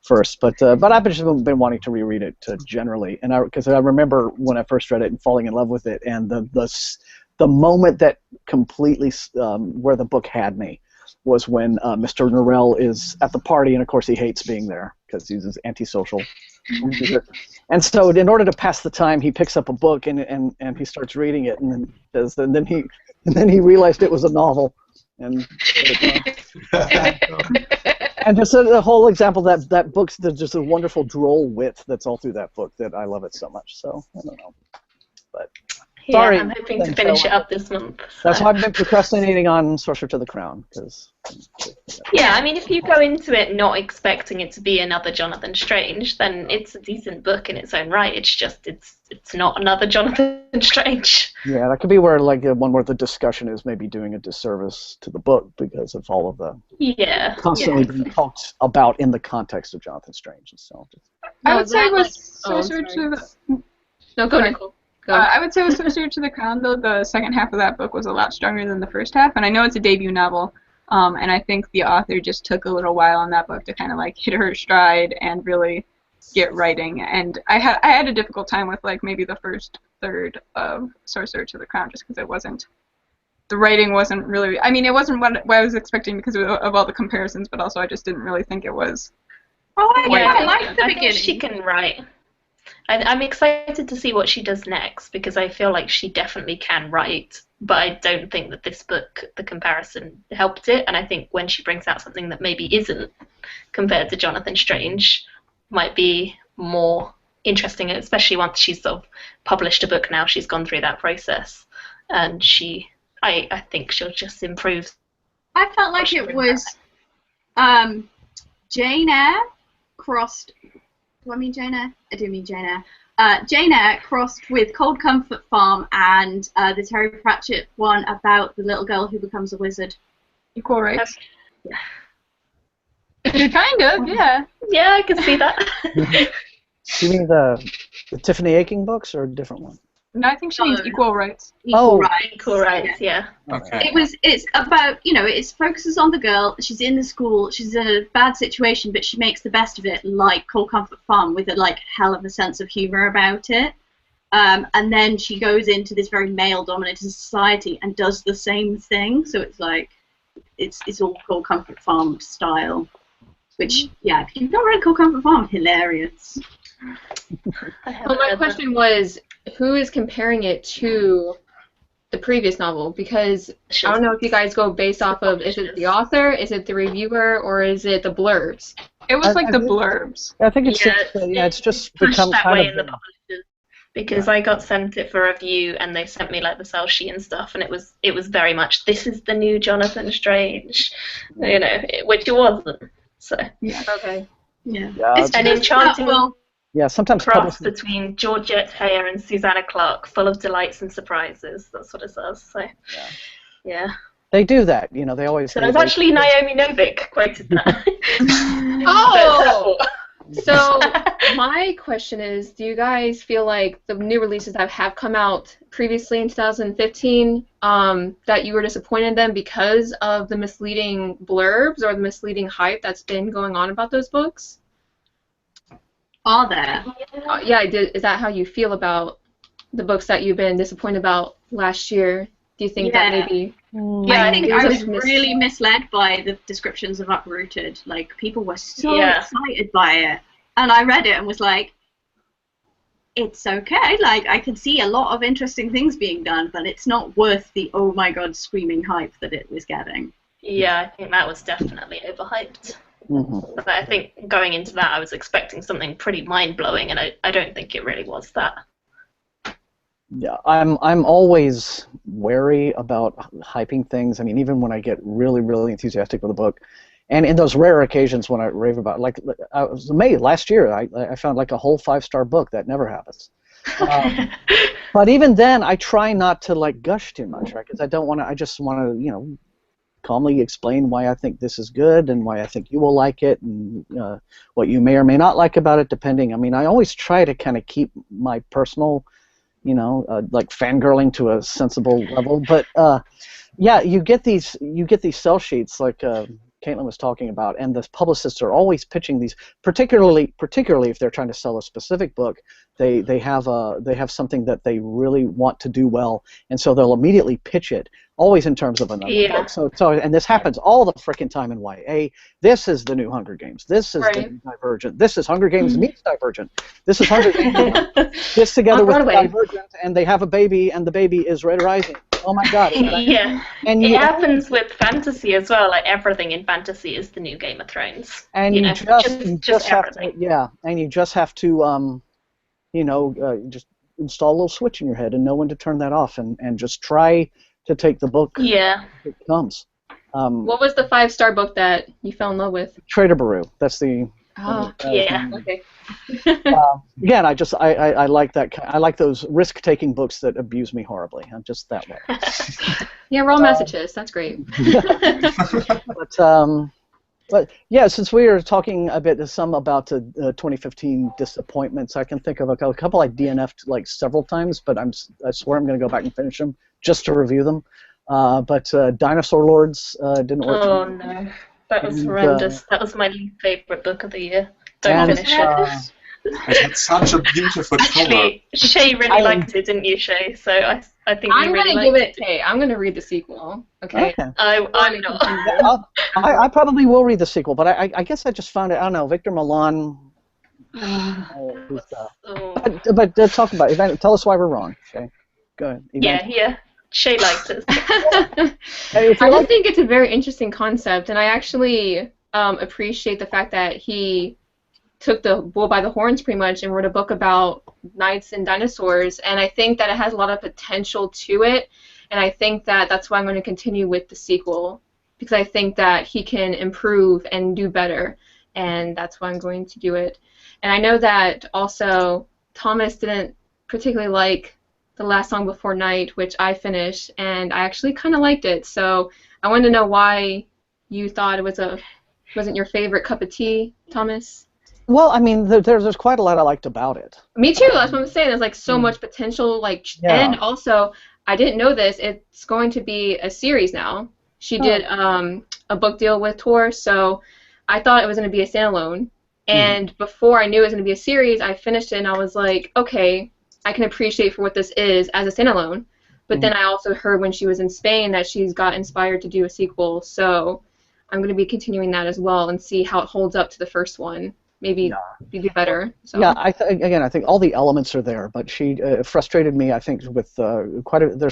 first, but I've just been wanting to reread it generally, and because I remember when I first read it and falling in love with it, and the moment that completely where the book had me was when Mr. Norrell is at the party, and of course he hates being there because he's antisocial, and so in order to pass the time, he picks up a book and he starts reading it, and then he realized it was a novel, and. And just the whole example that book's just a wonderful droll wit that's all through that book that I love it so much. So I don't know, but sorry. I'm hoping to finish it up this month. That's why I've been procrastinating on Sorcerer to the Crown, because. Yeah, I mean, if you go into it not expecting it to be another Jonathan Strange, then it's a decent book in its own right. It's just it's not another Jonathan Strange. Yeah, that could be where one where the discussion is maybe doing a disservice to the book because of all of the constantly being talked about in the context of Jonathan Strange and so. I would say with Sorcerer to the. No, go Nicole. I would say with Sorcerer to the Crown, though, the second half of that book was a lot stronger than the first half, and I know it's a debut novel. And I think the author just took a little while on that book to kind of like hit her stride and really get writing. And I had a difficult time with like maybe the first third of Sorcerer to the Crown just because the writing wasn't really, I mean, it wasn't what I was expecting because of all the comparisons, but also I just didn't really think it was. Oh, I like the beginning. I think she can write. I'm excited to see what she does next because I feel like she definitely can write, but I don't think that this book, the comparison, helped it, and I think when she brings out something that maybe isn't compared to Jonathan Strange, might be more interesting, especially once she's sort of published a book now. She's gone through that process, and I think she'll just improve. I felt like it was Jane Eyre crossed. Do I mean Jane Eyre? I do mean Jane Eyre. Jane Eyre crossed with Cold Comfort Farm and the Terry Pratchett one about the little girl who becomes a wizard. Equal rights. Kind of, yeah. Yeah, I can see that. You mean the Tiffany Aching books or a different one? No, I think she means equal rights. Equal rights. Equal rights, yeah. Okay. It's about, it focuses on the girl. She's in the school. She's in a bad situation, but she makes the best of it, like Cold Comfort Farm, with a hell of a sense of humor about it. And then she goes into this very male-dominated society and does the same thing. So it's like, it's all Cold Comfort Farm style. Which, yeah, if you've not read Cold Comfort Farm, hilarious. Well, my question was, who is comparing it to the previous novel? Because I don't know if you guys go based off of, is it the author, is it the reviewer, or is it the blurbs? It was like the blurbs. I think it's just become that kind way of in the publishers, because I got sent it for review and they sent me the sell sheet and stuff, and it was very much, this is the new Jonathan Strange, which it wasn't. So okay, yeah, it's an enchanting sometimes cross between Georgette Heyer and Susanna Clarke, full of delights and surprises. That's what it says. So yeah. They do that, they always. So it was actually Naomi Novik quoted that. Oh. So my question is, do you guys feel like the new releases that have come out previously in 2015, that you were disappointed in them because of the misleading blurbs or the misleading hype that's been going on about those books? Are there? Is that how you feel about the books that you've been disappointed about last year? Do you think that maybe... I think I was really misled by the descriptions of Uprooted. People were so excited by it. And I read it and was like, it's okay. I can see a lot of interesting things being done, but it's not worth the, oh my god, screaming hype that it was getting. Yeah, I think that was definitely overhyped. Mm-hmm. But I think going into that, I was expecting something pretty mind-blowing, and I don't think it really was that. Yeah, I'm always wary about hyping things. I mean, even when I get really, really enthusiastic with a book, and in those rare occasions when I rave about it, I was amazed last year, I found a whole 5-star book. That never happens. But even then, I try not to gush too much, right? Because I don't want to. I just want to, calmly explain why I think this is good and why I think you will like it, and what you may or may not like about it, depending. I mean, I always try to kind of keep my personal, fangirling to a sensible level. But you get these sell sheets like Caitlin was talking about, and the publicists are always pitching these, particularly if they're trying to sell a specific book. They have something that they really want to do well, and so they'll immediately pitch it, always in terms of another book. So and this happens all the frickin' time in YA. This is the new Hunger Games. This is the new Divergent. This is Hunger Games meets Divergent. This is Hunger Games this together with Divergent, and they have a baby, and the baby is Red Rising. Oh my god. Yeah. And it happens with fantasy as well. Everything in fantasy is the new Game of Thrones. And you just have to, and you just have to just install a little switch in your head and know when to turn that off, and just try to take the book as it comes. What was the 5-star book that you fell in love with? Trader Baru. That's the... Okay. Again, I like that. I like those risk-taking books that abuse me horribly. I'm just that way. Yeah, we're all masochists. That's great. But yeah, since we are talking a bit about the 2015 disappointments, I can think of a couple I DNF'd several times, but I swear I'm going to go back and finish them just to review them. But Dinosaur Lords didn't work. Oh no. That was horrendous. That was my least favourite book of the year. Don't finish it. It had such a beautiful cover. Actually, Shay really liked it, didn't you, Shay? So I think I'm going to give it. Hey, I'm going to read the sequel. Okay. I'm not. I probably will read the sequel, but I guess I just found it. I don't know. Victor Milan. But talk about it. Tell us why we're wrong. Okay. Go ahead. Yeah. Shay liked it. I just think it's a very interesting concept, and I actually appreciate the fact that he took the bull by the horns pretty much and wrote a book about knights and dinosaurs, and I think that it has a lot of potential to it, and I think that that's why I'm going to continue with the sequel, because I think that he can improve and do better, and that's why I'm going to do it. And I know that also Thomas didn't particularly like The Last Song Before Night, which I finished, and I actually kind of liked it, so I wanted to know why you thought it wasn't your favorite cup of tea, Thomas. Well, I mean, there's quite a lot I liked about it. Me too. That's what I'm saying. There's like so much potential. Like, and also, I didn't know this. It's going to be a series now. She did a book deal with Tor, so I thought it was going to be a standalone. And before I knew it was going to be a series, I finished it and I was like, okay, I can appreciate for what this is as a standalone. But then I also heard when she was in Spain that she's got inspired to do a sequel. So I'm going to be continuing that as well and see how it holds up to the first one. Maybe do better. So. Yeah, I think all the elements are there, but she frustrated me. I think with there's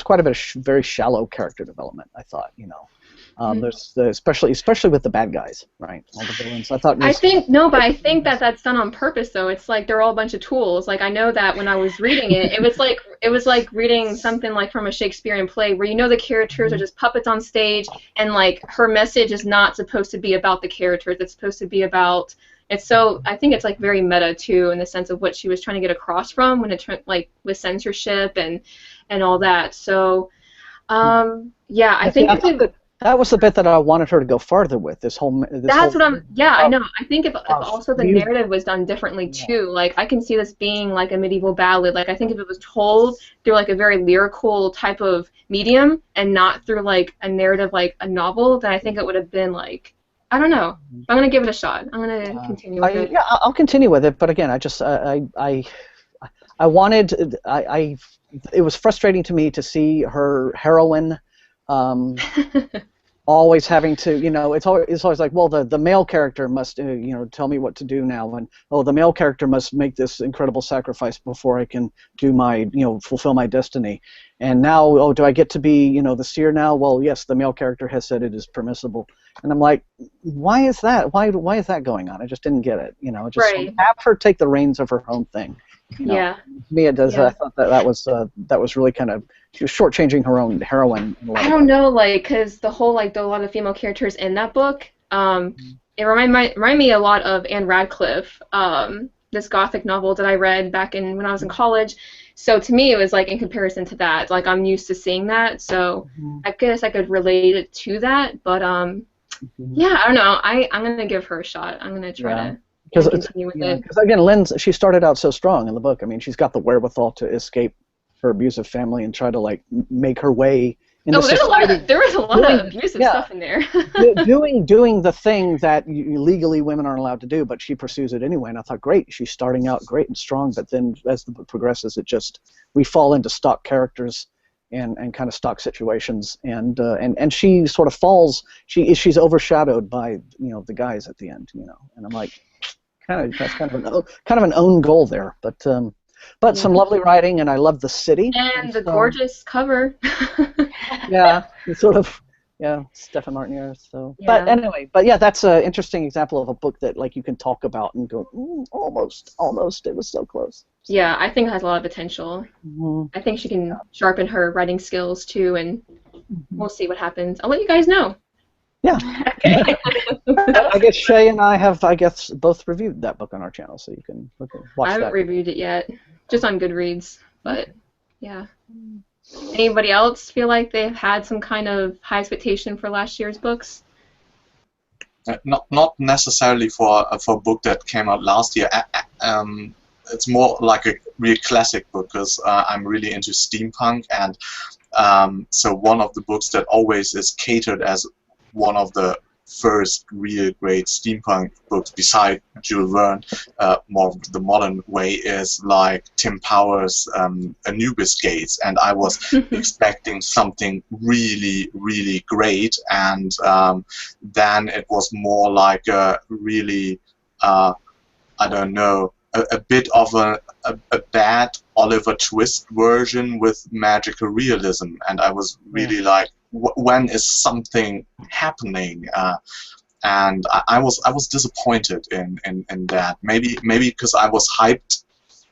quite a bit of very shallow character development. I thought, there's especially with the bad guys, right? All the villains. I think that's done on purpose though. It's like they're all a bunch of tools. Like I know that when I was reading it, it was like reading something like from a Shakespearean play where the characters are just puppets on stage, and like her message is not supposed to be about the characters. It's supposed to be about. I think it's like very meta too in the sense of what she was trying to get across from when it like with censorship and all that. So I think that was the bit that I wanted her to go farther with. I know. I think if also the narrative was done differently too. Like I can see this being like a medieval ballad. Like I think if it was told through like a very lyrical type of medium and not through like a narrative like a novel, then I think it would have been like. I don't know. I'm gonna give it a shot. I'm gonna continue with it. Yeah, I'll continue with it. But again, I wanted. It was frustrating to me to see her heroine, always having to. It's always like, well, the male character must, tell me what to do now, and the male character must make this incredible sacrifice before I can do my, fulfill my destiny. And now, do I get to be, the seer now? Well, yes, the male character has said it is permissible. And I'm like, why is that? Why is that going on? I just didn't get it. Just have her take the reins of her own thing. Yeah. To me, it does. Yeah. I thought that was really kind of, she was shortchanging her own heroine. I don't know, like, because the whole a lot of female characters in that book, it remind me a lot of Anne Radcliffe, this Gothic novel that I read back when I was in college. So to me, it was like in comparison to that, like I'm used to seeing that. So I guess I could relate it to that, but yeah, I don't know. I'm gonna give her a shot. I'm gonna try to continue with it. Because again, Lynn, she started out so strong in the book. I mean, she's got the wherewithal to escape her abusive family and try to like make her way into society. There was a lot of abusive stuff in there. doing the thing that legally women aren't allowed to do, but she pursues it anyway. And I thought, great, she's starting out great and strong, but then as the book progresses, we fall into stock characters. And kind of stock situations, and she sort of falls. She's overshadowed by the guys at the end, and I'm like, that's kind of an own goal there, but some lovely writing, and I love the city and the gorgeous cover. Stephen Martinier. So, but anyway, that's an interesting example of a book that like you can talk about and go, almost, it was so close. Yeah, I think it has a lot of potential. I think she can sharpen her writing skills too, and we'll see what happens. I'll let you guys know. Yeah. Okay. I guess Shay and I have, both reviewed that book on our channel, so you can watch that. I haven't reviewed it yet, just on Goodreads, but yeah. Anybody else feel like they've had some kind of high expectation for last year's books? Not necessarily for a book that came out last year. It's more like a real classic book because I'm really into steampunk, and so one of the books that always is catered as one of the first real great steampunk books beside Jules Verne, more the modern way, is like Tim Powers' Anubis Gates, and I was expecting something really, really great, and then it was more like a really, I don't know, a bit of a bad Oliver Twist version with magical realism, and I was really like, when is something happening? and I was disappointed in that. Maybe because I was hyped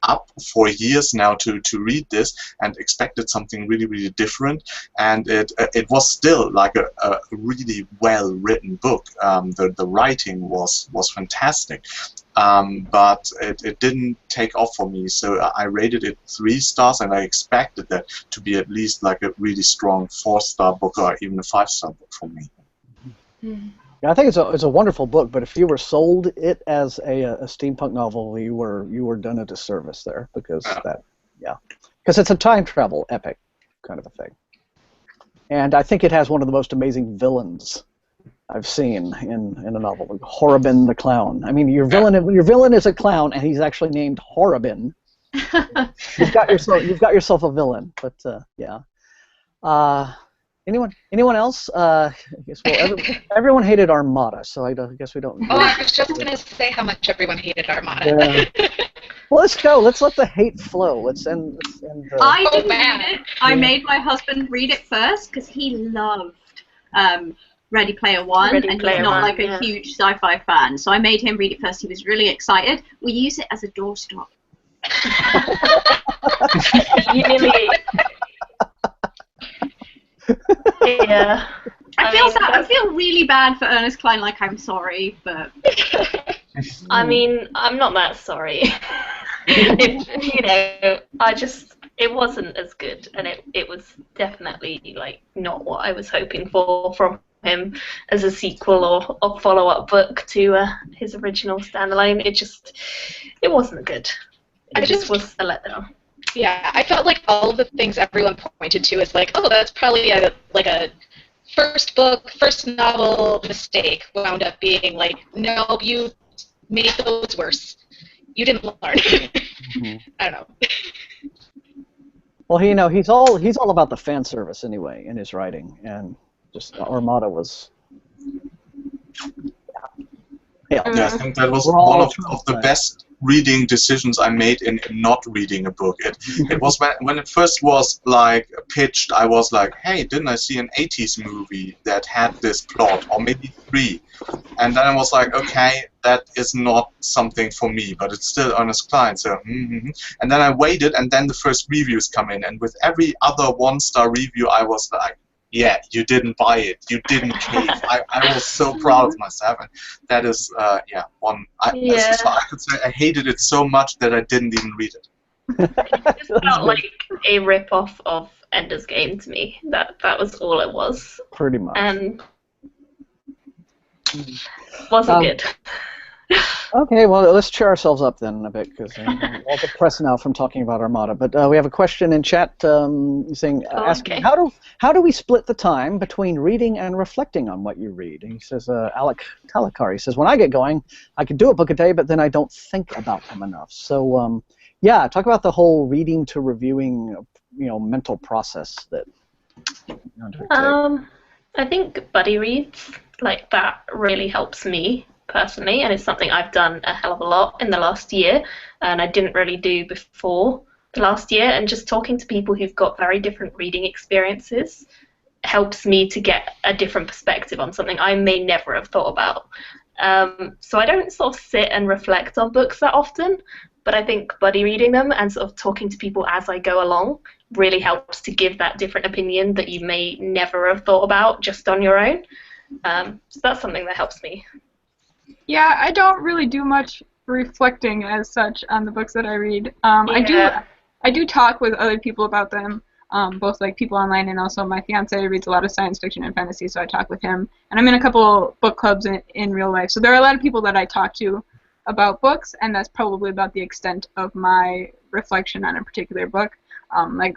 up for years now to read this and expected something really different, and it was still like a really well written book. The writing was fantastic, but it didn't take off for me, so I rated it 3 stars, and I expected that to be at least like a really strong 4-star book or even a 5-star book for me. Yeah, I think it's a wonderful book, but if you were sold it as a steampunk novel, you were done a disservice there, because because it's a time travel epic kind of a thing, and I think it has one of the most amazing villains I've seen in a novel, like Horribin the Clown. I mean, your villain is a clown, and he's actually named Horribin. You've got yourself a villain, but yeah. Anyone else? I guess, well, everyone hated Armada, so I guess we don't. Oh, I was just going to say how much everyone hated Armada. Yeah. Well, let's go. Let's let the hate flow. Let's end. I didn't read it. I made my husband read it first because he loved Ready Player One, and he's not like a huge sci-fi fan. So I made him read it first. He was really excited. We use it as a doorstop. Really. Yeah. I feel really bad for Ernest Cline. Like, I'm sorry, but I mean, I'm not that sorry. It wasn't as good, and it was definitely like not what I was hoping for from him as a sequel or follow-up book to his original standalone. It wasn't good. It just was a letdown. Yeah, I felt like all of the things everyone pointed to as like, oh, that's probably a first novel mistake, wound up being like, no, you made those worse. You didn't learn. I don't know. Well, he's all about the fan service anyway in his writing, and just Armada was. Yeah, I think that was one of the best reading decisions I made in not reading a book. It was when it first was like pitched, I was like, hey, didn't I see an 80s movie that had this plot, or maybe 3? And then I was like, okay, that is not something for me, but it's still Ernest Cline, so And then I waited, and then the first reviews come in, and with every other 1-star review, I was like, yeah, you didn't buy it. You didn't cave. I was so proud of myself. And that is, one. So I could say I hated it so much that I didn't even read it. It just felt like a rip-off of Ender's Game to me. That was all it was. Pretty much. And wasn't good. Okay, well, let's cheer ourselves up then a bit, because I'm all depressed now from talking about Armada. But we have a question in chat asking, how do we split the time between reading and reflecting on what you read? And he says, Alec Talakari says, when I get going, I can do a book a day, but then I don't think about them enough. So, yeah, talk about the whole reading to reviewing, mental process that you undertake. I think buddy reads, like, that really helps me personally, and it's something I've done a hell of a lot in the last year, and I didn't really do before the last year. And just talking to people who've got very different reading experiences helps me to get a different perspective on something I may never have thought about. So I don't sort of sit and reflect on books that often, but I think buddy reading them and sort of talking to people as I go along really helps to give that different opinion that you may never have thought about just on your own. So that's something that helps me. Yeah, I don't really do much reflecting as such on the books that I read. I do talk with other people about them, both like people online, and also my fiance reads a lot of science fiction and fantasy, so I talk with him. And I'm in a couple book clubs in real life, so there are a lot of people that I talk to about books, and that's probably about the extent of my reflection on a particular book.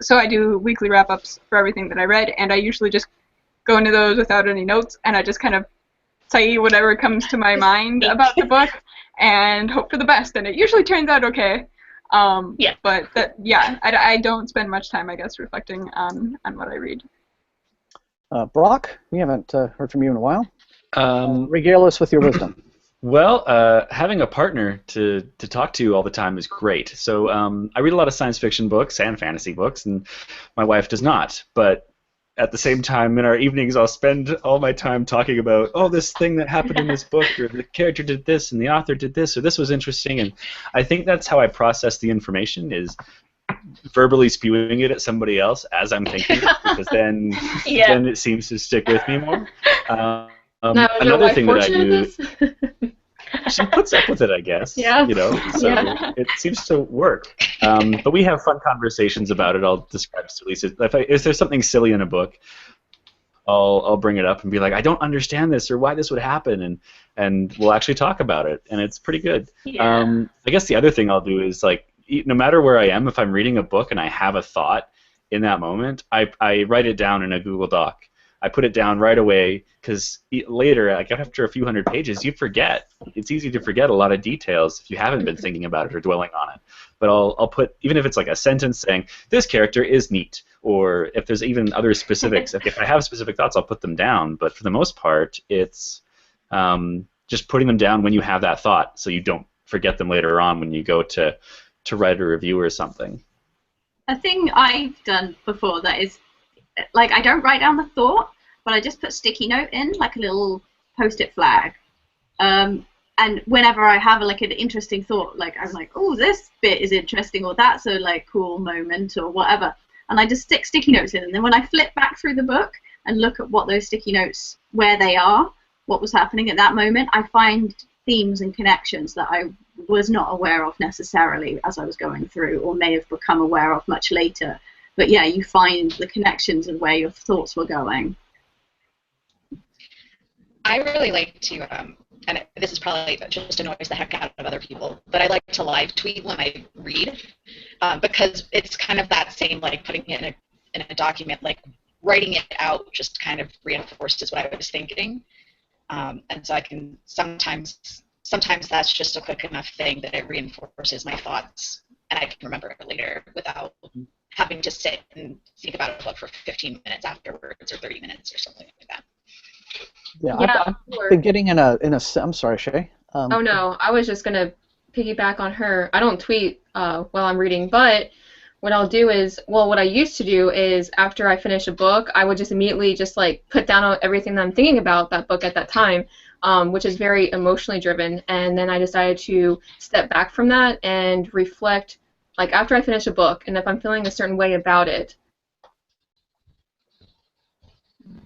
So I do weekly wrap-ups for everything that I read, and I usually just go into those without any notes, and I just kind of say whatever comes to my mind about the book and hope for the best, and it usually turns out okay. But I don't spend much time, I guess, reflecting on what I read. Brock, we haven't heard from you in a while. Regale us with your wisdom. Well, having a partner to talk to all the time is great. So I read a lot of science fiction books and fantasy books, and my wife does not. But at the same time, in our evenings, I'll spend all my time talking about, oh, this thing that happened in this book, or the character did this, and the author did this, or this was interesting. And I think that's how I process the information, is verbally spewing it at somebody else as I'm thinking it, because then then it seems to stick with me more. Now, is your Another wife thing that I fortunate do, in she puts up with it, I guess. Yeah. You know, so it seems to work. But we have fun conversations about it. I'll describe silly. If there's something silly in a book, I'll bring it up and be like, I don't understand this, or why this would happen, and we'll actually talk about it, and it's pretty good. Yeah. I guess the other thing I'll do is, like, no matter where I am, if I'm reading a book and I have a thought in that moment, I write it down in a Google Doc. I put it down right away, because later, like after a few hundred pages, you forget. It's easy to forget a lot of details if you haven't been thinking about it or dwelling on it. But I'll put, even if it's like a sentence saying, this character is neat, or if there's even other specifics, if I have specific thoughts, I'll put them down. But for the most part, it's just putting them down when you have that thought, so you don't forget them later on when you go to write a review or something. A thing I've done before that is, like, I don't write down the thought, but I just put sticky note in, like a little post-it flag. And whenever I have like an interesting thought, like I'm like, oh, this bit is interesting, or that's a like cool moment, or whatever, and I just stick sticky notes in. And then when I flip back through the book and look at what those sticky notes, where they are, what was happening at that moment, I find themes and connections that I was not aware of necessarily as I was going through, or may have become aware of much later. But yeah, you find the connections and where your thoughts were going. I really like to, and this is probably just annoys the heck out of other people, but I like to live tweet when I read, because it's kind of that same, like, putting it in a document, like writing it out just kind of reinforces what I was thinking. And so I can sometimes that's just a quick enough thing that it reinforces my thoughts, and I can remember it later without having to sit and think about a book for 15 minutes afterwards, or 30 minutes or something like that. Yeah, I've been getting in a. I'm sorry, Shay. Oh no, I was just gonna piggyback on her. I don't tweet while I'm reading, but what I'll do is, well, what I used to do is after I finish a book, I would just immediately just like put down everything that I'm thinking about that book at that time, which is very emotionally driven, and then I decided to step back from that and reflect, like after I finish a book, and if I'm feeling a certain way about it,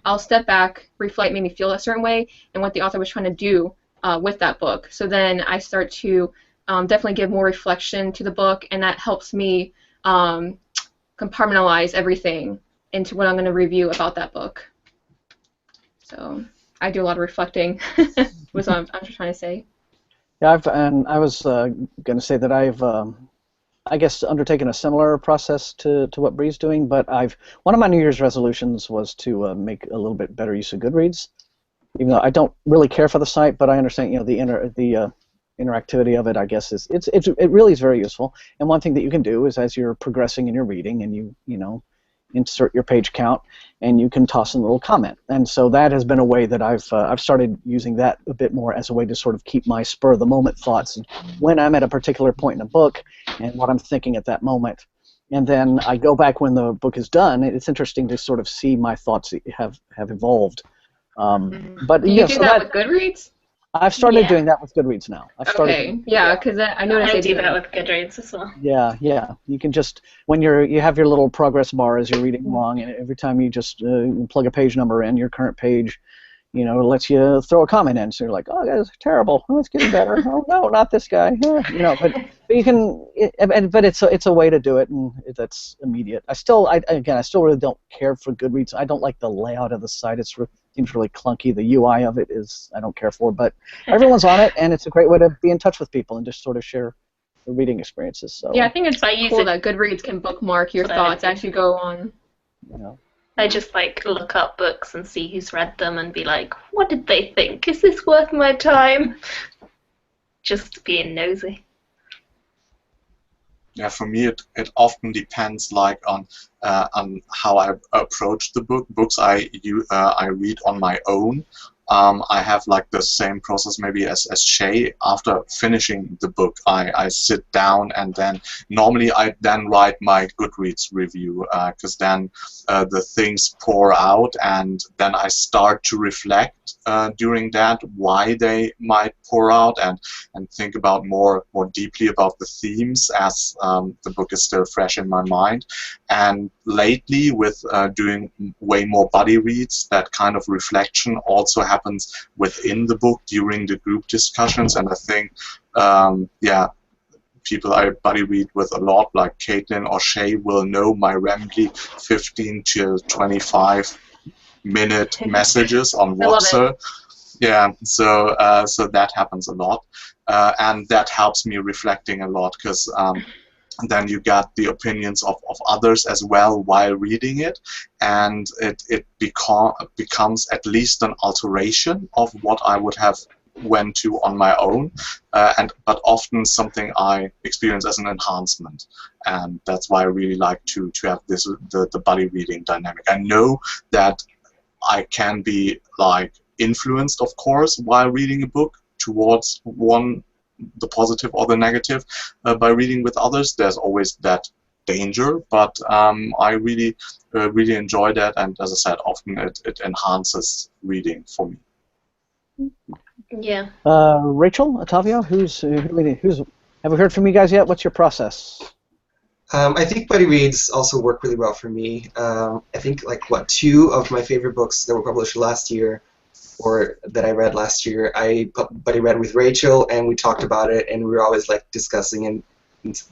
I'll step back, reflect, make me feel a certain way, and what the author was trying to do with that book. So then I start to definitely give more reflection to the book, and that helps me compartmentalize everything into what I'm going to review about that book. So I do a lot of reflecting, was what I'm trying to say. Yeah, I was going to say that I've, I guess, undertaken a similar process to what Bree's doing, but one of my New Year's resolutions was to make a little bit better use of Goodreads. Even though I don't really care for the site, but I understand, you know, the interactivity of it, I guess, it really is very useful. And one thing that you can do is, as you're progressing in your reading, and you know, insert your page count, and you can toss in a little comment. And so that has been a way that I've started using that a bit more as a way to sort of keep my spur of the moment thoughts when I'm at a particular point in a book and what I'm thinking at that moment. And then I go back when the book is done. It's interesting to sort of see my thoughts have evolved. But do you do that with Goodreads? I've started doing that with Goodreads now. Okay, yeah, because I noticed I do that with Goodreads as well. Yeah. You can just, when you have your little progress bar as you're reading along, and every time you just plug a page number in, your current page, you know, lets you throw a comment in. So you're like, oh, that's terrible. Oh, it's getting better. Oh no, not this guy. You know, but you can, but it's a way to do it, and that's immediate. I still really don't care for Goodreads. I don't like the layout of the site. It seems really clunky. The UI of it I don't care for, but everyone's on it, and it's a great way to be in touch with people and just sort of share the reading experiences. So yeah, I think it's cool that Goodreads can bookmark your thoughts as you go on. You know. I just like look up books and see who's read them and be like, what did they think? Is this worth my time? Just being nosy. Yeah, for me it often depends like on how I approach the book. Books I read on my own I have like the same process maybe as Shay. After finishing the book, I sit down and then normally I then write my Goodreads review, because then the things pour out, and then I start to reflect during that why they might pour out, and think about more deeply about the themes as the book is still fresh in my mind. And lately, with doing way more buddy reads, that kind of reflection also happens within the book during the group discussions. And I think, yeah, people I buddy read with a lot, like Caitlin or Shay, will know my rambly 15 to 25-minute messages on WhatsApp. Yeah, so so that happens a lot, and that helps me reflecting a lot, because then you got the opinions of others as well while reading it, and it becomes at least an alteration of what I would have went to on my own, but often something I experience as an enhancement, and that's why I really like to have this the buddy reading dynamic. I know that I can be like influenced, of course, while reading a book towards the positive or the negative by reading with others. There's always that danger, but I really enjoy that, and as I said, often it enhances reading for me. Yeah. Rachel, Otavio, who's have we heard from you guys yet? What's your process? I think buddy reads also work really well for me. I think like two of my favorite books that were published last year, or that I read last year, I buddy read with Rachel, and we talked about it, and we were always like discussing, and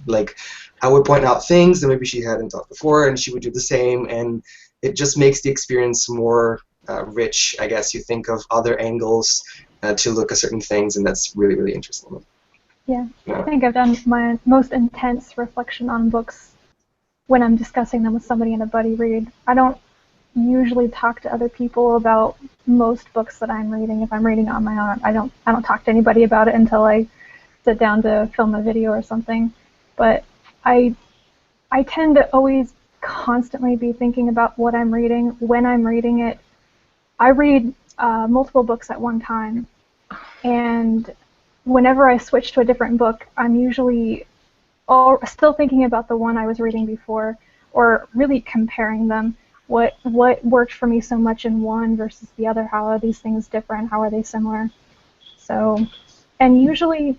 like I would point out things that maybe she hadn't thought before, and she would do the same, and it just makes the experience more rich, I guess. You think of other angles to look at certain things, and that's really, really interesting. Yeah, I think I've done my most intense reflection on books when I'm discussing them with somebody in a buddy read. I don't usually talk to other people about most books that I'm reading. If I'm reading on my own, I don't talk to anybody about it until I sit down to film a video or something. But I tend to always constantly be thinking about what I'm reading when I'm reading it. I read multiple books at one time, and whenever I switch to a different book, I'm usually still thinking about the one I was reading before, or really comparing them. What worked for me so much in one versus the other? How are these things different? How are they similar? So, and usually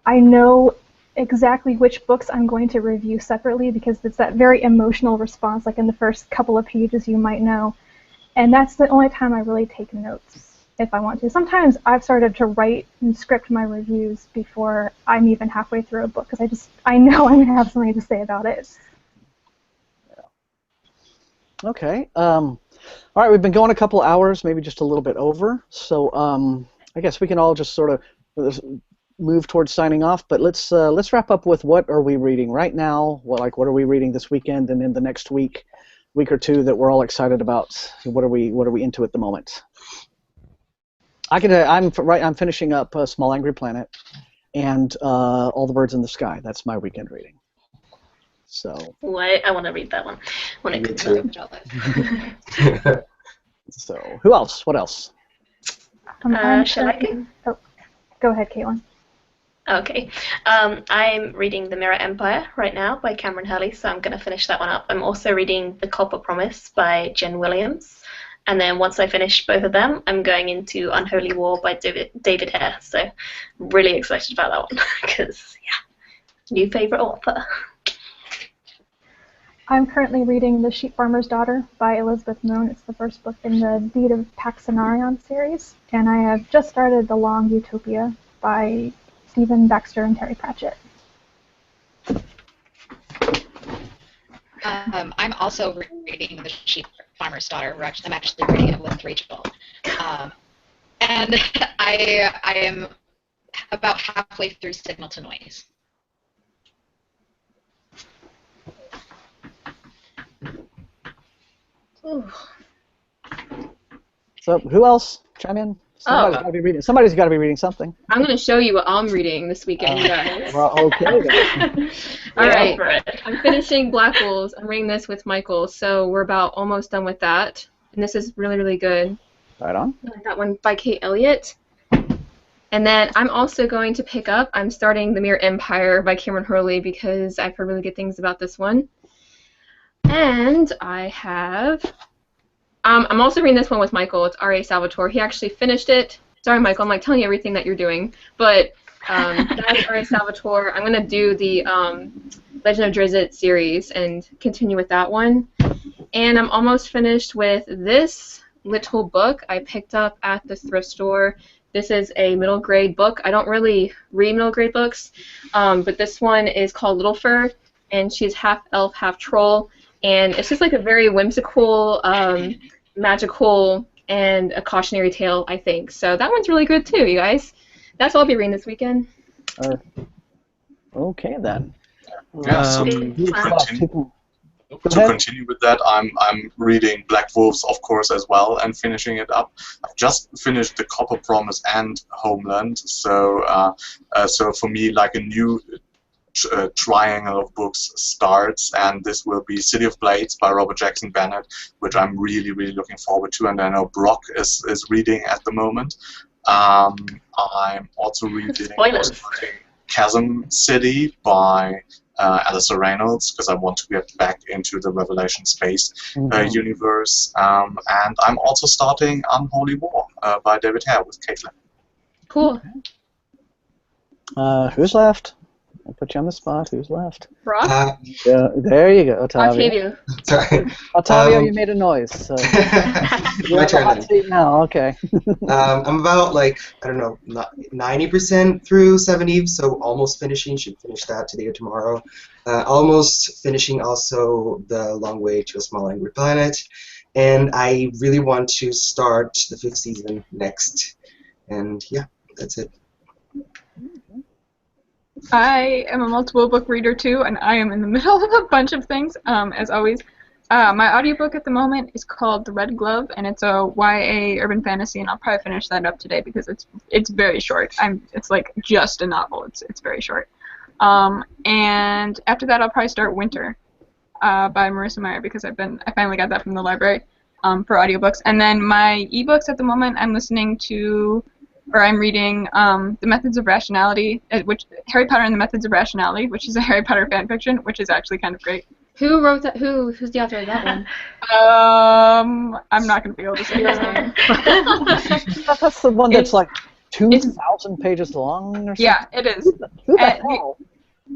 I know exactly which books I'm going to review separately, because it's that very emotional response, like in the first couple of pages you might know. And that's the only time I really take notes, if I want to. Sometimes I've started to write and script my reviews before I'm even halfway through a book, because I know I'm going to have something to say about it. Okay. All right, we've been going a couple hours, maybe just a little bit over. So I guess we can all just sort of move towards signing off. But let's wrap up with what are we reading right now? What are we reading this weekend and in the next week or two that we're all excited about? What are we into at the moment? I'm finishing up Small Angry Planet and All the Birds in the Sky. That's my weekend reading. So. I want to read that one when it comes out. So, who else? What else? Shall I go? Oh, go ahead, Caitlin. Okay. I'm reading The Mirror Empire right now by Cameron Hurley, so I'm going to finish that one up. I'm also reading The Copper Promise by Jen Williams. And then once I finish both of them, I'm going into Unholy War by David Hare. So really excited about that one because, yeah, new favorite author. I'm currently reading The Sheep Farmer's Daughter by Elizabeth Moon. It's the first book in the Deed of Paxenarion series. And I have just started The Long Utopia by Stephen Baxter and Terry Pratchett. I'm also reading The Sheep Farmer's Daughter. I'm actually reading it with Rachel. And I am about halfway through Signal to Noise. Ooh. So, who else? Chime in. Somebody's got to be reading. Somebody's got to be reading something. I'm going to show you what I'm reading this weekend, you guys. Well, okay then. All right. I'm finishing Black Wolves. I'm reading this with Michael, so we're about almost done with that. And this is really, really good. Right on. That one by Kate Elliott. And then I'm also going to pick up, I'm starting The Mere Empire by Cameron Hurley because I've heard really good things about this one. And I have, I'm also reading this one with Michael. It's R.A. Salvatore. He actually finished it. Sorry, Michael, I'm like telling you everything that you're doing. But that's R.A. Salvatore. I'm going to do the Legend of Drizzt series and continue with that one. And I'm almost finished with this little book I picked up at the thrift store. This is a middle grade book. I don't really read middle grade books, but this one is called Little Fur, and she's half elf, half troll, and it's just like a very whimsical, magical, and a cautionary tale, I think. So that one's really good too, you guys. That's all I'll be reading this weekend. Okay then. Yeah, so to continue with that, I'm reading Black Wolves, of course, as well, and finishing it up. I've just finished The Copper Promise and Homeland, so so for me, like a new triangle of books starts, and this will be City of Blades by Robert Jackson Bennett, which I'm really, really looking forward to, and I know Brock is reading at the moment. I'm also reading Chasm City by Alistair Reynolds, because I want to get back into the Revelation Space universe. And I'm also starting Unholy War by David Hare with Caitlin. Cool. Who's left? I'll put you on the spot. Who's left? Brock? Yeah, there you go, Octavio. Sorry. Octavio, you made a noise. So. My turn then. Now, okay. I'm about, like, I don't know, 90% through 70, so almost finishing. Should finish that today or tomorrow. Almost finishing also The Long Way to a Small Angry Planet. And I really want to start the 5th season next. And yeah, that's it. I am a multiple book reader too, and I am in the middle of a bunch of things, as always. My audiobook at the moment is called The Red Glove, and it's a YA urban fantasy, and I'll probably finish that up today because it's very short. It's like just a novel. It's very short. And after that, I'll probably start Winter by Marissa Meyer because I finally got that from the library for audiobooks. And then my ebooks at the moment, I'm reading The Methods of Rationality, which Harry Potter and the Methods of Rationality, which is a Harry Potter fan fiction, which is actually kind of great. Who wrote that? Who's the author of that one? I'm not going to be able to say his name. That's the one that's like 2,000 pages long or something? Yeah, it is. Who the hell?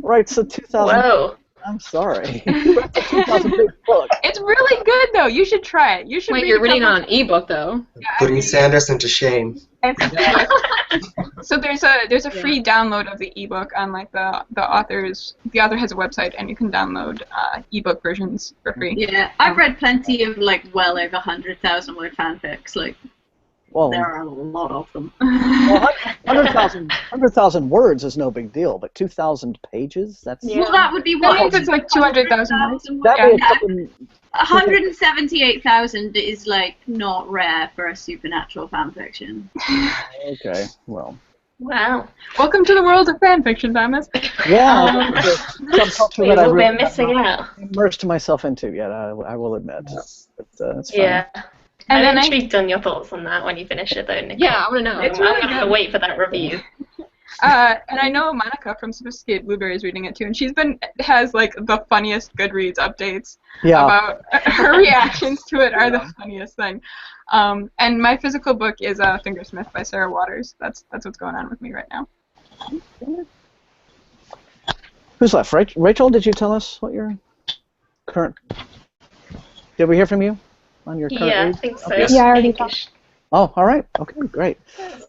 Right, so 2,000. Whoa. I'm sorry. That's a 2,000-page book. It's really good, though. You should try it. You should. Wait, you're reading on an ebook, though. Yeah, Putting Sanderson to shame. So there's a free download of the ebook on like the author has a website, and you can download ebook versions for free. Yeah, I've read plenty of like well over 100,000 word fanfics. Like, there are a lot of them. Well, 100,000 words is no big deal, but 2,000 pages? That's Well, that would be That what? means it's like 200,000 words. That'd be a couple. 178,000 is like not rare for a supernatural fanfiction. Okay, well. Wow. Welcome to the world of fanfiction, Thomas. Yeah, subculture that I We're really missing out. immersed myself into yet, I will admit. But, it's fine. Yeah. And I'm then intrigued on your thoughts on that when you finish it, though, Nicole. Yeah, I want to know. I'm going to have to wait for that review. And I know Monica from Sophisticated Blueberry is reading it too, and has like the funniest Goodreads updates about her reactions to it are the funniest thing. And my physical book is Fingersmith by Sarah Waters. That's what's going on with me right now. Who's left? Rachel, did you tell us what your current? Did we hear from you on your current? Yeah, read? I think so. Okay. Yeah, I already talked. Oh, all right. Okay, great.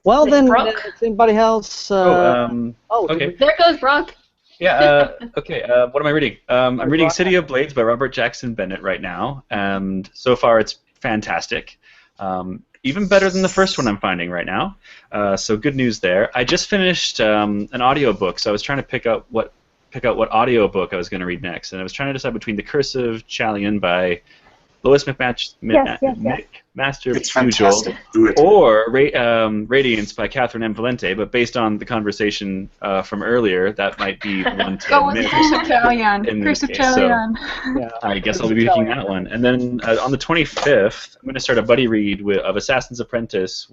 Well, then, does anybody else? Okay. There goes Brock. Yeah, okay, what am I reading? I'm reading City of Blades by Robert Jackson Bennett right now, and so far it's fantastic. Even better than the first one I'm finding right now, so good news there. I just finished an audiobook, so I was trying to pick out what audiobook I was going to read next, and I was trying to decide between The Curse of Chalion by Lois Yes. McMaster It's as usual, fantastic. Do it. or Radiance by Catherine M. Valente. But based on the conversation from earlier, that might be the one to Go with miss. Curse of Talion. In Curse this of case, so- Talion. Yeah. I guess I'll be picking that one. And then on the 25th, I'm going to start a buddy read of Assassin's Apprentice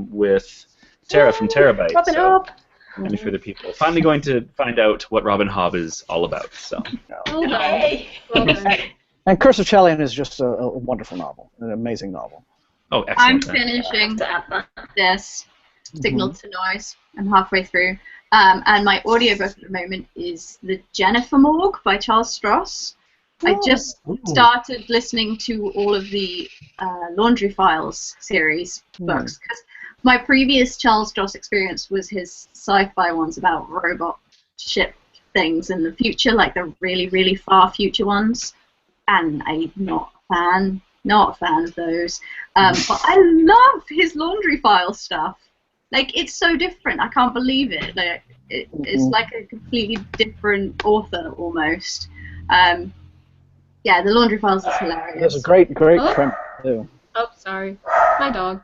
with Tara from Terabyte. Robin so, Hobb. and a few other people. Finally going to find out what Robin Hobb is all about. So. Well done. Yay. Well done. And Curse of Chalion is just a wonderful novel, an amazing novel. Oh, I'm excellent. finishing To add that. this. Signal to Noise. I'm halfway through. And my audiobook at the moment is The Jennifer Morgue by Charles Stross. I just started listening to all of the Laundry Files series books, because my previous Charles Stross experience was his sci-fi ones about robot ship things in the future, like the really, really far future ones. And I'm not a fan of those. But I love his Laundry File stuff. Like, it's so different. I can't believe it. Like, it's like a completely different author almost. Yeah, the Laundry Files is hilarious. There's a great print too. Oh, sorry. My dog.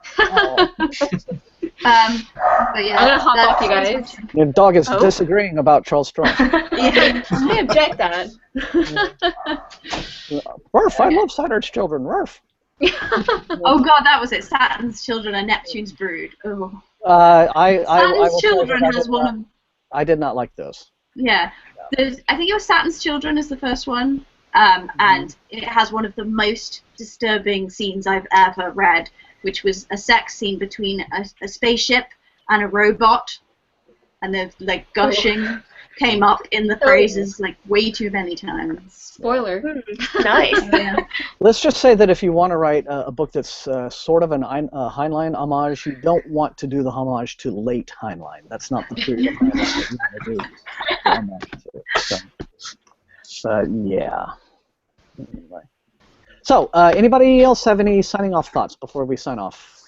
But yeah, I'm gonna hop off, you guys. Your dog is disagreeing about Charles Stross. I object that. Rurf, I love Saturn's children. Rurf. Oh god, that was it. Saturn's Children and Neptune's Brood. Oh. Saturn's Saturn's Children has one of. I did not like this. Yeah, I think it was Saturn's Children is the first one, and it has one of the most disturbing scenes I've ever read, which was a sex scene between a spaceship and a robot, and the like gushing came up in the phrases like way too many times. Spoiler. Nice. Yeah. Let's just say that if you want to write a book that's sort of an Heinlein homage, you don't want to do the homage to late Heinlein. That's not the period of Heinlein that you want to do the homage to. So, yeah. Anyway. So, anybody else have any signing off thoughts before we sign off?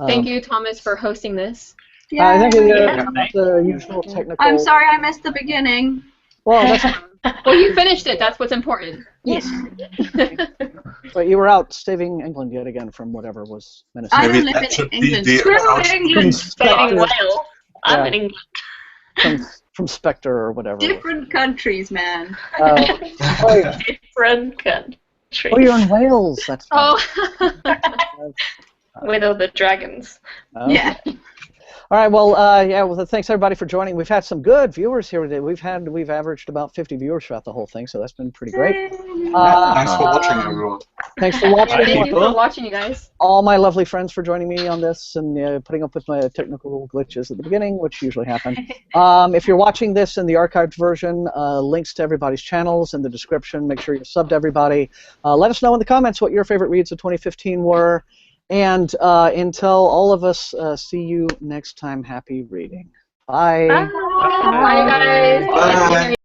Thank you, Thomas, for hosting this. I think the usual technical. I'm sorry I missed the beginning. Well, that's. Well, you finished it. That's what's important. Yes. But you were out saving England yet again from whatever was menacing. I don't Maybe live that in should be England. the Screw announcement. England. Saving Wales. I'm in England. From Spectre or whatever. Different countries, man. Different country. Oh, you're in Wales. That's With all the dragons. Yeah. All right. Well, Well, thanks everybody for joining. We've had some good viewers here today. We've averaged about 50 viewers throughout the whole thing, so that's been pretty great. Thanks for watching, everyone. Thanks for watching. Thank you for watching, you guys. All my lovely friends for joining me on this and putting up with my technical glitches at the beginning, which usually happen. If you're watching this in the archived version, links to everybody's channels in the description. Make sure you sub to everybody. Let us know in the comments what your favorite reads of 2015 were. And until all of us see you next time, happy reading. Bye. Bye, guys. Bye.